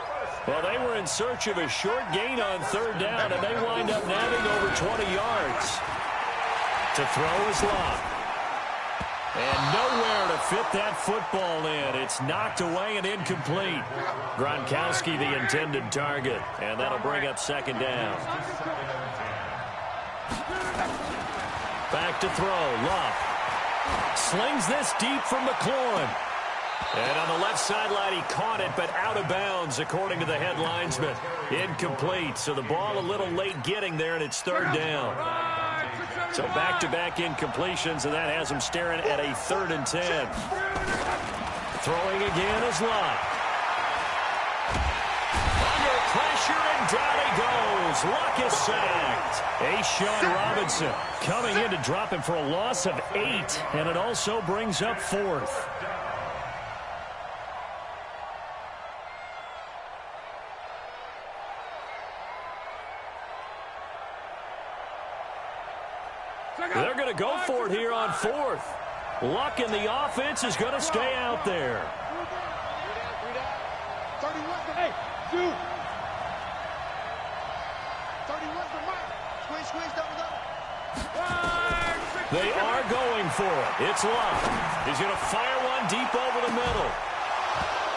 E: Well, they were in search of a short gain on third down, and they wind up nabbing over 20 yards. To throw is Love. And nowhere to fit that football in. It's knocked away and incomplete. Gronkowski the intended target. And that'll bring up second down. Back to throw. Luck. Slings this deep from McLaurin. And on the left sideline, he caught it, but out of bounds, according to the head linesman. Incomplete. So the ball a little late getting there, and it's third down. So back-to-back incompletions, and that has him staring at a 3rd and 10. Throwing again is Luck. Under pressure, and down he goes. Luck is sacked. Sean Robinson coming in to drop him for a loss of 8, and it also brings up 4th. They're going to go for it here on 4th. Luck in the offense is going to stay out there.
D: 31 for hey, dude. 31 for Mike. Squeeze, double.
E: They are going for it. It's Luck. He's going to fire one deep over the middle.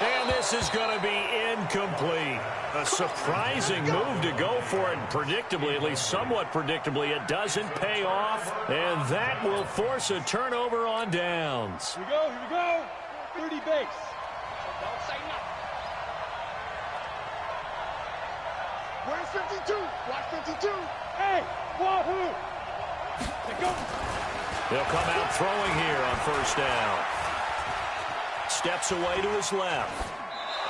E: And this is going to be incomplete. A surprising move to go for it. And predictably, at least somewhat predictably, it doesn't pay off. And that will force a turnover on downs.
D: Here we go. 30 base. Don't say nothing. Where's 52? Watch 52. Hey, wahoo. They go.
E: They'll come out throwing here on first down. Steps away to his left.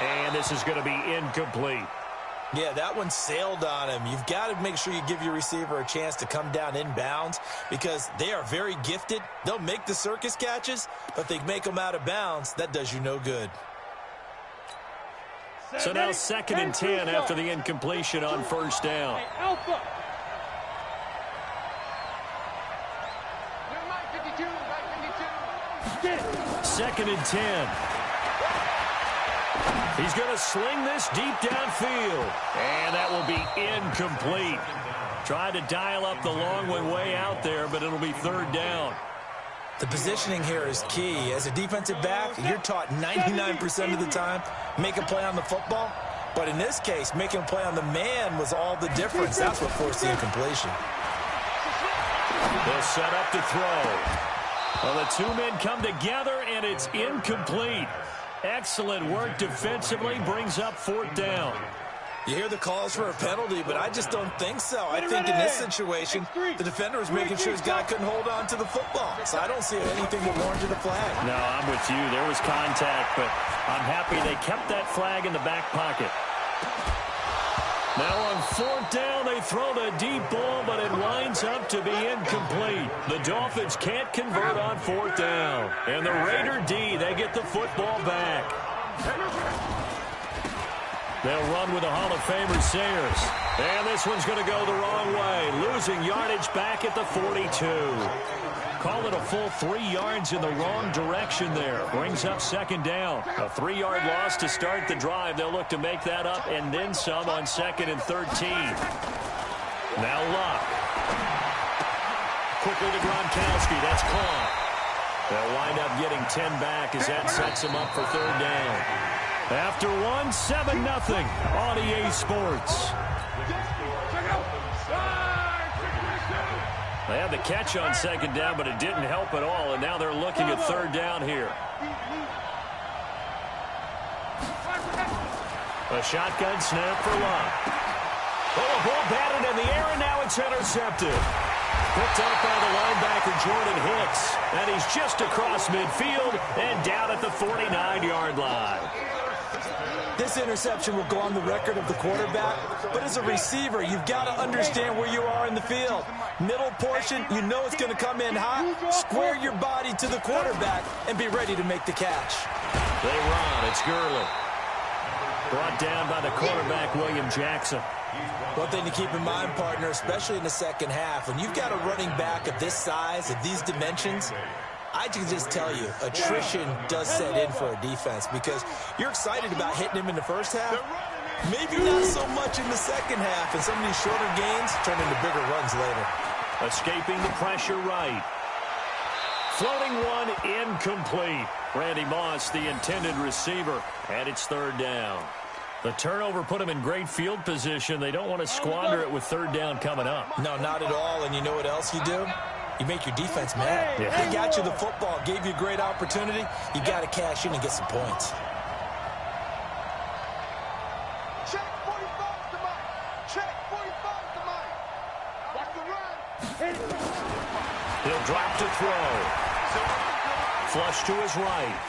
E: And this is going to be incomplete.
C: Yeah, that one sailed on him. You've got to make sure you give your receiver a chance to come down inbounds because they are very gifted. They'll make the circus catches, but they make them out of bounds. That does you no good.
E: So now 2nd and 10 after the incompletion on first down.
D: Alpha.
E: 2nd and 10. He's going to sling this deep downfield. And that will be incomplete. Trying to dial up the long one way out there, but it'll be 3rd down.
C: The positioning here is key. As a defensive back, you're taught 99% of the time, make a play on the football. But in this case, making a play on the man was all the difference. That's what forced the incompletion.
E: They'll set up to throw. Well, the two men come together, and it's incomplete. Excellent work defensively, brings up 4th down.
C: You hear the calls for a penalty, but I just don't think so. I think in this situation, the defender was making sure his guy couldn't hold on to the football. So I don't see anything that warranted a flag.
E: No, I'm with you. There was contact, but I'm happy they kept that flag in the back pocket. Now on 4th down, they throw the deep ball, but it winds up to be incomplete. The Dolphins can't convert on 4th down. And the Raider D, they get the football back. They'll run with the Hall of Famer Sayers. And this one's going to go the wrong way. Losing yardage back at the 42. Call it a full 3 yards in the wrong direction there. Brings up 2nd down. A 3-yard loss to start the drive. They'll look to make that up and then some on 2nd and 13. Now Luck. Quickly to Gronkowski. That's caught. They'll wind up getting 10 back as that sets them up for 3rd down. After 7-0 on EA Sports. They had the catch on 2nd down, but it didn't help at all, and now they're looking at 3rd down here. A shotgun snap for Luck. Oh, a ball batted in the air, and now it's intercepted. Picked up by the linebacker, Jordan Hicks, and he's just across midfield and down at the 49-yard line.
C: This interception will go on the record of the quarterback, but as a receiver, you've got to understand where you are in the field. Middle portion, you know it's going to come in hot. Square your body to the quarterback and be ready to make the catch.
E: They run. It's Gurley. Brought down by the quarterback, William Jackson.
C: One thing to keep in mind, partner, especially in the second half, when you've got a running back of this size, of these dimensions, I can just tell you, attrition does set in for a defense because you're excited about hitting him in the first half. Maybe not so much in the second half, and some of these shorter gains turn into bigger runs later.
E: Escaping the pressure right.
B: Floating one, incomplete. Randy Moss, the intended receiver, and it's third down. The turnover put them in great field position. They don't want to squander it with third down coming up.
C: No, not at all. And you know what else you do? You make your defense mad.
B: Yeah.
C: They got you the football, gave you a great opportunity. You got to cash in and get some points.
D: Check 45 to Mike. Check 45 to Mike. Watch the run.
B: He'll drop to throw. Flush to his right.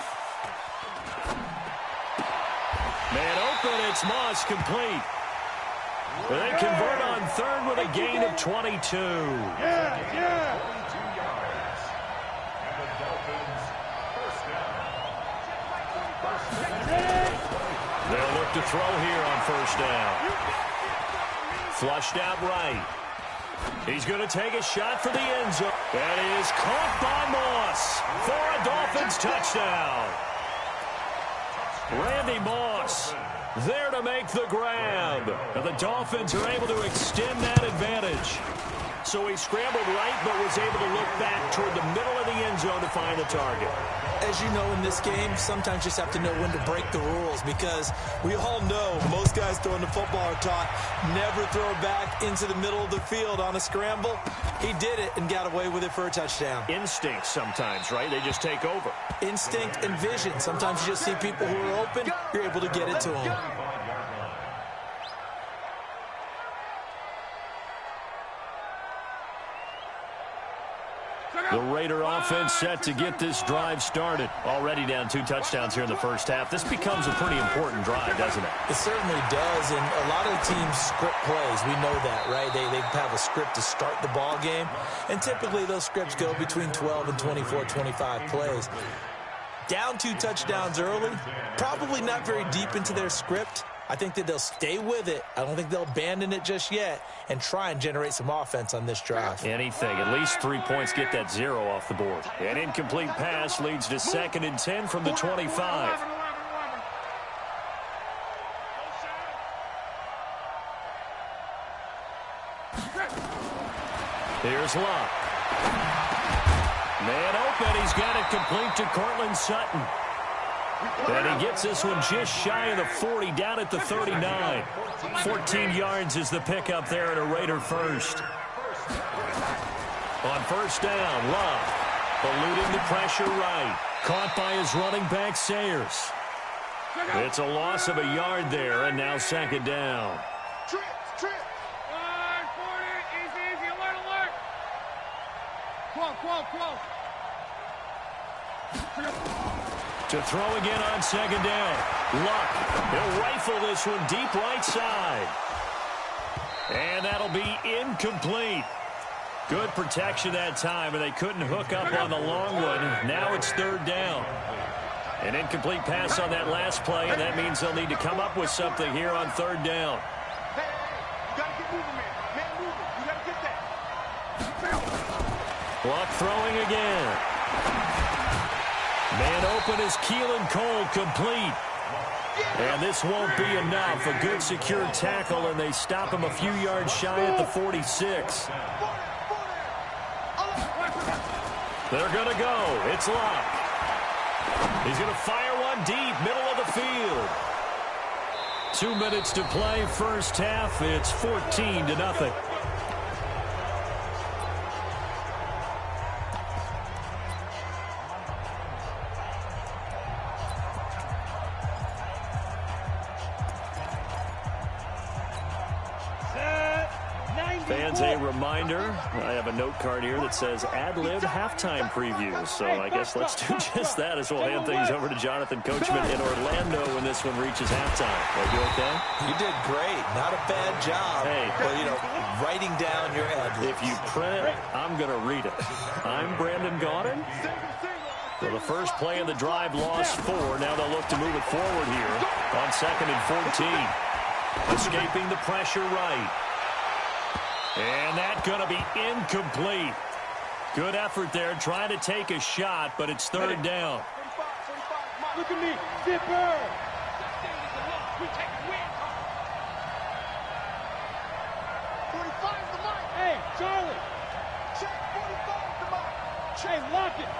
B: Man open, it's Moss, complete. They convert on third with a gain of 22.
F: 22 yards. And the Dolphins first down.
B: They'll look to throw here on first down. Flushed out right. He's going to take a shot for the end zone. That is caught by Moss for a Dolphins touchdown. Randy Moss there to make the grab. And the Dolphins are able to extend that advantage. So he scrambled right but was able to look back toward the middle of the end zone to find the target.
C: As you know, in this game, sometimes you just have to know when to break the rules, because we all know most guys throwing the football are taught never throw it back into the middle of the field on a scramble. He did it and got away with it for a touchdown.
B: Instinct sometimes, right? They just take over.
C: Instinct and vision. Sometimes you just see people who are open, you're able to get it to them.
B: The Raider offense set to get this drive started. Already down 2 touchdowns here in the first half. This becomes a pretty important drive, doesn't it?
C: It certainly does, and a lot of the teams script plays. We know that, right? They have a script to start the ball game, and typically those scripts go between 12 and 24, 25 plays. Down 2 touchdowns early, probably not very deep into their script. I think that they'll stay with it. I don't think they'll abandon it just yet and try and generate some offense on this drive.
B: Anything. At least 3 points, get that 0 off the board. An incomplete pass leads to 2nd and 10 from the 25. Here's Luck. Man open. He's got it complete to Cortland Sutton. And he gets this one just shy of the 40, down at the 39. 14 yards is the pickup there at a Raider first. On first down, Love eluding the pressure right. Caught by his running back, Sayers. It's a loss of a yard there, and now 2nd down.
D: Trips. 40. Easy. Alert. Close.
B: To throw again on 2nd down. Luck. He'll rifle this one deep right side. And that'll be incomplete. Good protection that time, and they couldn't hook up on the long one. Now it's 3rd down. An incomplete pass on that last play, and that means they'll need to come up with something here on 3rd down.
D: Hey, you got to get moving, man. Man moving. You got to get that.
B: Luck throwing again. Man open is Keelan Cole, complete. And this won't be enough. A good secure tackle, and they stop him a few yards shy at the 46. They're going to go. It's Luck. He's going to fire one deep, middle of the field. 2 minutes to play, first half. It's 14-0. Fans, a reminder, I have a note card here that says ad-lib halftime previews. So I guess let's do just that as we'll hand things over to Jonathan Coachman in Orlando when this one reaches halftime. Are you okay?
C: You did great. Not a bad job.
B: Hey.
C: But, writing down your ad-libs.
B: If you print it, I'm going to read it. I'm Brandon Gaudin. So the first play of the drive lost 4. Now they'll look to move it forward here on 2nd and 14. Escaping the pressure right. And that's going to be incomplete. Good effort there, trying to take a shot, but it's 3rd down.
D: 45. Look at me, zipper. 45 the mic. Hey, Charlie. Check 45 the mic. Hey, lock it.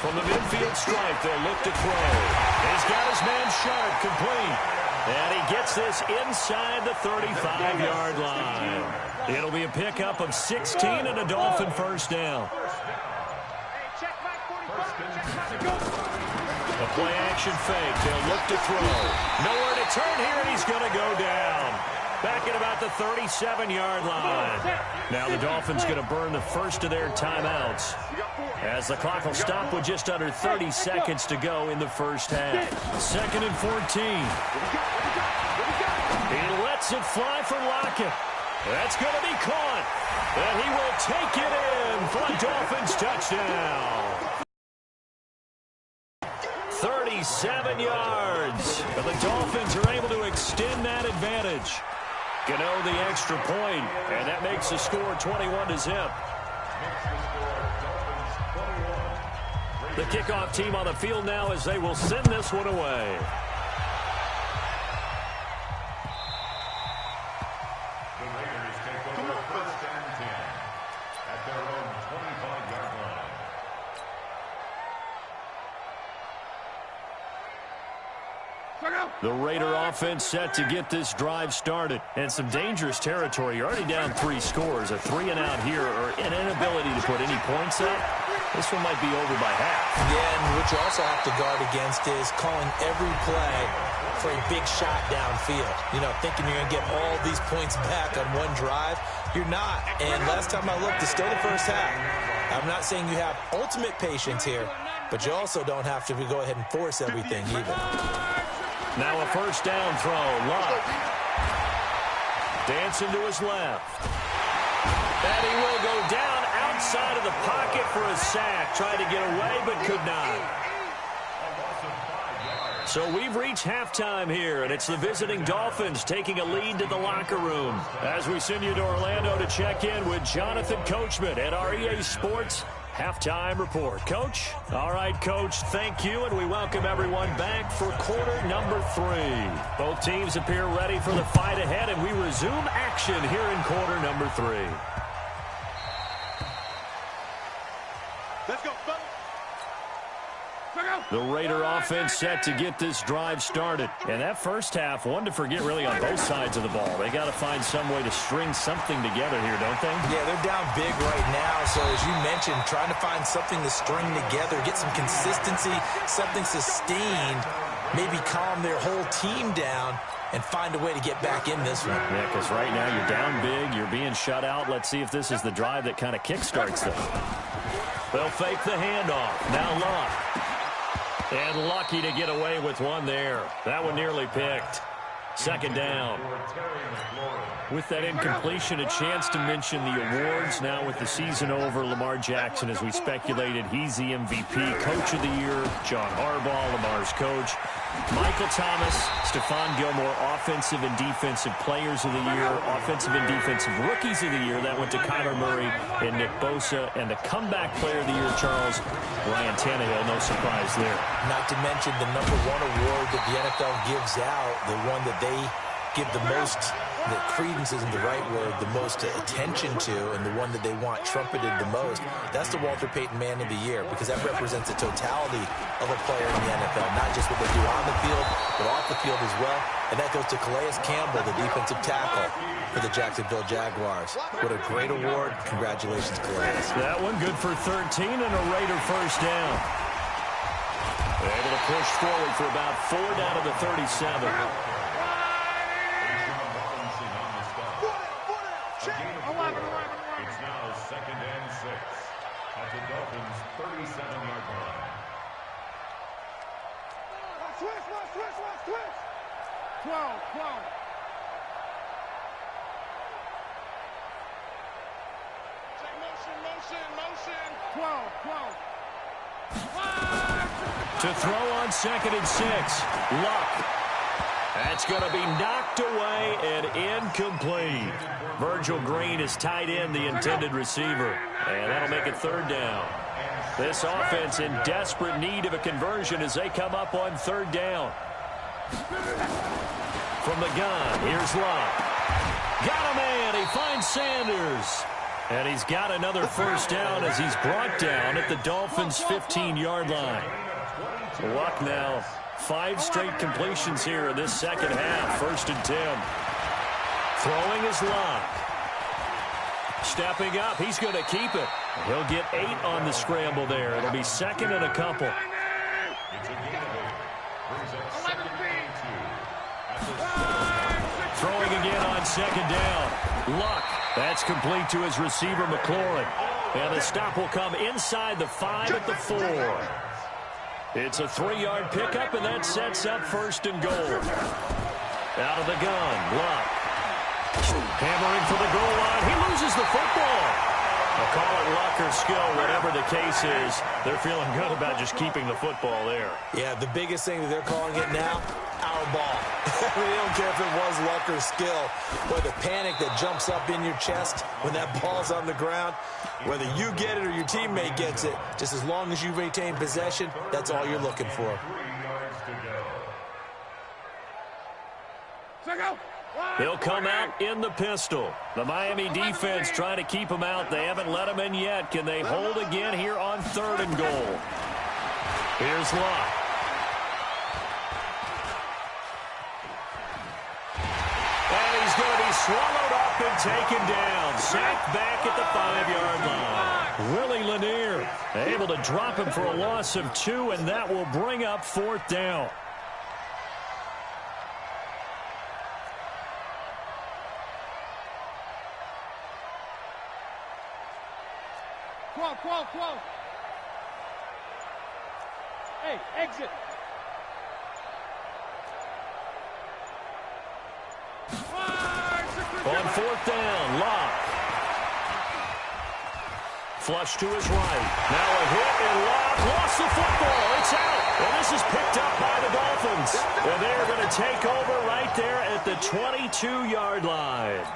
E: From the midfield stripe, they'll look to throw. He's got his man sharp, complete. And he gets this inside the 35-yard line. It'll be a pickup of 16 and a Dolphin first down. A play-action fake. They'll look to throw. Nowhere to turn here, and he's going to go down. Back at about the 37-yard line. Now the Dolphins going to burn the first of their timeouts, as the clock will stop with just under 30 seconds to go in the first half. 2nd and 14. He lets it fly for Lockett. That's going to be caught. And he will take it in for a Dolphins touchdown. 37 yards. And the Dolphins are able to extend that advantage. Gano the extra point, and that makes the score 21-0. The kickoff team on the field now as they will send this one away.
F: The Raiders take over 1st and 10 at their own 25-yard line.
E: The Raider offense set to get this drive started. And some dangerous territory. You're already down 3 scores. A 3-and-out here, or an inability to put any points up. This one might be over by half.
C: Yeah, and what you also have to guard against is calling every play for a big shot downfield. You know, thinking you're going to get all these points back on one drive. You're not. And last time I looked, it's still the first half. I'm not saying you have ultimate patience here, but you also don't have to go ahead and force everything either.
E: Now a first down throw. Luck. Dancing to his left. And he will go down outside of the pocket for a sack. Tried to get away, but could not. So we've reached halftime here, and it's the visiting Dolphins taking a lead to the locker room. As we send you to Orlando to check in with Jonathan Coachman at our EA Sports Halftime Report. Coach? All right, Coach, thank you, and we welcome everyone back for quarter number 3. Both teams appear ready for the fight ahead, and we resume action here in quarter number 3.
D: Let's go, fellas.
E: The Raider offense set to get this drive started. And that first half, one to forget really on both sides of the ball. They got to find some way to string something together here, don't they?
C: Yeah, they're down big right now. So as you mentioned, trying to find something to string together, get some consistency, something sustained, maybe calm their whole team down and find a way to get back in this one.
E: Yeah, because right now you're down big, you're being shut out. Let's see if this is the drive that kind of kickstarts them. They'll fake the handoff. Now Luck. And lucky to get away with one there. That one nearly picked. 2nd down. With that incompletion, a chance to mention the awards. Now with the season over, Lamar Jackson, as we speculated, he's the MVP, Coach of the Year. John Harbaugh, Lamar's coach. Michael Thomas, Stephon Gilmore, Offensive and Defensive Players of the Year. Offensive and Defensive Rookies of the Year. That went to Kyler Murray and Nick Bosa. And the Comeback Player of the Year, Charles, Ryan Tannehill. No surprise there.
C: Not to mention the #1 award that the NFL gives out, the one that they give the most, the credence isn't the right word, the most attention to, and the one that they want trumpeted the most. That's the Walter Payton Man of the Year, because that represents the totality of a player in the NFL, not just what they do on the field, but off the field as well. And that goes to Calais Campbell, the defensive tackle for the Jacksonville Jaguars. What a great award. Congratulations, Calais.
E: That one good for 13 and a Raider first down. Able to push forward for about 4 down to the 37.
F: It's now 2nd and 6 at the Dolphins' 37-yard line.
D: Switch. 12. Motion. 12.
E: To throw on 2nd and 6. Luck. That's going to be knocked away and incomplete. Virgil Green is tight end, the intended receiver. And that'll make it 3rd down. This offense in desperate need of a conversion as they come up on 3rd down. From the gun, here's Luck. Got a man. He finds Sanders. And he's got another first down as he's brought down at the Dolphins' 15-yard line. Luck now. 5 straight completions here in this second half. 1st and 10. Throwing his Luck. Stepping up. He's going to keep it. He'll get 8 on the scramble there. It'll be 2nd and a couple. Throwing again on 2nd down. Luck. That's complete to his receiver, McLaurin. And the stop will come inside the 5 at the 4. It's a 3-yard pickup, and that sets up 1st and goal. Out of the gun, Luck. Hammering for the goal line. He loses the football. I'll call it luck or skill, whatever the case is. They're feeling good about just keeping the football there.
C: Yeah, the biggest thing that they're calling it now, our ball. They don't care if it was luck or skill. Or the panic that jumps up in your chest when that ball's on the ground. Whether you get it or your teammate gets it, just as long as you retain possession, that's all you're looking for.
E: He'll come out in the pistol. The Miami defense trying to keep him out. They haven't let him in yet. Can they hold again here on 3rd and goal? Here's Luck. And he's going to be swallowed up and taken down. Sacked back at the 5-yard line. Willie Lanier able to drop him for a loss of 2, and that will bring up 4th down.
D: Quo. Hey, exit.
E: On 4th down, Luck. Flush to his right. Now a hit, and Luck lost the football. It's out. And this is picked up by the Dolphins. And they're going to take over right there at the 22-yard line.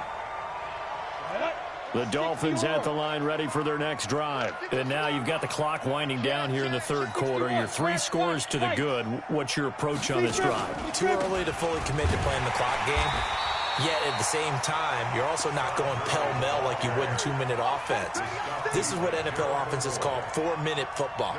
E: The Dolphins at the line ready for their next drive. And now you've got the clock winding down here in the 3rd quarter. You're 3 scores to the good. What's your approach on this drive?
C: Too early to fully commit to playing the clock game. Yet at the same time, you're also not going pell-mell like you would in 2-minute offense. This is what NFL offenses call 4-minute football.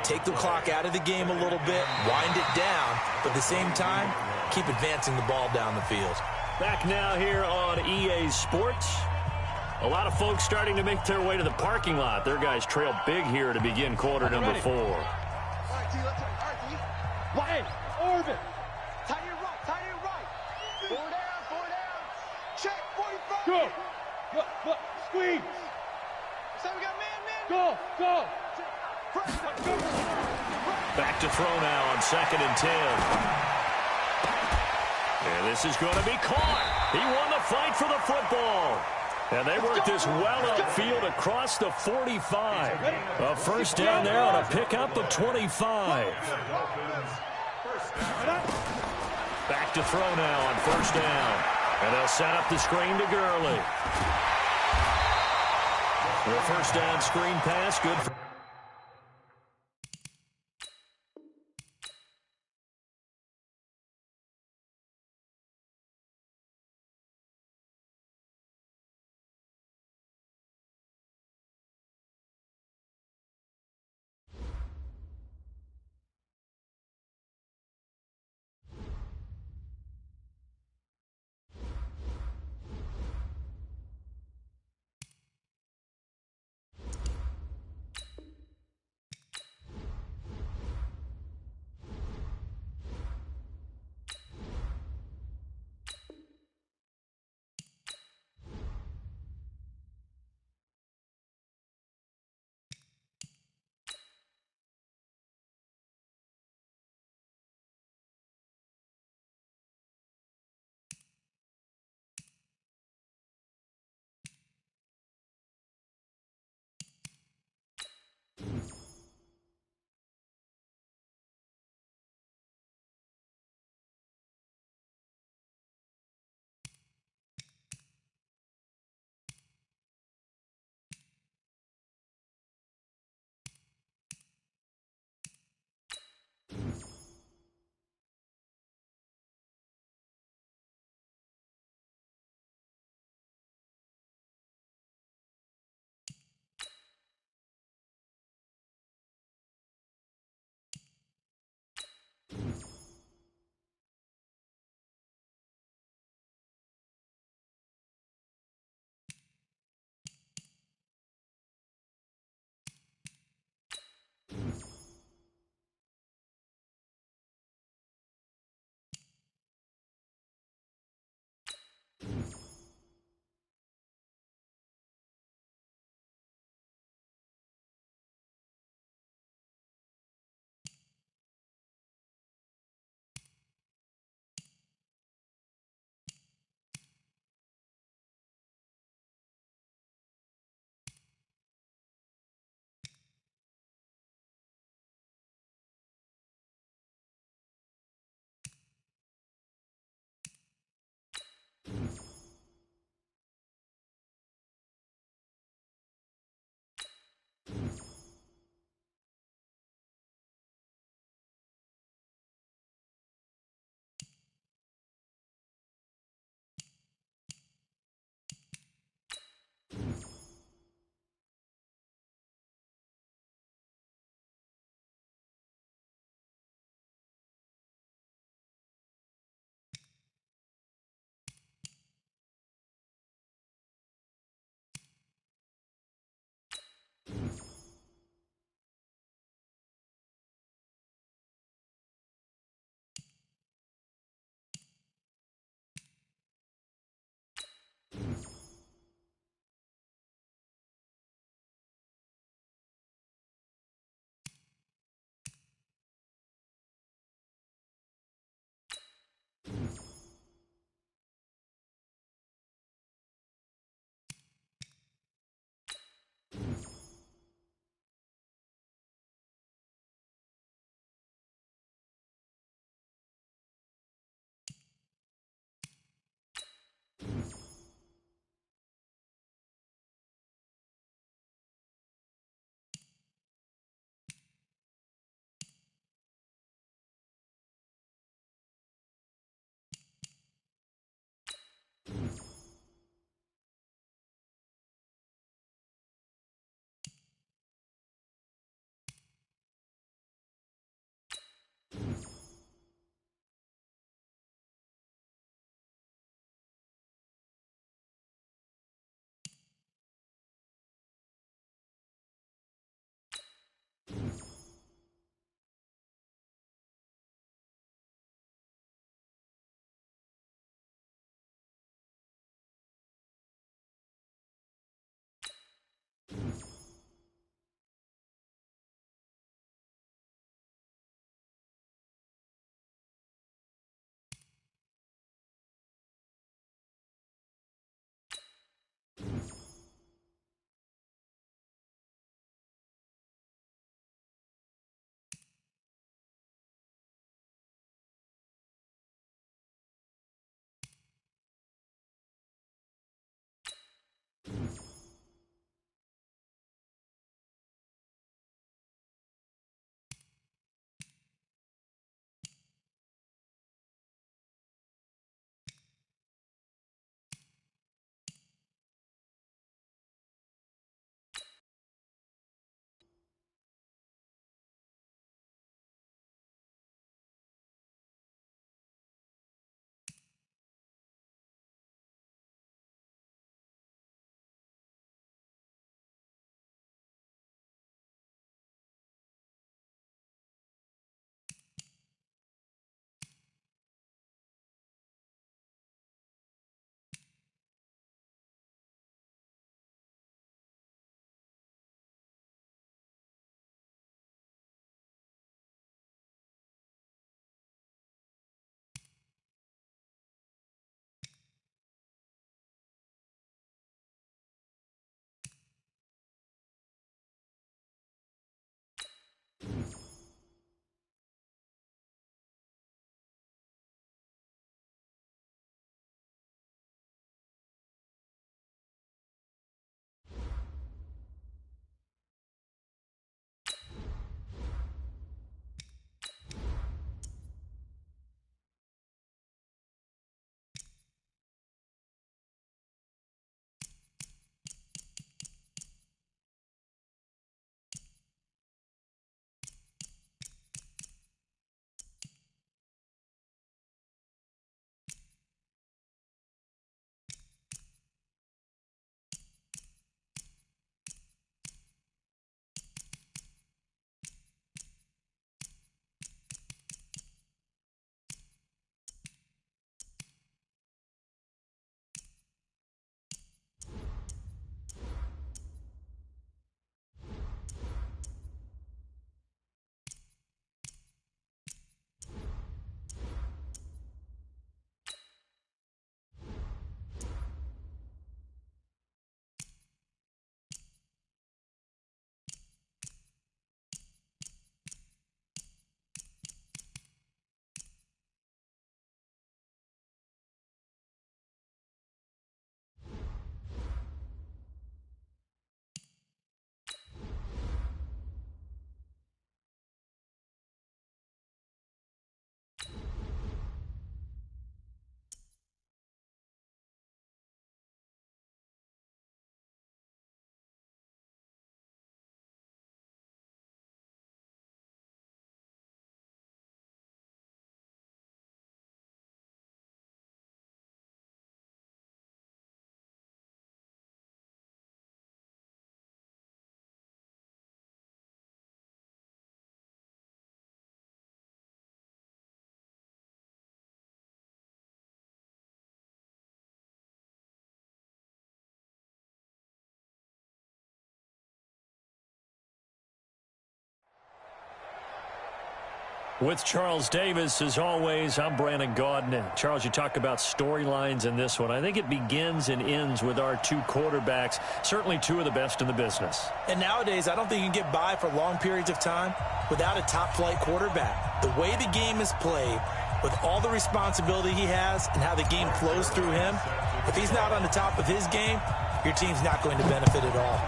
C: Take the clock out of the game a little bit, wind it down, but at the same time, keep advancing the ball down the field.
E: Back now here on EA Sports. A lot of folks starting to make their way to the parking lot. Their guys trail big here to begin quarter number 4.
D: All right, T, let's go. Hey, orbit. Tight to your right. 4 down. Check, 45. Go. Look, squeeze. So we got man. Go.
E: Back to throw now on 2nd and 10. And this is going to be caught. He won the fight for the football. And they worked this well upfield across the 45. A 1st down there on a pickup of 25. Back to throw now on 1st down. And they'll set up the screen to Gurley. The 1st down screen pass, good for... With Charles Davis, as always, I'm Brandon Gaudin. And Charles, you talk about storylines in this one. I think it begins and ends with our two quarterbacks, certainly two of the best in the business.
C: And nowadays, I don't think you can get by for long periods of time without a top-flight quarterback. The way the game is played, with all the responsibility he has and how the game flows through him, if he's not on the top of his game, your team's not going to benefit at all.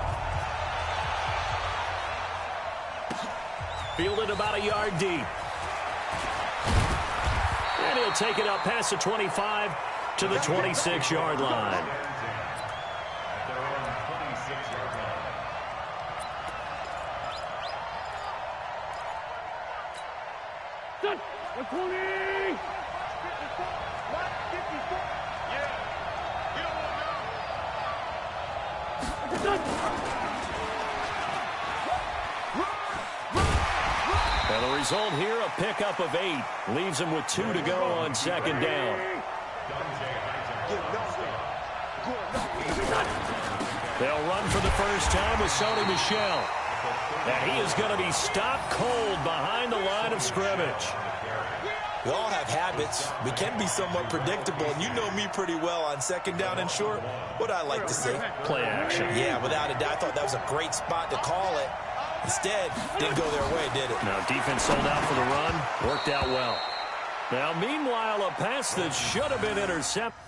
E: Fielded about a yard deep. And he'll take it up past the 25 to the 26-yard line. And the result here, a pickup of 8. Leaves him with 2 to go on second down. They'll run for the first time with Sony Michel. And he is going to be stopped cold behind the line of scrimmage.
C: We all have habits. We can be somewhat predictable, and you know me pretty well on second down and short. What I like to say?
E: Play action.
C: Yeah, without a doubt. I thought that was a great spot to call it. Instead, didn't go their way, did it?
E: Now, defense sold out for the run. Worked out well. Now, meanwhile, a pass that should have been intercepted.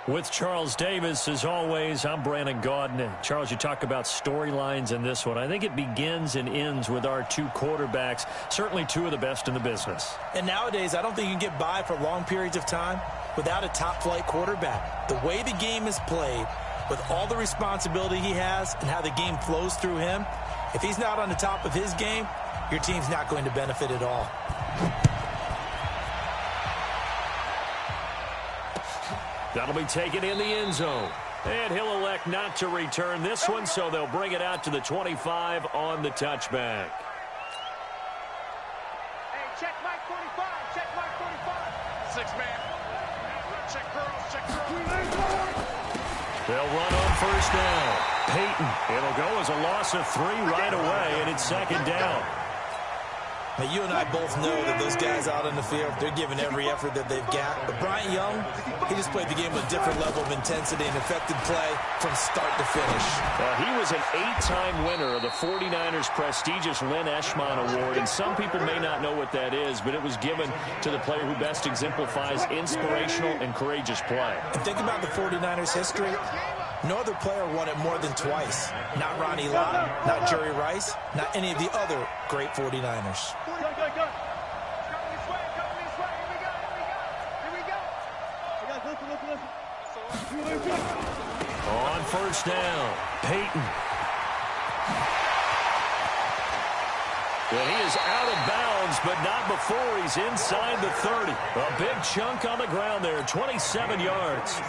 E: With Charles Davis, as always, I'm Brandon Gaudin. And Charles, you talk about storylines in this one. I think it begins and ends with our two quarterbacks, certainly two of the best in the business.
C: And nowadays, I don't think you can get by for long periods of time without a top-flight quarterback. The way the game is played, with all the responsibility he has and how the game flows through him, if he's not on the top of his game, your team's not going to benefit at all.
E: That'll be taken in the end zone. And he'll elect not to return this one, so they'll bring it out to the 25 on the touchback.
D: Hey, check Mike 45. Check Mike 45. 6-man. Check girls. Check girls.
E: They'll run on first down. Peyton. It'll go as a loss of 3 right away, and it's second down.
C: Now, you and I both know that those guys out on the field, they're giving every effort that they've got. But Bryant Young, he just played the game with a different level of intensity and effective play from start to finish.
E: He was an 8-time winner of the 49ers' prestigious Lynn Eshmont Award, and some people may not know what that is, but it was given to the player who best exemplifies inspirational and courageous play.
C: And think about the 49ers' history. No other player won it more than twice. Not Ronnie Lott, not Jerry Rice, not any of the other great 49ers.
E: On first down, Peyton. And he is out of bounds, but not before he's inside the 30. A big chunk on the ground there, 27 yards.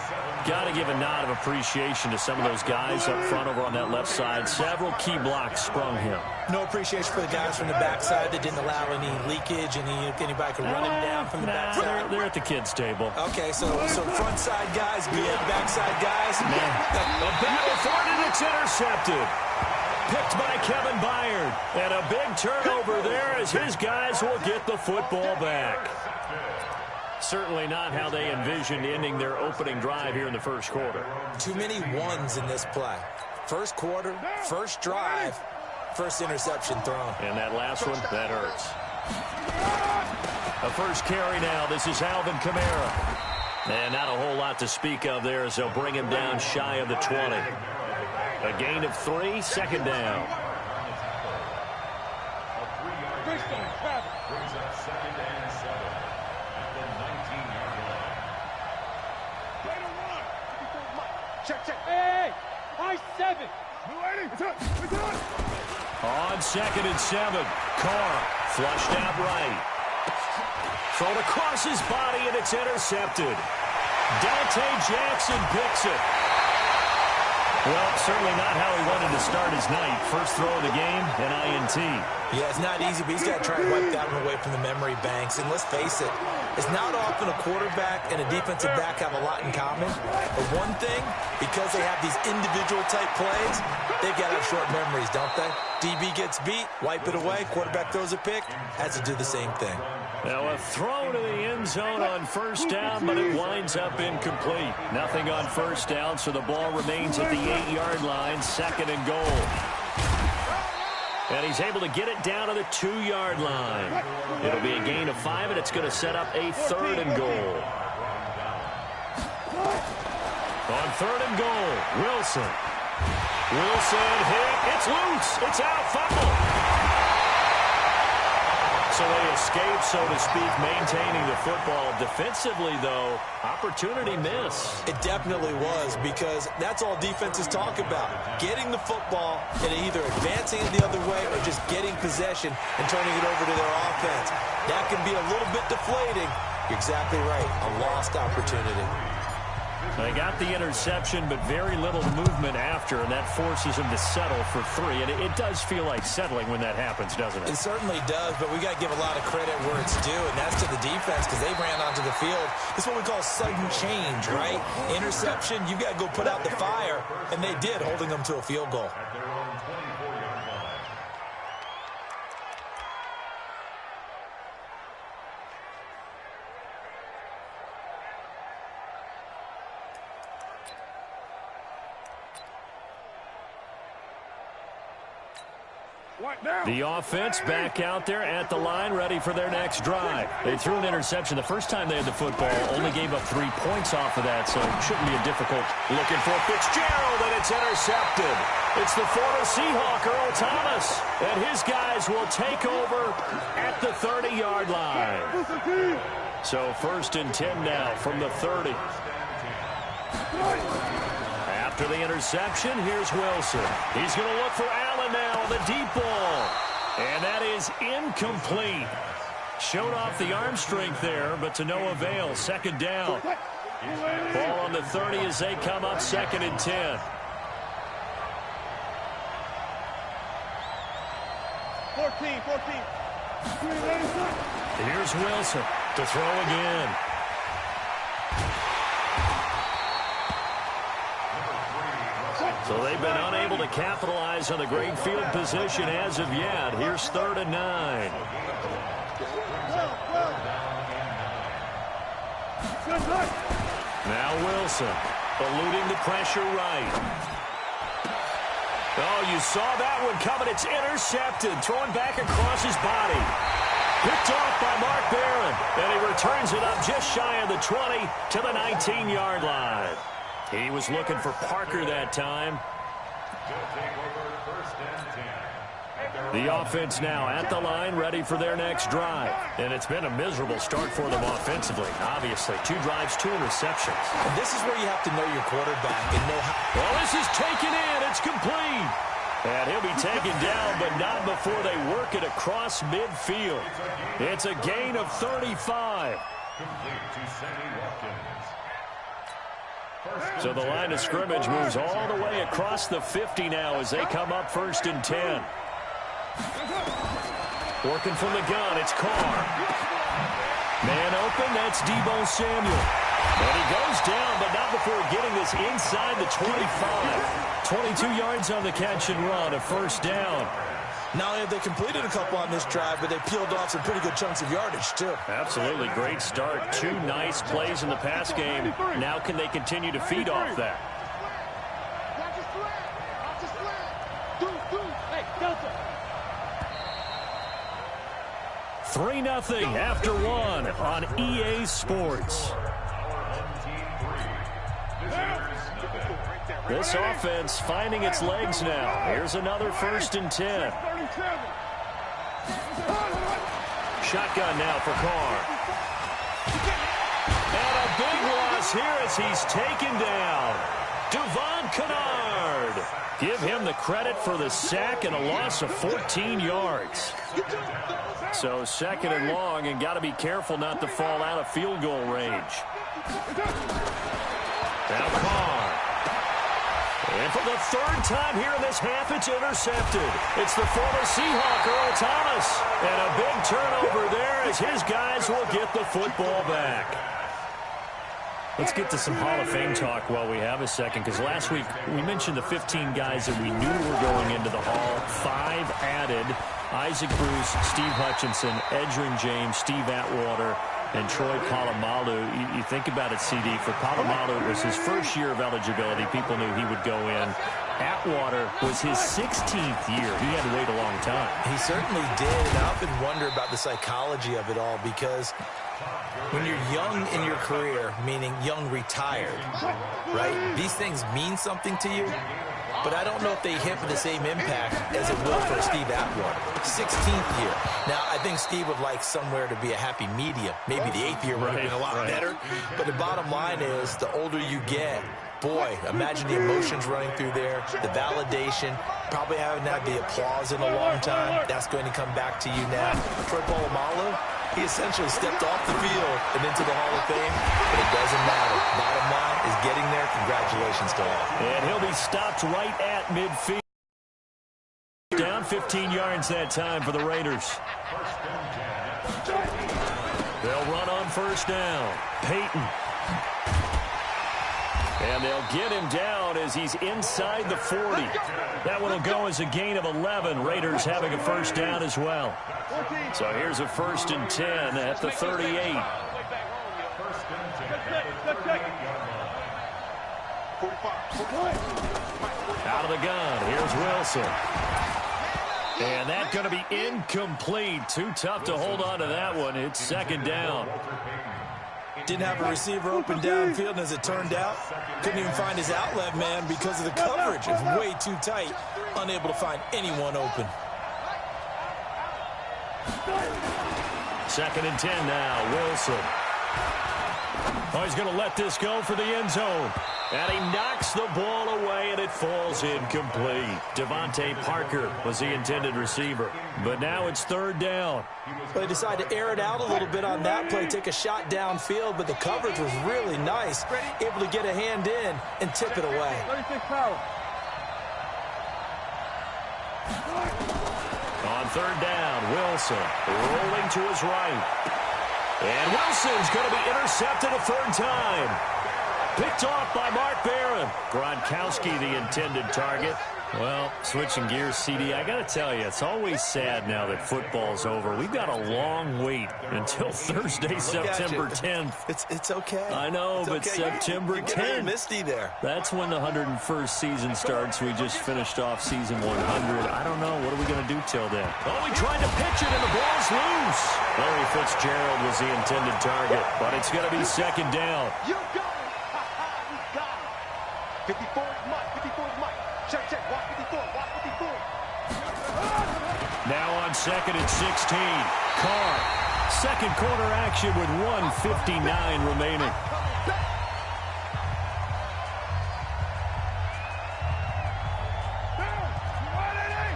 E: Got to give a nod of appreciation to some of those guys up front over on that left side. Several key blocks sprung him.
C: No appreciation for the guys from the backside that didn't allow any leakage, and anybody could run him down from the backside.
E: They're at the kids' table.
C: Okay, so front side guys, good, backside guys.
E: Man, a battle for it, and it's intercepted. Picked by Kevin Byard. And a big turnover there as his guys will get the football back. Certainly not how they envisioned ending their opening drive here in the first quarter.
C: Too many ones in this play. First quarter, first drive, first interception thrown.
E: And that last one, that hurts. A first carry now. This is Alvin Kamara. And not a whole lot to speak of there as they'll bring him down shy of the 20. A gain of 3, second down.
F: Brings up second and 7 at the 19-yard line.
D: Check. Hey, I-7.
E: On second and 7. Carr flushed out right. Thrown across his body, and it's intercepted. Dante Jackson picks it. Well, certainly not how he wanted to start his night. First throw of the game, an INT.
C: Yeah, it's not easy, but he's got to try to wipe that one away from the memory banks. And let's face it, it's not often a quarterback and a defensive back have a lot in common. But one thing, because they have these individual type plays, they've got to have short memories, don't they? DB gets beat, wipe it away, quarterback throws a pick, has to do the same thing.
E: Now a throw to the end zone on first down, but it winds up incomplete. Nothing on first down, so the ball remains at the 8-yard line, second and goal. And he's able to get it down to the 2-yard line. It'll be a gain of 5, and it's going to set up a third and goal. On third and goal, Wilson. Wilson hit. It's loose. It's out. Fumble. So they escape, so to speak, maintaining the football. Defensively, though, opportunity miss.
C: It definitely was, because that's all defenses talk about. Getting the football and either advancing it the other way or just getting possession and turning it over to their offense. That can be a little bit deflating. You're exactly right. A lost opportunity.
E: They got the interception, but very little movement after, and that forces them to settle for 3. And it does feel like settling when that happens, doesn't it?
C: It certainly does, but we got to give a lot of credit where it's due, and that's to the defense, because they ran onto the field. It's what we call sudden change, right? Interception, you got to go put out the fire, and they did, holding them to a field goal.
F: At their own 24-yard line.
E: The offense back out there at the line, ready for their next drive. They threw an interception the first time they had the football, only gave up 3 points off of that, so it shouldn't be a difficult. Looking for Fitzgerald, and it's intercepted. It's the former Seahawk, Earl Thomas, and his guys will take over at the 30-yard line. So first and 10 now from the 30. After the interception, here's Wilson. He's going to look for Allen now on the deep ball. And that is incomplete. Showed off the arm strength there, but to no avail. Second down. Ball on the 30 as they come up, second and 10.
D: 14.
E: Here's Wilson to throw again. So they've been unable to capitalize on the great field position as of yet. Here's third and 9. Now Wilson eluding the pressure right. Oh, you saw that one coming. It's intercepted. Throwing back across his body. Picked off by Mark Barron. And he returns it up just shy of the 20 to the 19-yard line. He was looking for Parker that time. The offense now at the line, ready for their next drive. And it's been a miserable start for them offensively, obviously. 2 drives, 2 interceptions.
C: And this is where you have to know your quarterback and know how.
E: Well, this is taken in. It's complete. And he'll be taken down, but not before they work it across midfield. It's a gain of 35.
F: Complete to Sammy Watkins.
E: So the line of scrimmage moves all the way across the 50 now as they come up first and 10. Working from the gun, it's Carr. Man open, that's Deebo Samuel. And he goes down, but not before getting this inside the 25. 22 yards on the catch and run, a first down.
C: Not only have they completed a couple on this drive, but they peeled off some pretty good chunks of yardage, too.
E: Absolutely great start. 2 nice plays in the pass game. Now can they continue to feed off that? 3-0 after 1 on EA Sports. This offense finding its legs now. Here's another 1st and 10. Shotgun now for Carr. And a big loss here as he's taken down. Devon Kennard. Give him the credit for the sack and a loss of 14 yards. So 2nd and long, and got to be careful not to fall out of field goal range. Now Carr. And for the 3rd time here in this half, it's intercepted. It's the former Seahawk, Earl Thomas. And a big turnover there as his guys will get the football back. Let's get to some Hall of Fame talk while we have a second, because last week we mentioned the 15 guys that we knew were going into the Hall. 5 added: Isaac Bruce, Steve Hutchinson, Edgerrin James, Steve Atwater, and Troy Polamalu. You think about it, CD. For Polamalu, it was his first year of eligibility. People knew he would go in. Atwater was his 16th year. He had to wait a long time.
C: He certainly did, and I often wonder about the psychology of it all, because when you're young in your career, meaning young retired, right, these things mean something to you. But I don't know if they hit with the same impact as it will for Steve Atwater. 16th year. Now, I think Steve would like somewhere to be a happy medium. Maybe the 8th year would have been a lot better. But the bottom line is, the older you get, boy, imagine the emotions running through there, the validation, probably haven't had the applause in a long time. That's going to come back to you now. Troy Polamalu, he essentially stepped off the field and into the Hall of Fame, but it doesn't matter. Bottom line is getting there. Congratulations to all.
E: And he'll be stopped right at midfield. Down 15 yards that time for the Raiders. They'll run on 1st down. Peyton. And they'll get him down as he's inside the 40. That one will go as a gain of 11. Raiders having a 1st down as well. So here's a 1st and 10 at the 38. Out of the gun. Here's Wilson. And that's going to be incomplete. Too tough to hold on to that one. It's 2nd down.
C: Didn't have a receiver open downfield, and as it turned out, couldn't even find his outlet man because of the coverage. It's way too tight, unable to find anyone open.
E: 2nd and 10 now, Wilson. Oh, he's going to let this go for the end zone. And he knocks the ball away, and it falls incomplete. Devontae Parker was the intended receiver. But now it's 3rd down.
C: They decided to air it out a little bit on that play, take a shot downfield, but the coverage was really nice. Able to get a hand in and tip it away.
D: 36 power.
E: On 3rd down, Wilson rolling to his right. And Wilson's going to be intercepted a 3rd time. Picked off by Mark Barron. Gronkowski, the intended target. Well, switching gears, CD, I got to tell you, it's always sad now that football's over. We've got a long wait until Thursday, September 10th.
C: It's okay.
E: I know,
C: it's
E: but
C: okay.
E: September 10th.
C: Misty there.
E: That's when the 101st season starts. We just finished off season 100. I don't know. What are we going to do till then? Oh, he tried to pitch it, and the ball's loose. Larry Fitzgerald was the intended target, but it's going to be 2nd down.
D: You got it. You got it. 54 is Mike. 54 is Mike. Check, check. Walk 54. Walk 54.
E: Now on 2nd and 16. Carr. 2nd quarter action with 1:59 remaining.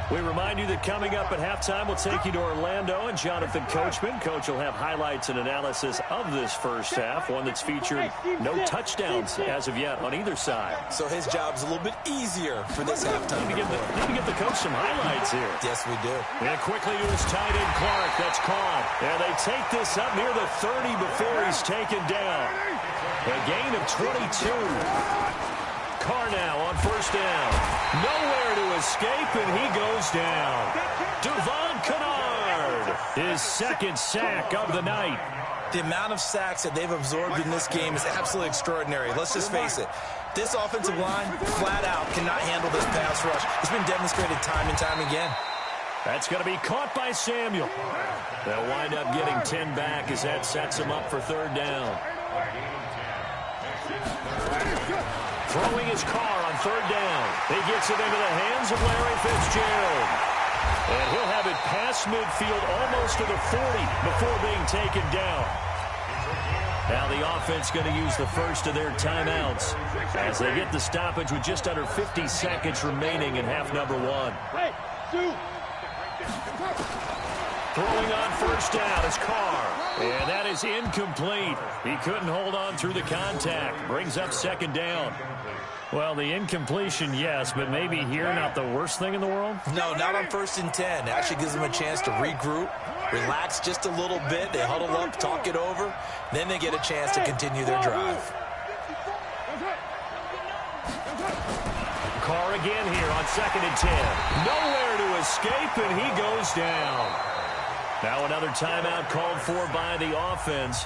E: We remind you that coming up at halftime, we'll take you to Orlando and Jonathan Coachman. Coach will have highlights and analysis of this first half, one that's featured no touchdowns as of yet on either side.
C: So his job's a little bit easier for this halftime.
E: Need to give the coach some highlights here.
C: Yes, we do.
E: And quickly to his tight end, Clark. That's caught. And they take this up near the 30 before he's taken down. A gain of 22. Carr now on first down. Nowhere to escape, and he goes down. Devon Kennard, his second sack of the night.
C: The amount of sacks that they've absorbed in this game is absolutely extraordinary. Let's just face it. This offensive line, flat out, cannot handle this pass rush. It's been demonstrated time and time again.
E: That's going to be caught by Samuel. They'll wind up getting 10 back as that sets them up for third down. Throwing his Carr on third down. He gets it into the hands of Larry Fitzgerald. And he'll have it past midfield almost to the 40 before being taken down. Now the offense going to use the first of their timeouts as they get the stoppage with just under 50 seconds remaining in half number one. Throwing on first down is Carr. And that is incomplete. He couldn't hold on through the contact. Brings up second down. Well, the incompletion, yes, but maybe here not the worst thing in the world?
C: No, not on first and 10. It actually gives them a chance to regroup, relax just a little bit. They huddle up, talk it over. Then they get a chance to continue their drive.
E: Carr again here on second and 10. Nowhere to escape, and he goes down. Now another timeout called for by the offense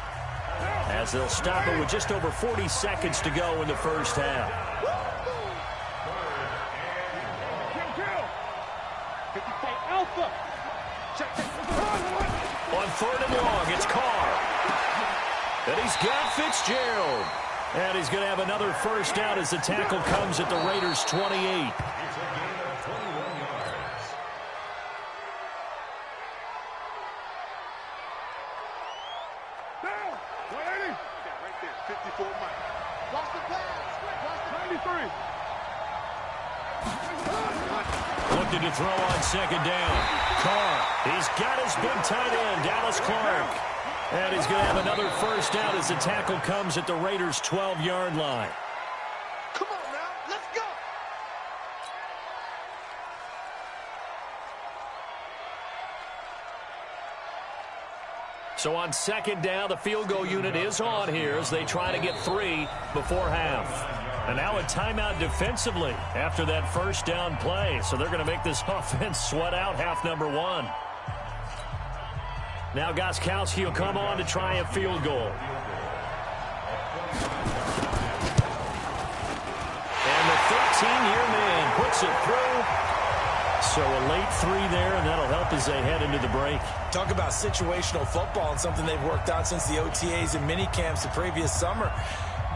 E: as they'll stop it with just over 40 seconds to go in the first half. On third and long, it's Carr. And he's got Fitzgerald. And he's going to have another first down as the tackle comes at the Raiders' 28. Looking to throw on second down. Carr, he's got his big tight end, Dallas Clark. And he's going to have another first down as the tackle comes at the Raiders' 12-yard line.
D: Come on now, let's go.
E: So on second down, the field goal unit is on here as they try to get 3 before half. And now a timeout defensively after that first down play. So they're going to make this offense sweat out half number one. Now Gostkowski will come on to try a field goal. And the 13-year man puts it through. So a late 3 there, and that'll help as they head into the break.
C: Talk about situational football and something they've worked out since the OTAs and mini camps the previous summer.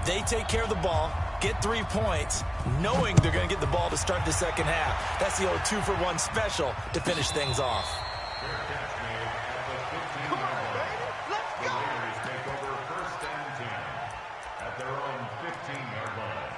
C: They take care of the ball, get 3 points, knowing they're going to get the ball to start the second half. That's the old 2-for-1 special to finish things off.
D: Come on, baby, let's go.
F: Raiders take over first and 10 at their own 15-yard line.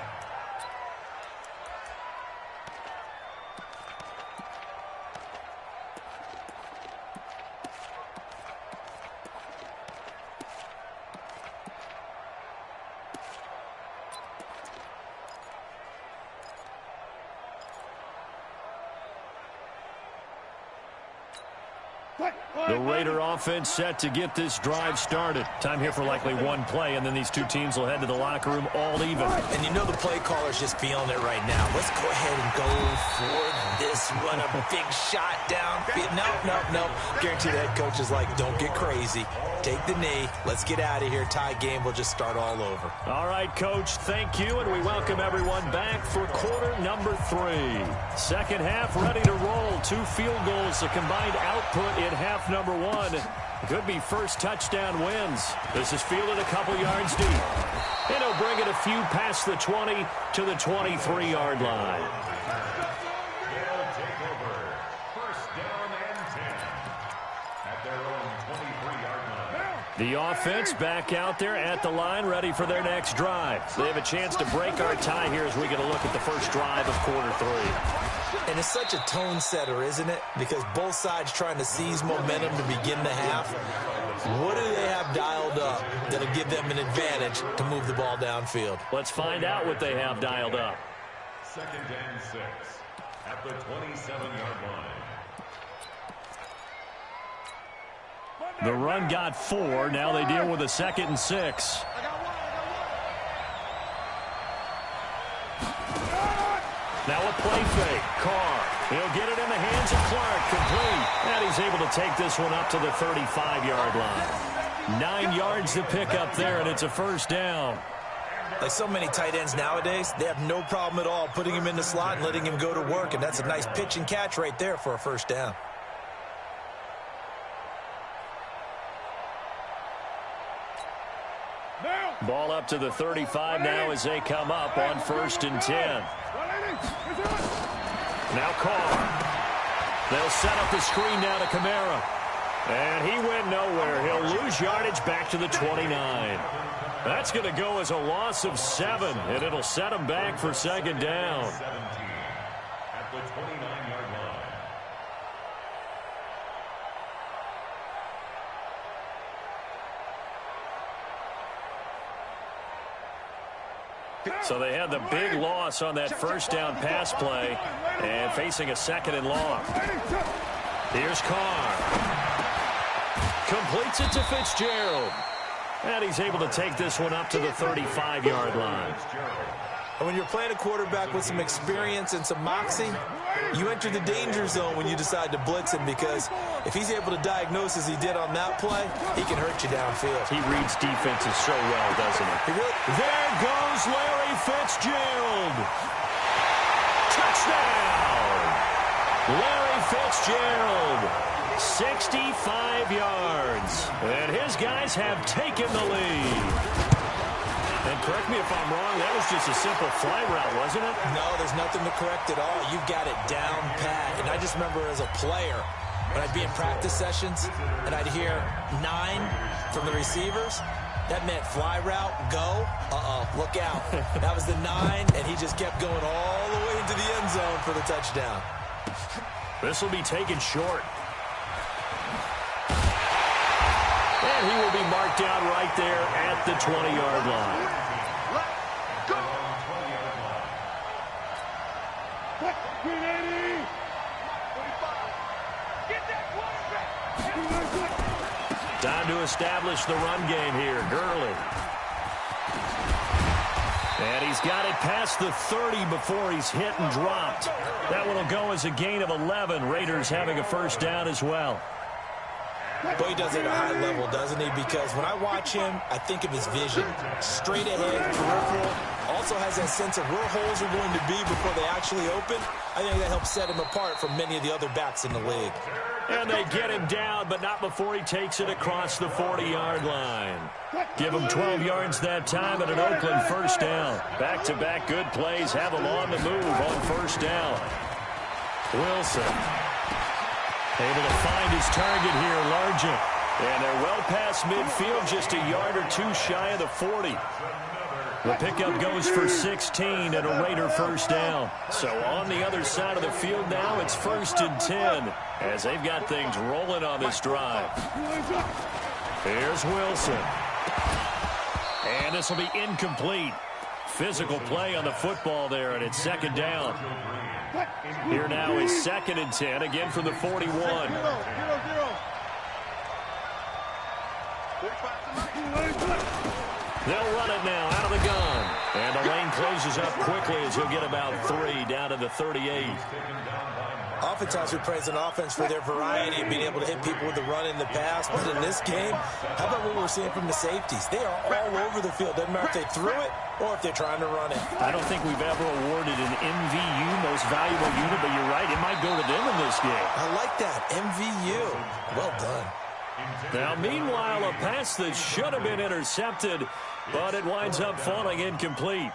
E: The Raider offense set to get this drive started. Time here for likely one play, and then these two teams will head to the locker room all even.
C: And you know the play caller's just feeling it right now. Let's go ahead and go for this one. A big shot downfield. No. Guarantee that coach is like, don't get crazy. Take the knee. Let's get out of here. Tie game. We'll just start all over.
E: All right, Coach, thank you, and we welcome everyone back for quarter number 3. Second half ready to roll. 2 field goals, a combined output in half number 1. Could be first touchdown wins. This is fielded a couple yards deep. And he'll bring it a few past the 20 to the 23-yard line.
F: They'll take over first down and 10 at their own 23-yard line.
E: The offense back out there at the line, ready for their next drive. They have a chance to break our tie here as we get a look at the first drive of quarter 3.
C: And it's such a tone setter, isn't it? Because both sides trying to seize momentum to begin the half. What do they have dialed up that'll give them an advantage to move the ball downfield?
E: Let's find out what they have dialed up.
F: 2nd and 6 at the 27-yard line.
E: The run got 4. Now they deal with a 2nd and 6. Now a play fake. Carr. He'll get it in the hands of Clark. Complete. And he's able to take this one up to the 35-yard line. 9 yards to pick up there, and it's a first down.
C: Like so many tight ends nowadays, they have no problem at all putting him in the slot and letting him go to work, and that's a nice pitch and catch right there for a first down.
E: Ball up to the 35 now as they come up on 1st and 10. Now Carr. They'll set up the screen now to Kamara. And he went nowhere. He'll lose yardage back to the 29. That's going to go as a loss of 7, and it'll set him back for 2nd down.
F: 17 at the 29-yard line.
E: So they had the big loss on that first down pass play and facing a 2nd and long. Here's Carr. Completes it to Fitzgerald. And he's able to take this one up to the 35-yard line.
C: And when you're playing a quarterback with some experience and some moxie, you enter the danger zone when you decide to blitz him, because if he's able to diagnose as he did on that play, he can hurt you downfield.
E: He reads defenses so well, doesn't he? There goes Larry Fitzgerald. Touchdown! Larry Fitzgerald, 65 yards. And his guys have taken the lead. And correct me if I'm wrong, that was just a simple fly route, wasn't it?
C: No, there's nothing to correct at all. You've got it down pat. And I just remember as a player, when I'd be in practice sessions and I'd hear 9 from the receivers, that meant fly route, go, look out. That was the 9, and he just kept going all the way into the end zone for the touchdown.
E: This will be taken short. And he will be marked down right there at the 20-yard line.
D: Let's go! Get that quarterback!
E: Time to establish the run game here. Gurley. And he's got it past the 30 before he's hit and dropped. That one will go as a gain of 11. Raiders having a first down as well.
C: But he does it at a high level, doesn't he? Because when I watch him, I think of his vision. Straight ahead, peripheral. Also has that sense of where holes are going to be before they actually open. I think that helps set him apart from many of the other backs in the league.
E: And they get him down, but not before he takes it across the 40-yard line. Give him 12 yards that time at an Oakland first down. Back-to-back good plays have him on the move on first down. Wilson able to find his target here, Largent. And they're well past midfield, just a yard or two shy of the 40. The pickup goes for 16 and a Raider first down. So on the other side of the field now, it's 1st and 10 as they've got things rolling on this drive. Here's Wilson. And this will be incomplete. Physical play on the football there, and it's 2nd down. Here now is 2nd and 10, again from the 41. They'll run it now out of the gun. And the lane closes up quickly as he'll get about 3 down to the 38.
C: Oftentimes we praise an offense for their variety of being able to hit people with the run in the pass. But in this game, how about what we're seeing from the safeties? They are all over the field. Doesn't matter if they threw it or if they're trying to run it.
E: I don't think we've ever awarded an MVU, most valuable unit, but you're right. It might go to them in this game.
C: I like that. MVU. Well done.
E: Now, meanwhile, a pass that should have been intercepted, but it winds up falling incomplete.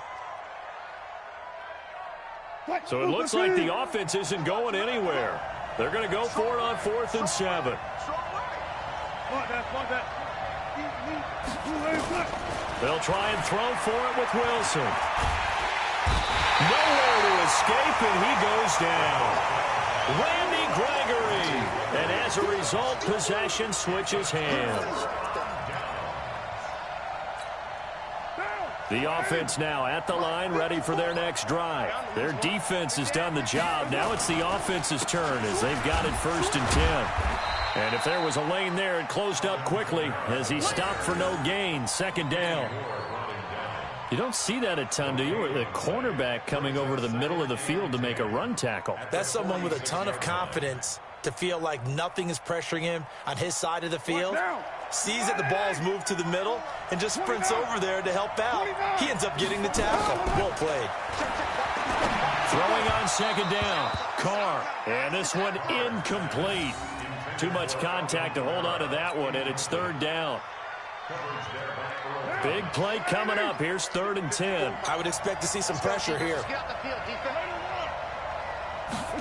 E: So it looks like the offense isn't going anywhere. They're going to go for it on 4th and 7. They'll try and throw for it with Wilson. Nowhere to escape, and he goes down. Randy Gregory. And as a result, possession switches hands. The offense now at the line, ready for their next drive. Their defense has done the job. Now it's the offense's turn as they've got it 1st and 10. And if there was a lane there, it closed up quickly as he stopped for no gain. 2nd down. You don't see that a ton, do you? The cornerback coming over to the middle of the field to make a run tackle.
C: That's someone with a ton of confidence to feel like nothing is pressuring him on his side of the field. Sees that the ball's moved to the middle and just sprints over there to help out. He ends up getting the tackle. Well played.
E: Throwing on 2nd down. Carr. And this one incomplete. Too much contact to hold on to that one, and it's 3rd down. Big play coming up. Here's 3rd and 10.
C: I would expect to see some pressure here.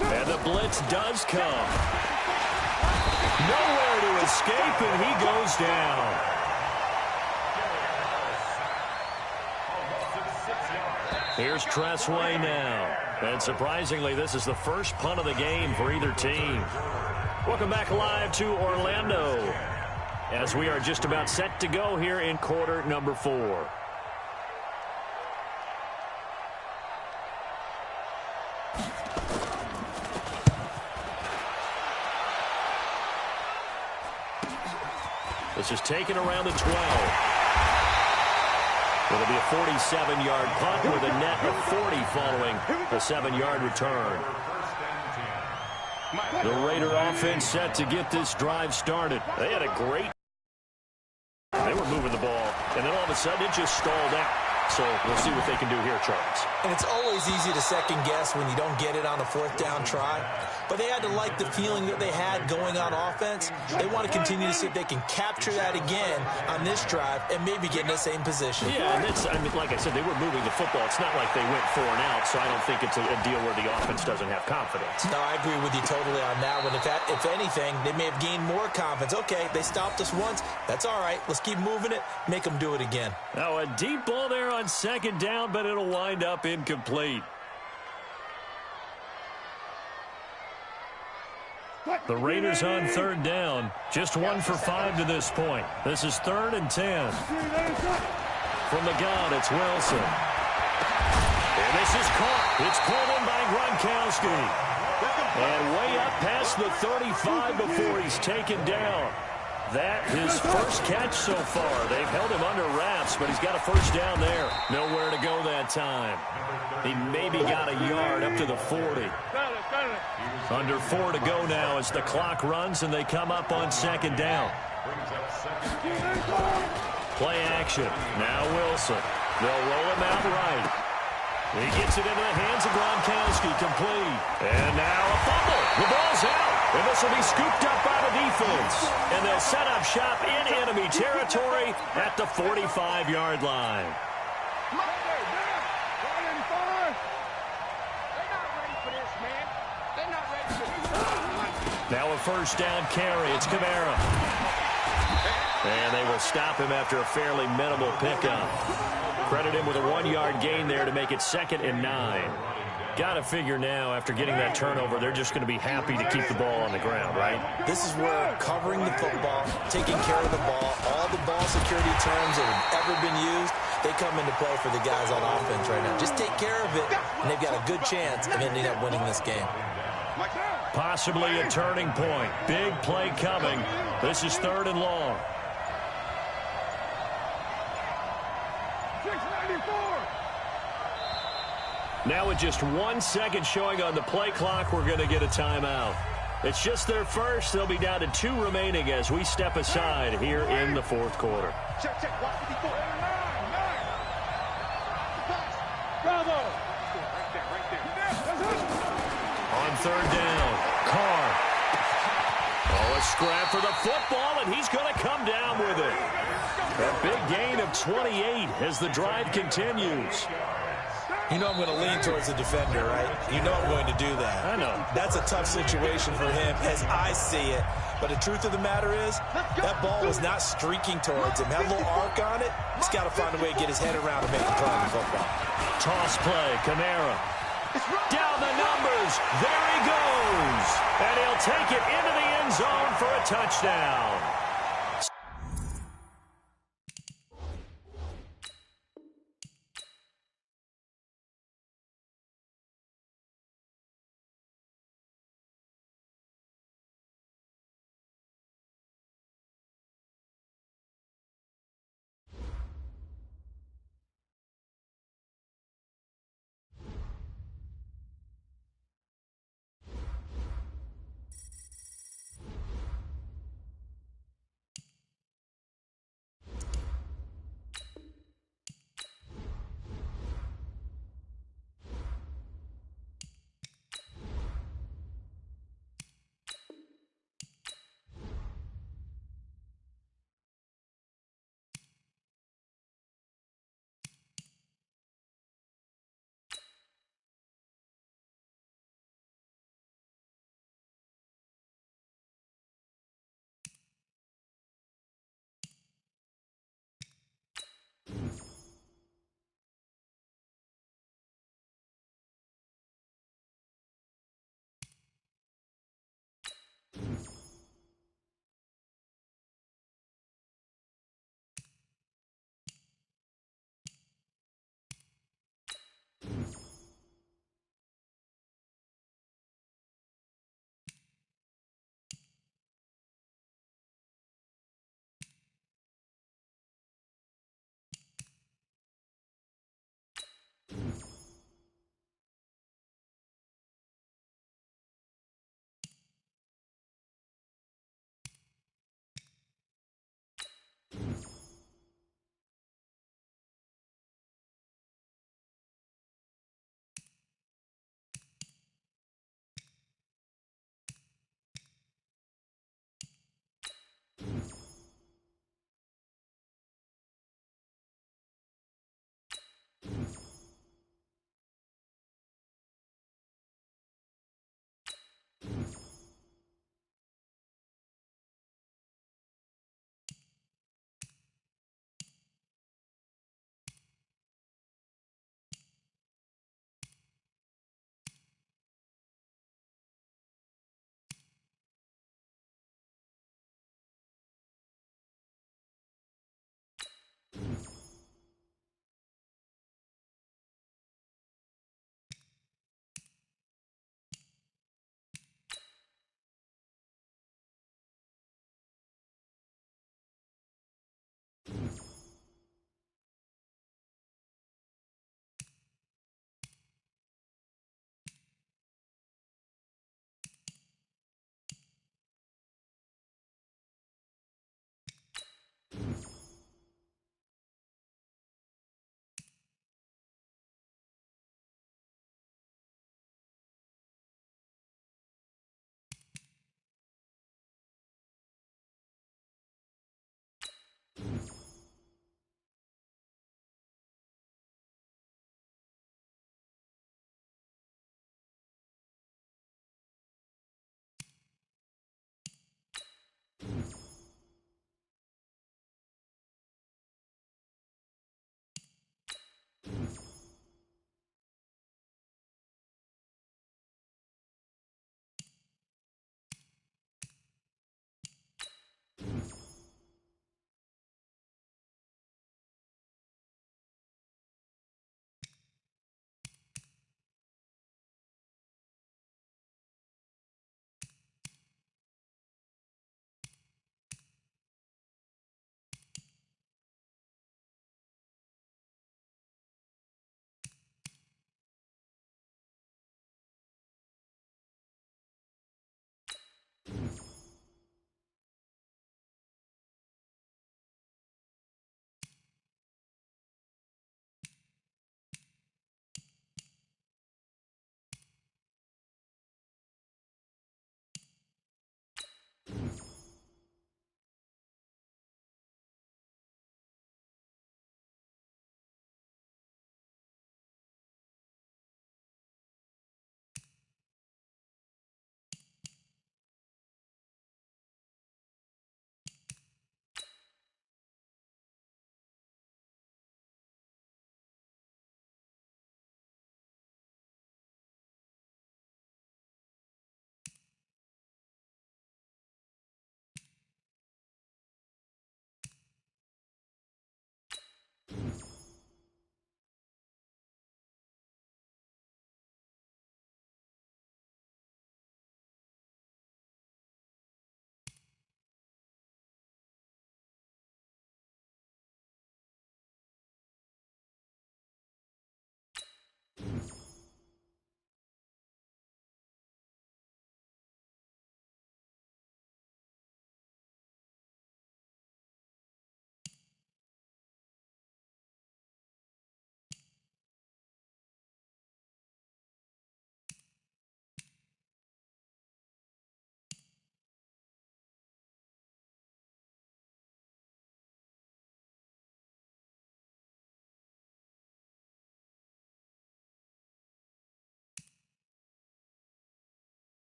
E: And the blitz does come. Nowhere to escape, and he goes down. Here's Tressway now. And surprisingly, this is the first punt of the game for either team. Welcome back live to Orlando as we are just about set to go here in quarter number 4. This is taken around the 12. It'll be a 47-yard punt with a net of 40 following the 7-yard return. The Raider offense set to get this drive started. They had a great... They were moving the ball, and then all of a sudden it just stalled out. So we'll see what they can do here, Charles.
C: And it's always easy to second guess when you don't get it on a 4th down try. But they had to like the feeling that they had going on offense. They want to continue to see if they can capture that again on this drive and maybe get in the same position.
E: Yeah, and it's, I mean, like I said, they were moving the football. It's not like they went 4 and out, so I don't think it's a deal where the offense doesn't have confidence.
C: No, I agree with you totally on that one. If anything, they may have gained more confidence. Okay, they stopped us once. That's all right. Let's keep moving it. Make them do it again.
E: Now a deep ball there on 2nd down, but it'll wind up incomplete. The Raiders on 3rd down. Just 1 for 5 to this point. This is 3rd and 10. From the gun, it's Wilson. And this is caught. It's pulled in by Gronkowski. And way up past the 35 before he's taken down. That his first catch so far. They've held him under wraps, but he's got a 1st down there. Nowhere to go that time. He maybe got a yard up to the 40. Under 4 to go now as the clock runs and they come up on 2nd down. Play action. Now Wilson. They'll roll him out right. He gets it into the hands of Gronkowski, complete. And now a fumble. The ball's out. And this will be scooped up by the defense. And they'll set up shop in enemy territory at the 45-yard line. Now a 1st down carry. It's Kamara. And they will stop him after a fairly minimal pickup. Credit him with a 1-yard gain there to make it 2nd and 9. Got to figure now, after getting that turnover, they're just going to be happy to keep the ball on the ground, right?
C: This is where covering the football, taking care of the ball, all the ball security terms that have ever been used, they come into play for the guys on offense right now. Just take care of it, and they've got a good chance of ending up winning this game.
E: Possibly a turning point. Big play coming. This is 3rd and long.
D: 694.
E: Now with just 1 second showing on the play clock, we're going to get a timeout. It's just their first. They'll be down to 2 remaining as we step aside here in the 4th quarter.
D: Check, check. Watch 54. Bravo. Right there.
E: On 3rd down, Carr. Oh, a scrap for the football, and he's going to come down with it. A big gain of 28 as the drive continues.
C: You know I'm going to lean towards the defender, right? You know I'm going to do that.
E: I know.
C: That's a tough situation for him as I see it. But the truth of the matter is, that ball was not streaking towards him. Had a little arc on it. He's got to find a way to get his head around and make a play on the football.
B: Toss play, Kamara. Down the numbers. There he goes. And he'll take it into the end zone for a touchdown.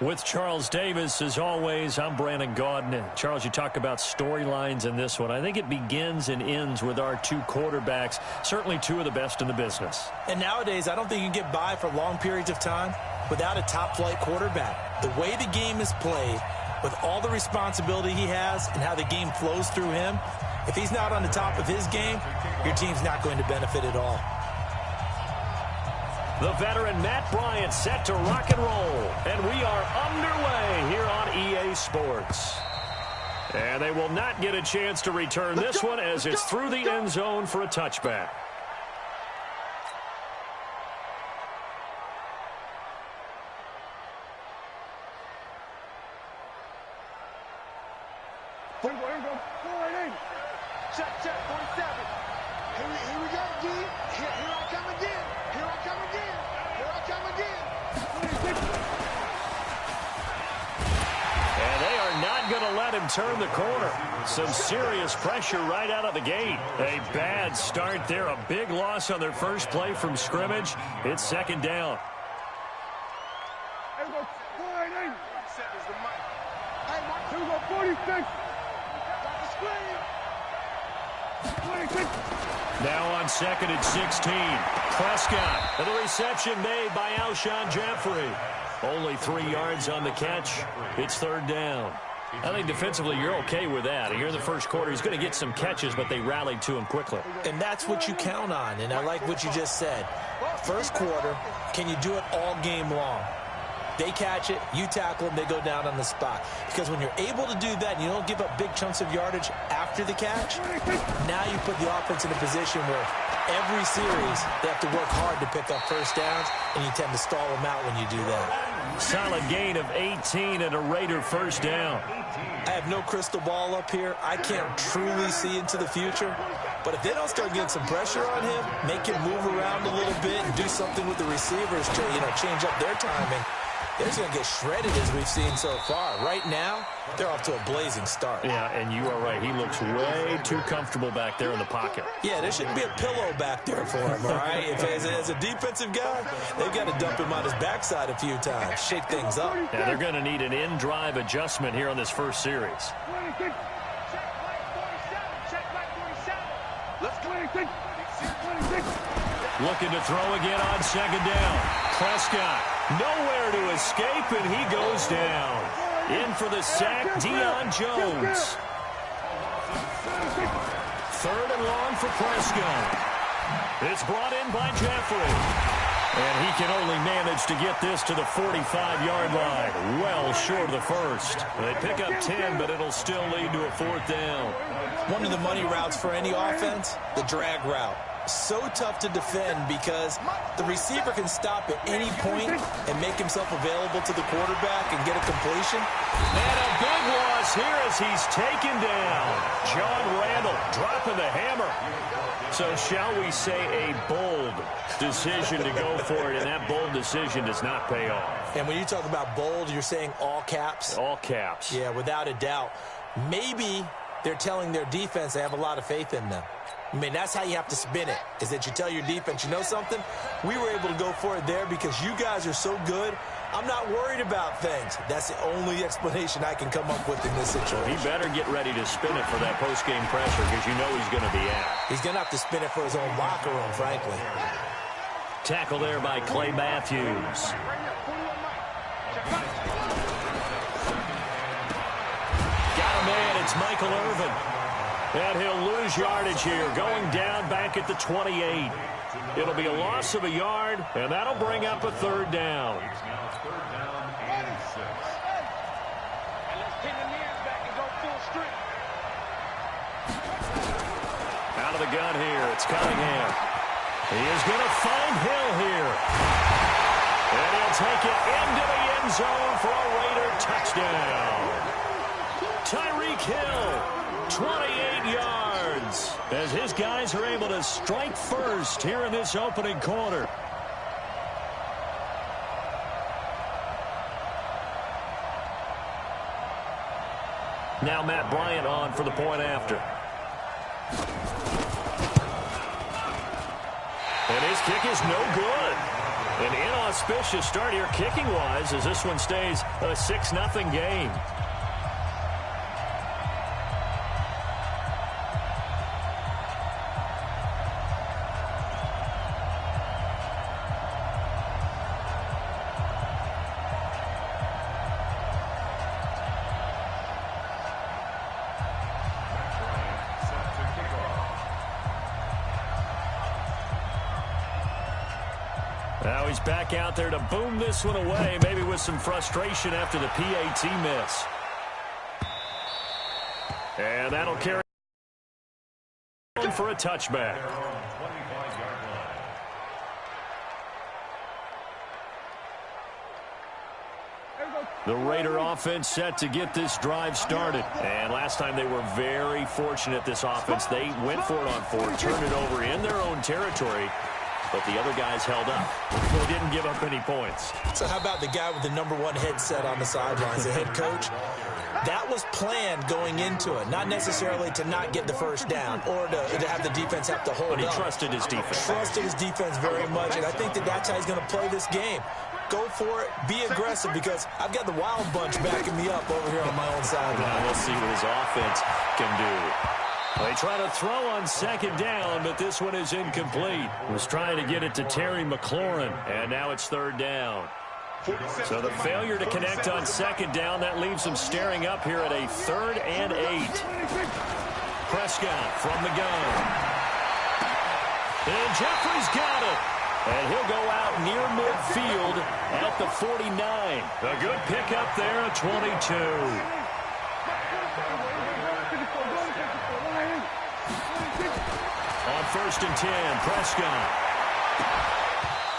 E: With Charles Davis, as always, I'm Brandon Gaudin. And Charles, you talk about storylines in this one. I think it begins and ends with our two quarterbacks, certainly two of the best in the business.
C: And nowadays, I don't think you can get by for long periods of time without a top-flight quarterback. The way the game is played, with all the responsibility he has and how the game flows through him, if he's not on the top of his game, your team's not going to benefit at all.
E: The veteran Matt Bryant set to rock and roll. And we are underway here on EA Sports. And they will not get a chance to return this one as it's through the end zone for a touchback.
D: Check, 47. Here we go, D. Here I come again. Here I come again. Here I come again.
E: And they are not going to let him turn the corner. Some serious pressure right out of the gate. A bad start there. A big loss on their first play from scrimmage. It's second down.
D: Here we go, 488. Hey, Mark, here we go, 46. Got the screen. 26.
E: Now on second and 16. Prescott. And the reception made by Alshon Jeffrey. Only 3 yards on the catch. It's third down. I think defensively you're okay with that. Here in the first quarter, he's going to get some catches, but they rallied to him quickly.
C: And that's what you count on, and I like what you just said. First quarter, can you do it all game long? They catch it, you tackle them, they go down on the spot. Because when you're able to do that and you don't give up big chunks of yardage after the catch, now you put the offense in a position where every series they have to work hard to pick up first downs, and you tend to stall them out when you do that.
E: Solid gain of 18 and a Raider first down.
C: I have no crystal ball up here. I can't truly see into the future. But if they don't start getting some pressure on him, make him move around a little bit and do something with the receivers to, change up their timing, they're just going to get shredded as we've seen so far. Right now, they're off to a blazing start.
E: Yeah, and you are right. He looks way too comfortable back there in the pocket.
C: Yeah, there shouldn't be a pillow back there for him, all right? As a defensive guy, they've got to dump him on his backside a few times, shake things up.
E: Yeah, they're going to need an in-drive adjustment here on this first series. Looking to throw again on second down. Prescott, nowhere to escape, and he goes down. In for the sack, Deion Jones. Third and long for Prescott. It's brought in by Jeffrey. And he can only manage to get this to the 45-yard line. Well short of the first. They pick up 10, but it'll still lead to a fourth down.
C: One of the money routes for any offense, the drag route. So tough to defend because the receiver can stop at any point and make himself available to the quarterback and get a completion.
E: And a big loss here as he's taken down. John Randall dropping the hammer. So shall we say a bold decision to go for it, and that bold decision does not pay off.
C: And when you talk about bold, you're saying all caps?
E: All caps.
C: Yeah, without a doubt. Maybe they're telling their defense they have a lot of faith in them. I mean, that's how you have to spin it, is that you tell your defense, you know something? We were able to go for it there because you guys are so good. I'm not worried about things. That's the only explanation I can come up with in this situation.
E: He better get ready to spin it for that post-game pressure because you know he's going to be out.
C: He's going to have to spin it for his own locker room, frankly.
E: Tackle there by Clay Matthews. Got a man, it's Michael Irvin. And he'll lose yardage here, going down back at the 28. It'll be a loss of a yard, and that'll bring up a third down. Out of the gun here, it's Cunningham. He is going to find Hill here. And he'll take it into the end zone for a Raider touchdown. Tyreek Hill. 28 yards as his guys are able to strike first here in this opening quarter. Now Matt Bryant on for the point after. And his kick is no good. An inauspicious start here kicking-wise as this one stays a 6-0 game. Now he's back out there to boom this one away, maybe with some frustration after the PAT miss. And that'll carry for a touchback. The Raider offense set to get this drive started. And last time they were very fortunate, this offense. They went for it on fourth, turned it over in their own territory. But the other guys held up. They didn't give up any points.
C: So how about the guy with the #1 headset on the sidelines, the head coach? That was planned going into it, not necessarily to not get the first down or to have the defense have to hold up.
E: But he trusted his defense.
C: Trusted his defense very much, and I think that's how he's going to play this game. Go for it. Be aggressive because I've got the wild bunch backing me up over here on my own sideline.
E: Now we'll see what his offense can do. They try to throw on second down, but this one is incomplete. Was trying to get it to Terry McLaurin, and now it's third down. So the failure to connect on second down, that leaves them staring up here at a 3rd and 8. Prescott from the gun. And Jeffrey's got it. And he'll go out near midfield at the 49. A good pickup there at 22. On 1st and 10, Prescott.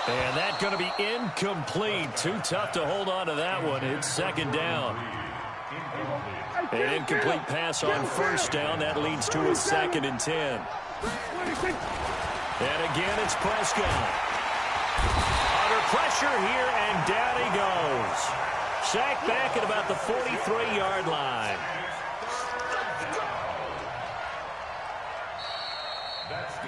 E: And that's going to be incomplete. Too tough to hold on to that one. It's 2nd down. An incomplete pass on 1st down. That leads to a 2nd and 10. And again, it's Prescott. Under pressure here, and down he goes. Sacked back at about the 43-yard line.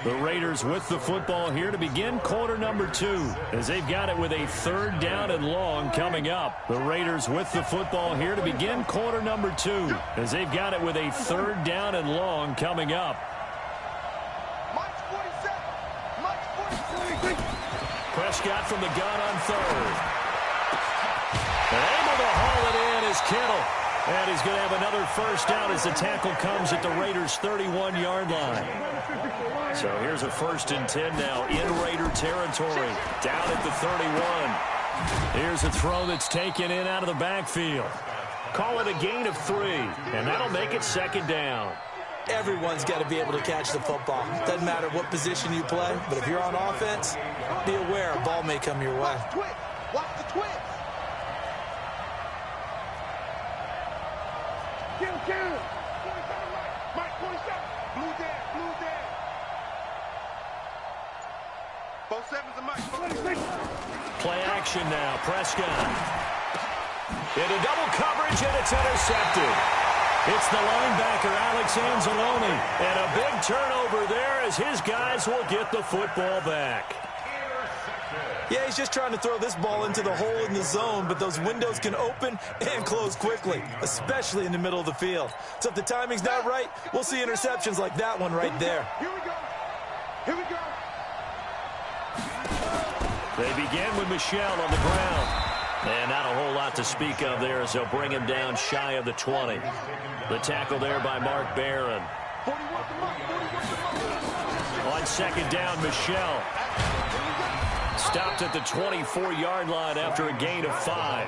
E: The Raiders with the football here to begin quarter number 2, as they've got it with a 3rd down and long coming up. The Raiders with the football here to begin quarter number 2, as they've got it with a 3rd down and long coming up. Prescott from the gun on 3rd. And able to haul it in is Kittle. And he's going to have another 1st down as the tackle comes at the Raiders' 31-yard line. So here's a 1st and 10 now in Raider territory, down at the 31. Here's a throw that's taken in out of the backfield. Call it a gain of 3, and that'll make it 2nd down.
C: Everyone's got to be able to catch the football. Doesn't matter what position you play, but if you're on offense, be aware a ball may come your way.
D: Watch the twitch. Get him. Mike, 27. Blue down. 4-7's a Mike.
E: Play action now. Prescott. Into double coverage, and it's intercepted. It's the linebacker, Alex Anzalone. And a big turnover there as his guys will get the football back.
C: Yeah, he's just trying to throw this ball into the hole in the zone, but those windows can open and close quickly, especially in the middle of the field. So if the timing's not right, we'll see interceptions like that one right there.
D: Here we go.
E: They begin with Michel on the ground. And not a whole lot to speak of there as they'll bring him down shy of the 20. The tackle there by Mark Barron. On 2nd down, Michel. Stopped at the 24-yard line after a gain of 5.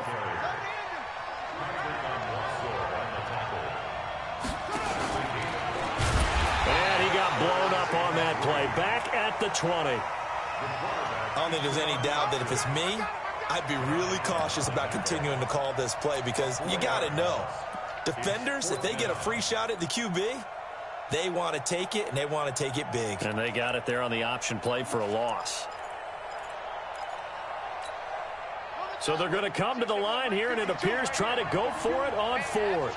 E: And he got blown up on that play. Back at the 20.
C: I don't think there's any doubt that if it's me, I'd be really cautious about continuing to call this play because you got to know, defenders, if they get a free shot at the QB, they want to take it, and they want to take it big.
E: And they got it there on the option play for a loss. So they're going to come to the line here, and it appears try to go for it on 4th.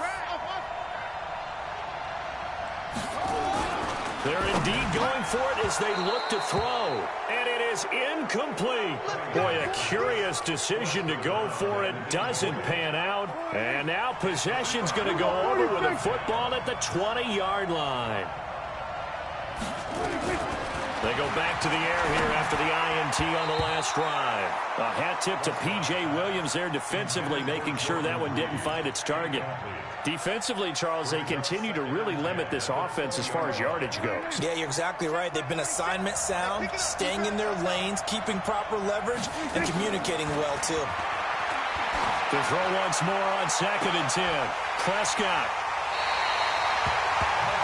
E: They're indeed going for it as they look to throw. And it is incomplete. Boy, a curious decision to go for it. Doesn't pan out. And now possession's going to go over with a football at the 20-yard line. They go back to the air here after the INT on the last drive. A hat tip to P.J. Williams there defensively, making sure that one didn't find its target. Defensively, Charles, they continue to really limit this offense as far as yardage goes.
C: Yeah, you're exactly right. They've been assignment sound, staying in their lanes, keeping proper leverage, and communicating well, too.
E: To throw once more on 2nd and 10. Prescott.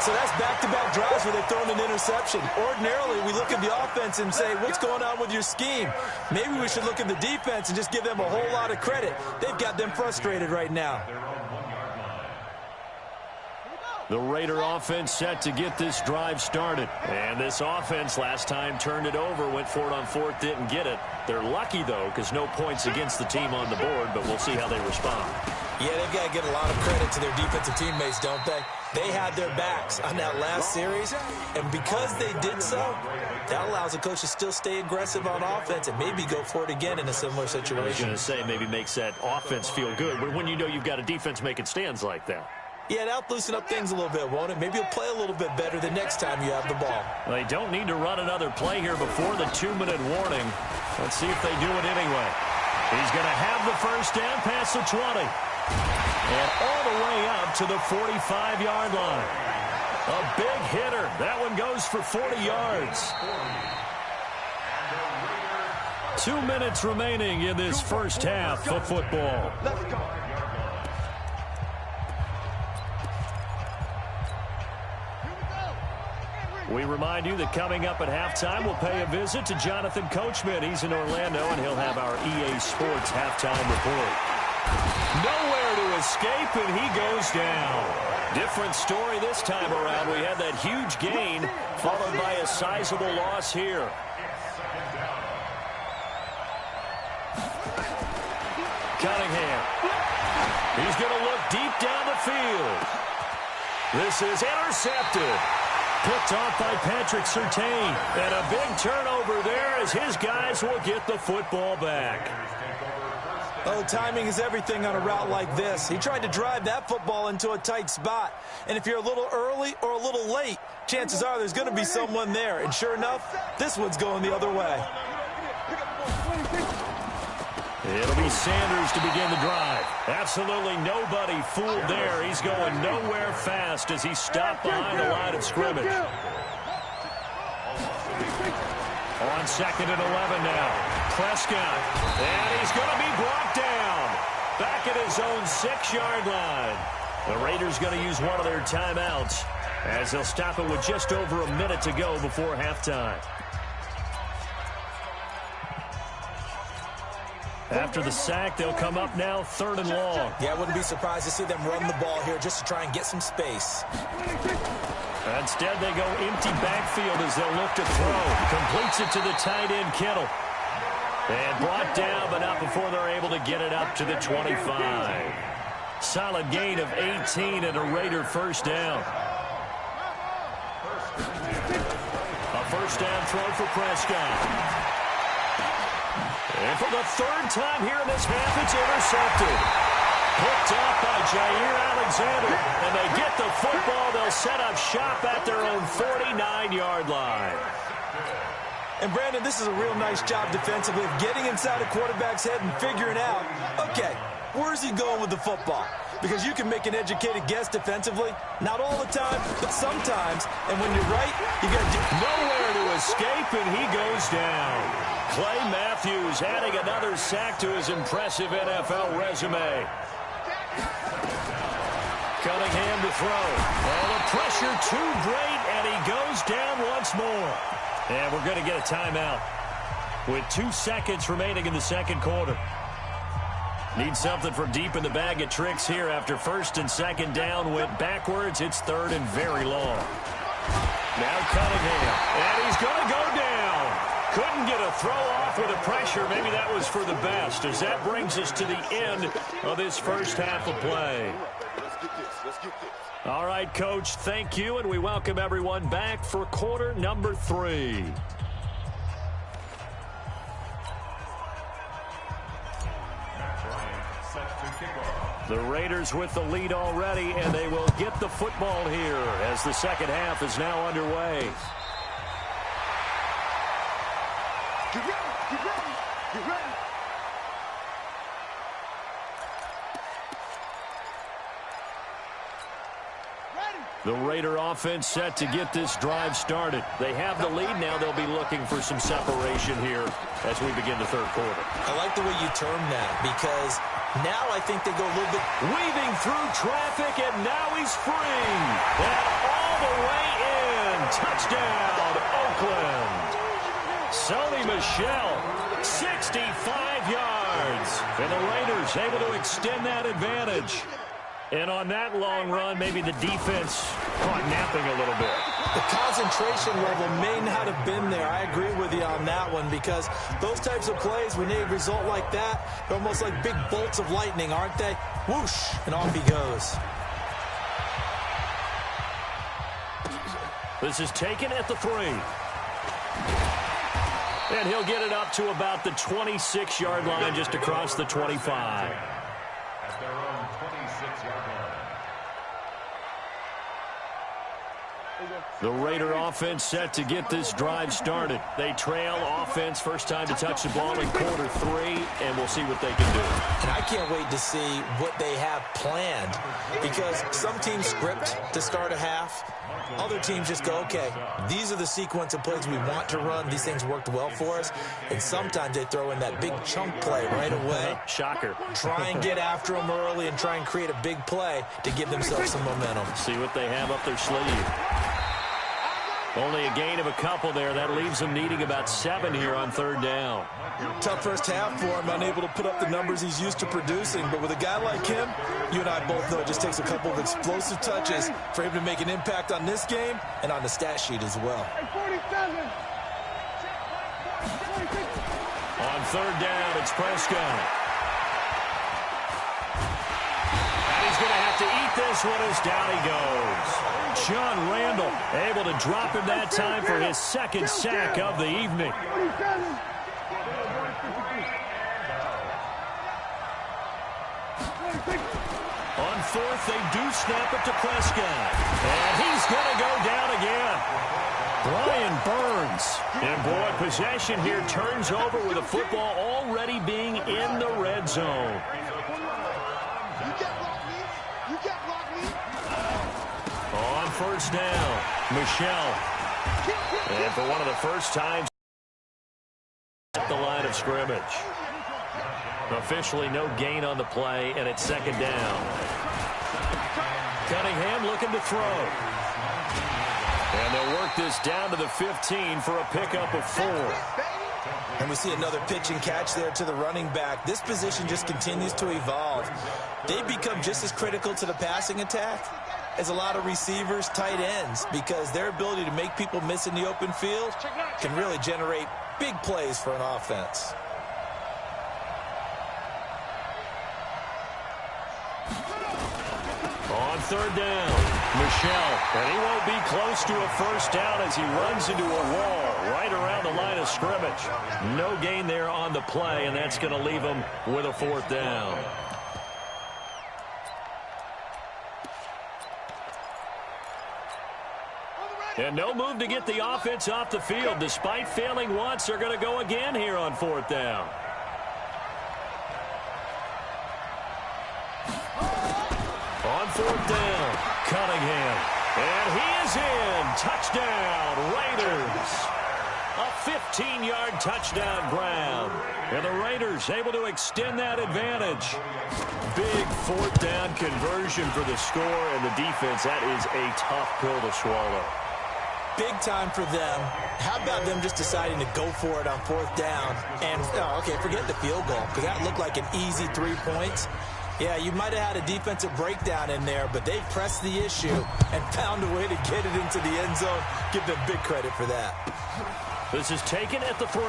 C: So that's back-to-back drives where they've thrown an interception. Ordinarily, we look at the offense and say, what's going on with your scheme? Maybe we should look at the defense and just give them a whole lot of credit. They've got them frustrated right now.
E: The Raider offense set to get this drive started. And this offense last time turned it over, went for it on 4th, didn't get it. They're lucky, though, because no points against the team on the board, but we'll see how they respond.
C: Yeah, they've got to give a lot of credit to their defensive teammates, don't they? They had their backs on that last series, and because they did so, that allows the coach to still stay aggressive on offense and maybe go for it again in a similar situation.
E: I was going to say maybe makes that offense feel good when you know you've got a defense making stands like that.
C: Yeah, that'll loosen up things a little bit, won't it? Maybe you'll play a little bit better the next time you have the ball.
E: They don't need to run another play here before the 2-minute warning. Let's see if they do it anyway. He's going to have the first down past the 20. And all the way up to the 45-yard line. A big hitter. That one goes for 40 yards. 2 minutes remaining in this first half of football.
D: Let's go.
E: We remind you that coming up at halftime, we'll pay a visit to Jonathan Coachman. He's in Orlando, and he'll have our EA Sports halftime report. Nowhere to escape, and he goes down. Different story this time around. We had that huge gain, followed by a sizable loss here. Cunningham. He's going to look deep down the field. This is intercepted. Picked off by Patrick Surtain. And a big turnover there as his guys will get the football back.
C: Oh, timing is everything on a route like this. He tried to drive that football into a tight spot. And if you're a little early or a little late, chances are there's going to be someone there. And sure enough, this one's going the other way.
E: It'll be Sanders to begin the drive. Absolutely nobody fooled there. He's going nowhere fast as he stopped behind the line of scrimmage. On 2nd and 11 now. Prescott. And he's going to be brought down. Back at his own 6-yard line. The Raiders going to use one of their timeouts as they'll stop it with just over a minute to go before halftime. After the sack, they'll come up now 3rd and long.
C: Yeah, I wouldn't be surprised to see them run the ball here just to try and get some space.
E: Instead, they go empty backfield as they'll look to throw. Completes it to the tight end, Kittle. And brought down, but not before they're able to get it up to the 25. Solid gain of 18 and a Raider first down. A first down throw for Prescott. And for the 3rd time here in this half, it's intercepted. Picked off by Jair Alexander. And they get the football. They'll set up shop at their own 49-yard line.
C: And, Brandon, this is a real nice job defensively of getting inside a quarterback's head and figuring out, okay, where's he going with the football? Because you can make an educated guess defensively. Not all the time, but sometimes. And when you're right, you got to do
E: nowhere to escape, and he goes down. Clay Matthews adding another sack to his impressive NFL resume. Cunningham to throw. Oh, the pressure too great, and he goes down once more. And we're going to get a timeout with 2 seconds remaining in the second quarter. Need something from deep in the bag of tricks here after 1st and 2nd down went backwards. It's 3rd and very long. Now Cunningham, and he's going to go down. Couldn't get a throw off with the pressure. Maybe that was for the best, as that brings us to the end of this first half of play. All right, Coach, thank you, and we welcome everyone back for quarter number 3. The Raiders with the lead already, and they will get the football here as the second half is now underway.
D: Get ready, get ready, get ready.
E: The Raider offense set to get this drive started. They have the lead now. They'll be looking for some separation here as we begin the third quarter.
C: I like the way you term that, because now I think they go a little bit
E: weaving through traffic, and now he's free. And all the way in. Touchdown, Oakland. Sony Michel, 65 yards. And the Raiders able to extend that advantage. And on that long run, maybe the defense caught napping a little bit.
C: The concentration level may not have been there. I agree with you on that one, because those types of plays, when they result like that, they're almost like big bolts of lightning, aren't they? Whoosh, and off he goes.
E: This is taken at the 3. And he'll get it up to about the 26-yard line, just across the 25. The Raider offense set to get this drive started. They trail offense, first time to touch the ball in quarter 3, and we'll see what they can do.
C: And I can't wait to see what they have planned, because some teams script to start a half. Other teams just go, okay, these are the sequence of plays we want to run. These things worked well for us. And sometimes they throw in that big chunk play right away.
E: Shocker.
C: Try and get after them early and try and create a big play to give themselves some momentum.
E: See what they have up their sleeve. Only a gain of a couple there. That leaves them needing about 7 here on 3rd down.
C: Tough first half for him, unable to put up the numbers he's used to producing. But with a guy like him, you and I both know it just takes a couple of explosive touches for him to make an impact on this game and on the stat sheet as well.
E: On 3rd down, it's Prescott. And he's going to have to eat this one as down he goes. John Randall able to drop him that time for his 2nd sack of the evening. On 4th, they do snap it to Prescott. And he's going to go down again. Brian Burns. And boy, possession here turns over with the football already being in the red zone. On 1st down, Michelle. And for one of the first times at the line of scrimmage. Officially no gain on the play, and it's 2nd down. Cunningham looking to throw. And they'll work this down to the 15 for a pickup of 4.
C: And we see another pitch and catch there to the running back. This position just continues to evolve. They've become just as critical to the passing attack as a lot of receivers, tight ends, because their ability to make people miss in the open field can really generate big plays for an offense.
E: On 3rd down, Michelle. And he won't be close to a 1st down as he runs into a wall right around the line of scrimmage. No gain there on the play, and that's going to leave him with a 4th down. And no move to get the offense off the field. Despite failing once, they're going to go again here on 4th down. On 4th down, Cunningham. And he is in. Touchdown, Raiders. A 15-yard touchdown ground. And the Raiders able to extend that advantage. Big 4th down conversion for the score, and the defense, that is a tough pill to swallow.
C: Big time for them. How about them just deciding to go for it on 4th down? And, okay, forget the field goal, because that looked like an easy 3 points. Yeah, you might have had a defensive breakdown in there, but they pressed the issue and found a way to get it into the end zone. Give them big credit for that.
E: This is taken at the 3.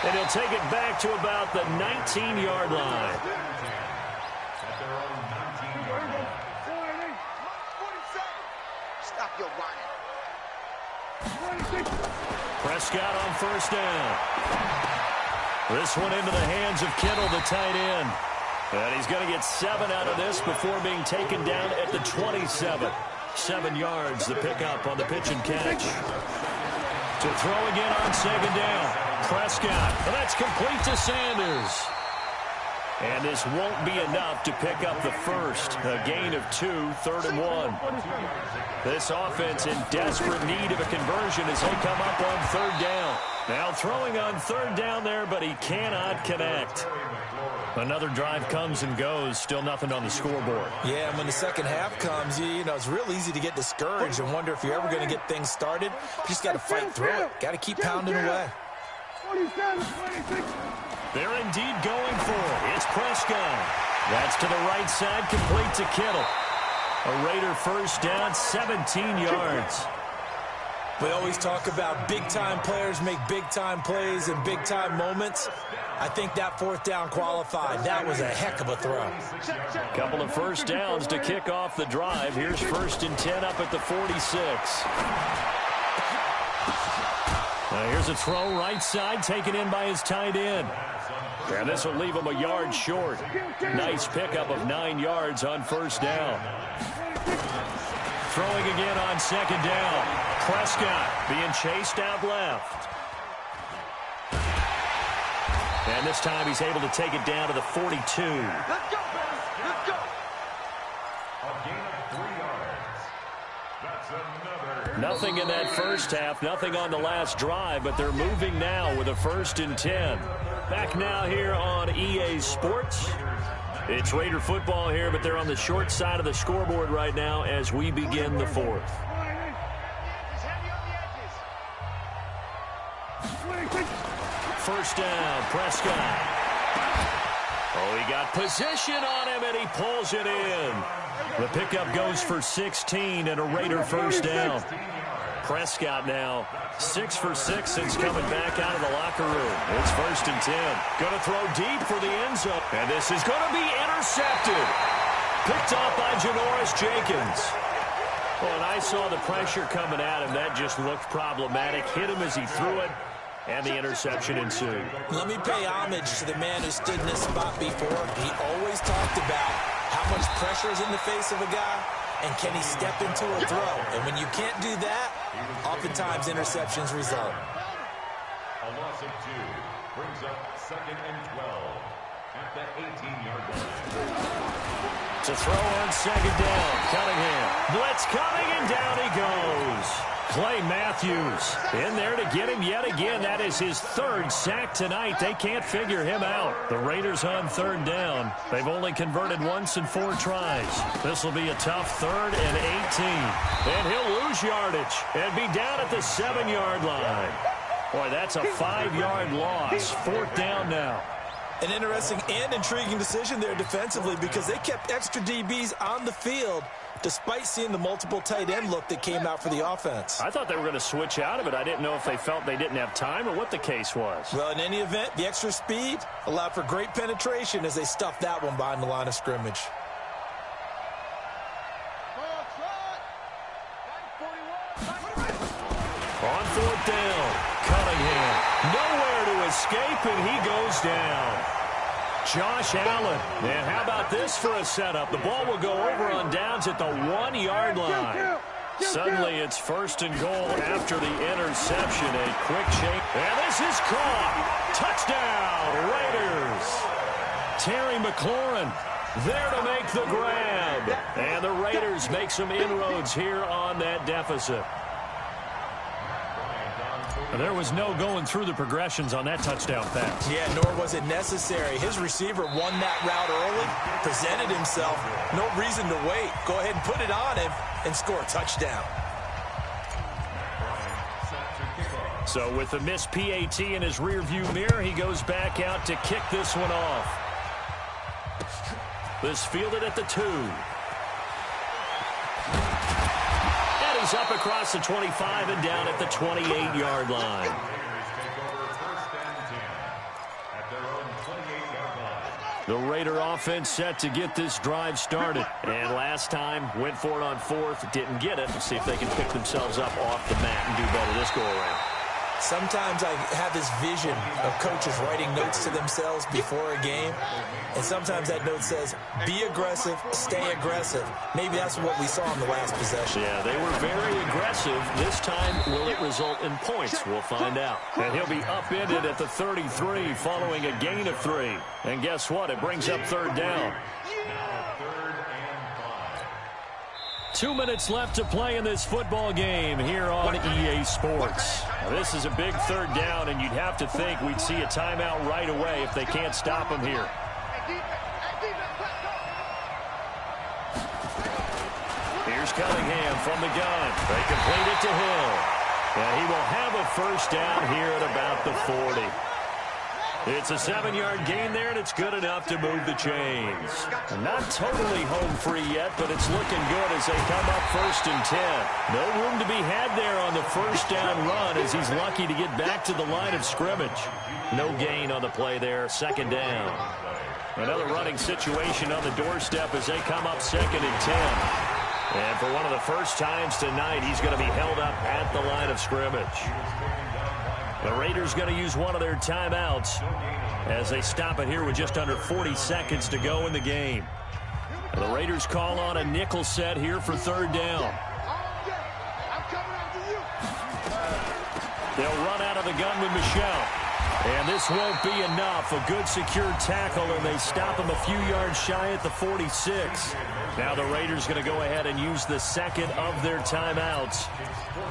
E: And he'll take it back to about the 19-yard line.
D: Stop your whining.
E: Prescott on 1st down. This one into the hands of Kittle, the tight end. And he's going to get 7 out of this before being taken down at the 27. 7 yards, the pickup on the pitch and catch. To throw again on 2nd down. Prescott, and that's complete to Sanders. And this won't be enough to pick up the 1st. A gain of 2, 3rd and 1. This offense in desperate need of a conversion as they come up on 3rd down. Now throwing on 3rd down there, but he cannot connect. Another drive comes and goes. Still nothing on the scoreboard.
C: Yeah, and when the second half comes, you know, it's real easy to get discouraged and wonder if you're ever going to get things started. You just got to fight through it. Got to keep pounding away.
E: They're indeed going for it. It's Prescott. That's to the right side, complete to Kittle. A Raider 1st down, 17 yards.
C: We always talk about big-time players make big-time plays and big-time moments. I think that 4th down qualified. That was a heck of a throw.
E: Couple of 1st downs to kick off the drive. Here's 1st and 10 up at the 46. Now here's a throw right side taken in by his tight end. And this will leave him a yard short. Nice pickup of 9 yards on 1st down. Throwing again on second down. Prescott being chased out left. And this time he's able to take it down to the 42.
D: Let's go, baby. Let's go.
F: A gain of 3 yards. That's another.
E: Nothing in that first half, nothing on the last drive, but they're moving now with a 1st and 10. Back now here on EA Sports. It's Raider football here, but they're on the short side of the scoreboard right now as we begin the 4th. First down, Prescott. Oh, he got position on him, and he pulls it in. The pickup goes for 16 and a Raider first down. Prescott now 6 for 6 since coming back out of the locker room. It's 1st and 10. Going to throw deep for the end zone. And this is going to be intercepted. Picked off by Janoris Jenkins. Well, and I saw the pressure coming at him. That just looked problematic. Hit him as he threw it, and the interception ensued.
C: Let me pay homage to the man who stood in this spot before. He always talked about how much pressure is in the face of a guy, and can he step into a throw? And when you can't do that, oftentimes interceptions result.
F: A loss of 2 brings up 2nd and 12 at the 18-yard line.
E: To throw on second down, Cunningham. Blitz coming, and down he goes. Clay Matthews in there to get him yet again. That is his 3rd sack tonight. They can't figure him out. The Raiders on 3rd down. They've only converted once in 4 tries. This will be a tough 3rd and 18. And he'll lose yardage and be down at the 7-yard line. Boy, that's a 5-yard loss. 4th down now.
C: An interesting and intriguing decision there defensively because they kept extra DBs on the field despite seeing the multiple tight end look that came out for the offense.
E: I thought they were going to switch out of it. I didn't know if they felt they didn't have time or what the case was.
C: Well, in any event, the extra speed allowed for great penetration as they stuffed that one behind the line of scrimmage.
E: On 4th down, Cunningham. Nowhere to escape, and he goes down. Josh Allen. And how about this for a setup? The ball will go over on downs at the 1-yard line. Suddenly it's 1st and goal after the interception. A quick change. And this is caught. Touchdown, Raiders. Terry McLaurin there to make the grab. And the Raiders make some inroads here on that deficit. There was no going through the progressions on that touchdown pass.
C: Yeah, nor was it necessary. His receiver won that route early, presented himself. No reason to wait. Go ahead and put it on him and score a touchdown.
E: So with the missed PAT in his rearview mirror, he goes back out to kick this one off. This fielded at the 2. He's up across the 25 and down at the 28-yard line. The Raider offense set to get this drive started. And last time, went for it on 4th, didn't get it. Let's see if they can pick themselves up off the mat and do better this go-around.
C: Sometimes I have this vision of coaches writing notes to themselves before a game, and sometimes that note says, be aggressive, stay aggressive. Maybe that's what we saw in the last possession.
E: Yeah, they were very aggressive. This time, will it result in points? We'll find out. And he'll be upended at the 33 following a gain of 3. And guess what? It brings up 3rd down. 2 minutes left to play in this football game here on EA Sports. Now, this is a big 3rd down, and you'd have to think we'd see a timeout right away if they can't stop him here. Here's Cunningham from the gun. They complete it to Hill. And he will have a first down here at about the 40. It's a 7-yard gain there, and it's good enough to move the chains. Not totally home free yet, but it's looking good as they come up 1st and 10. No room to be had there on the first down run as he's lucky to get back to the line of scrimmage. No gain on the play there, 2nd down. Another running situation on the doorstep as they come up 2nd and 10. And for one of the first times tonight, he's going to be held up at the line of scrimmage. The Raiders going to use one of their timeouts as they stop it here with just under 40 seconds to go in the game. The Raiders call on a nickel set here for 3rd down.
B: They'll run out of the gun with Michel. And this won't be enough. A good secure tackle, and they stop him a few yards shy at the 46. Now the Raiders going to go ahead and use the second of their timeouts,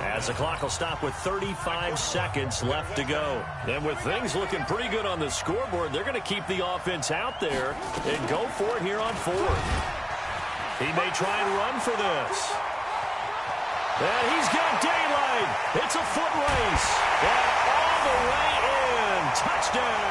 B: as the clock will stop with 35 seconds left to go. And with things looking pretty good on the scoreboard, they're going to keep the offense out there and go for it here on fourth. He may try and run for this. And he's got daylight. It's a foot race. And all the way in. Touchdown.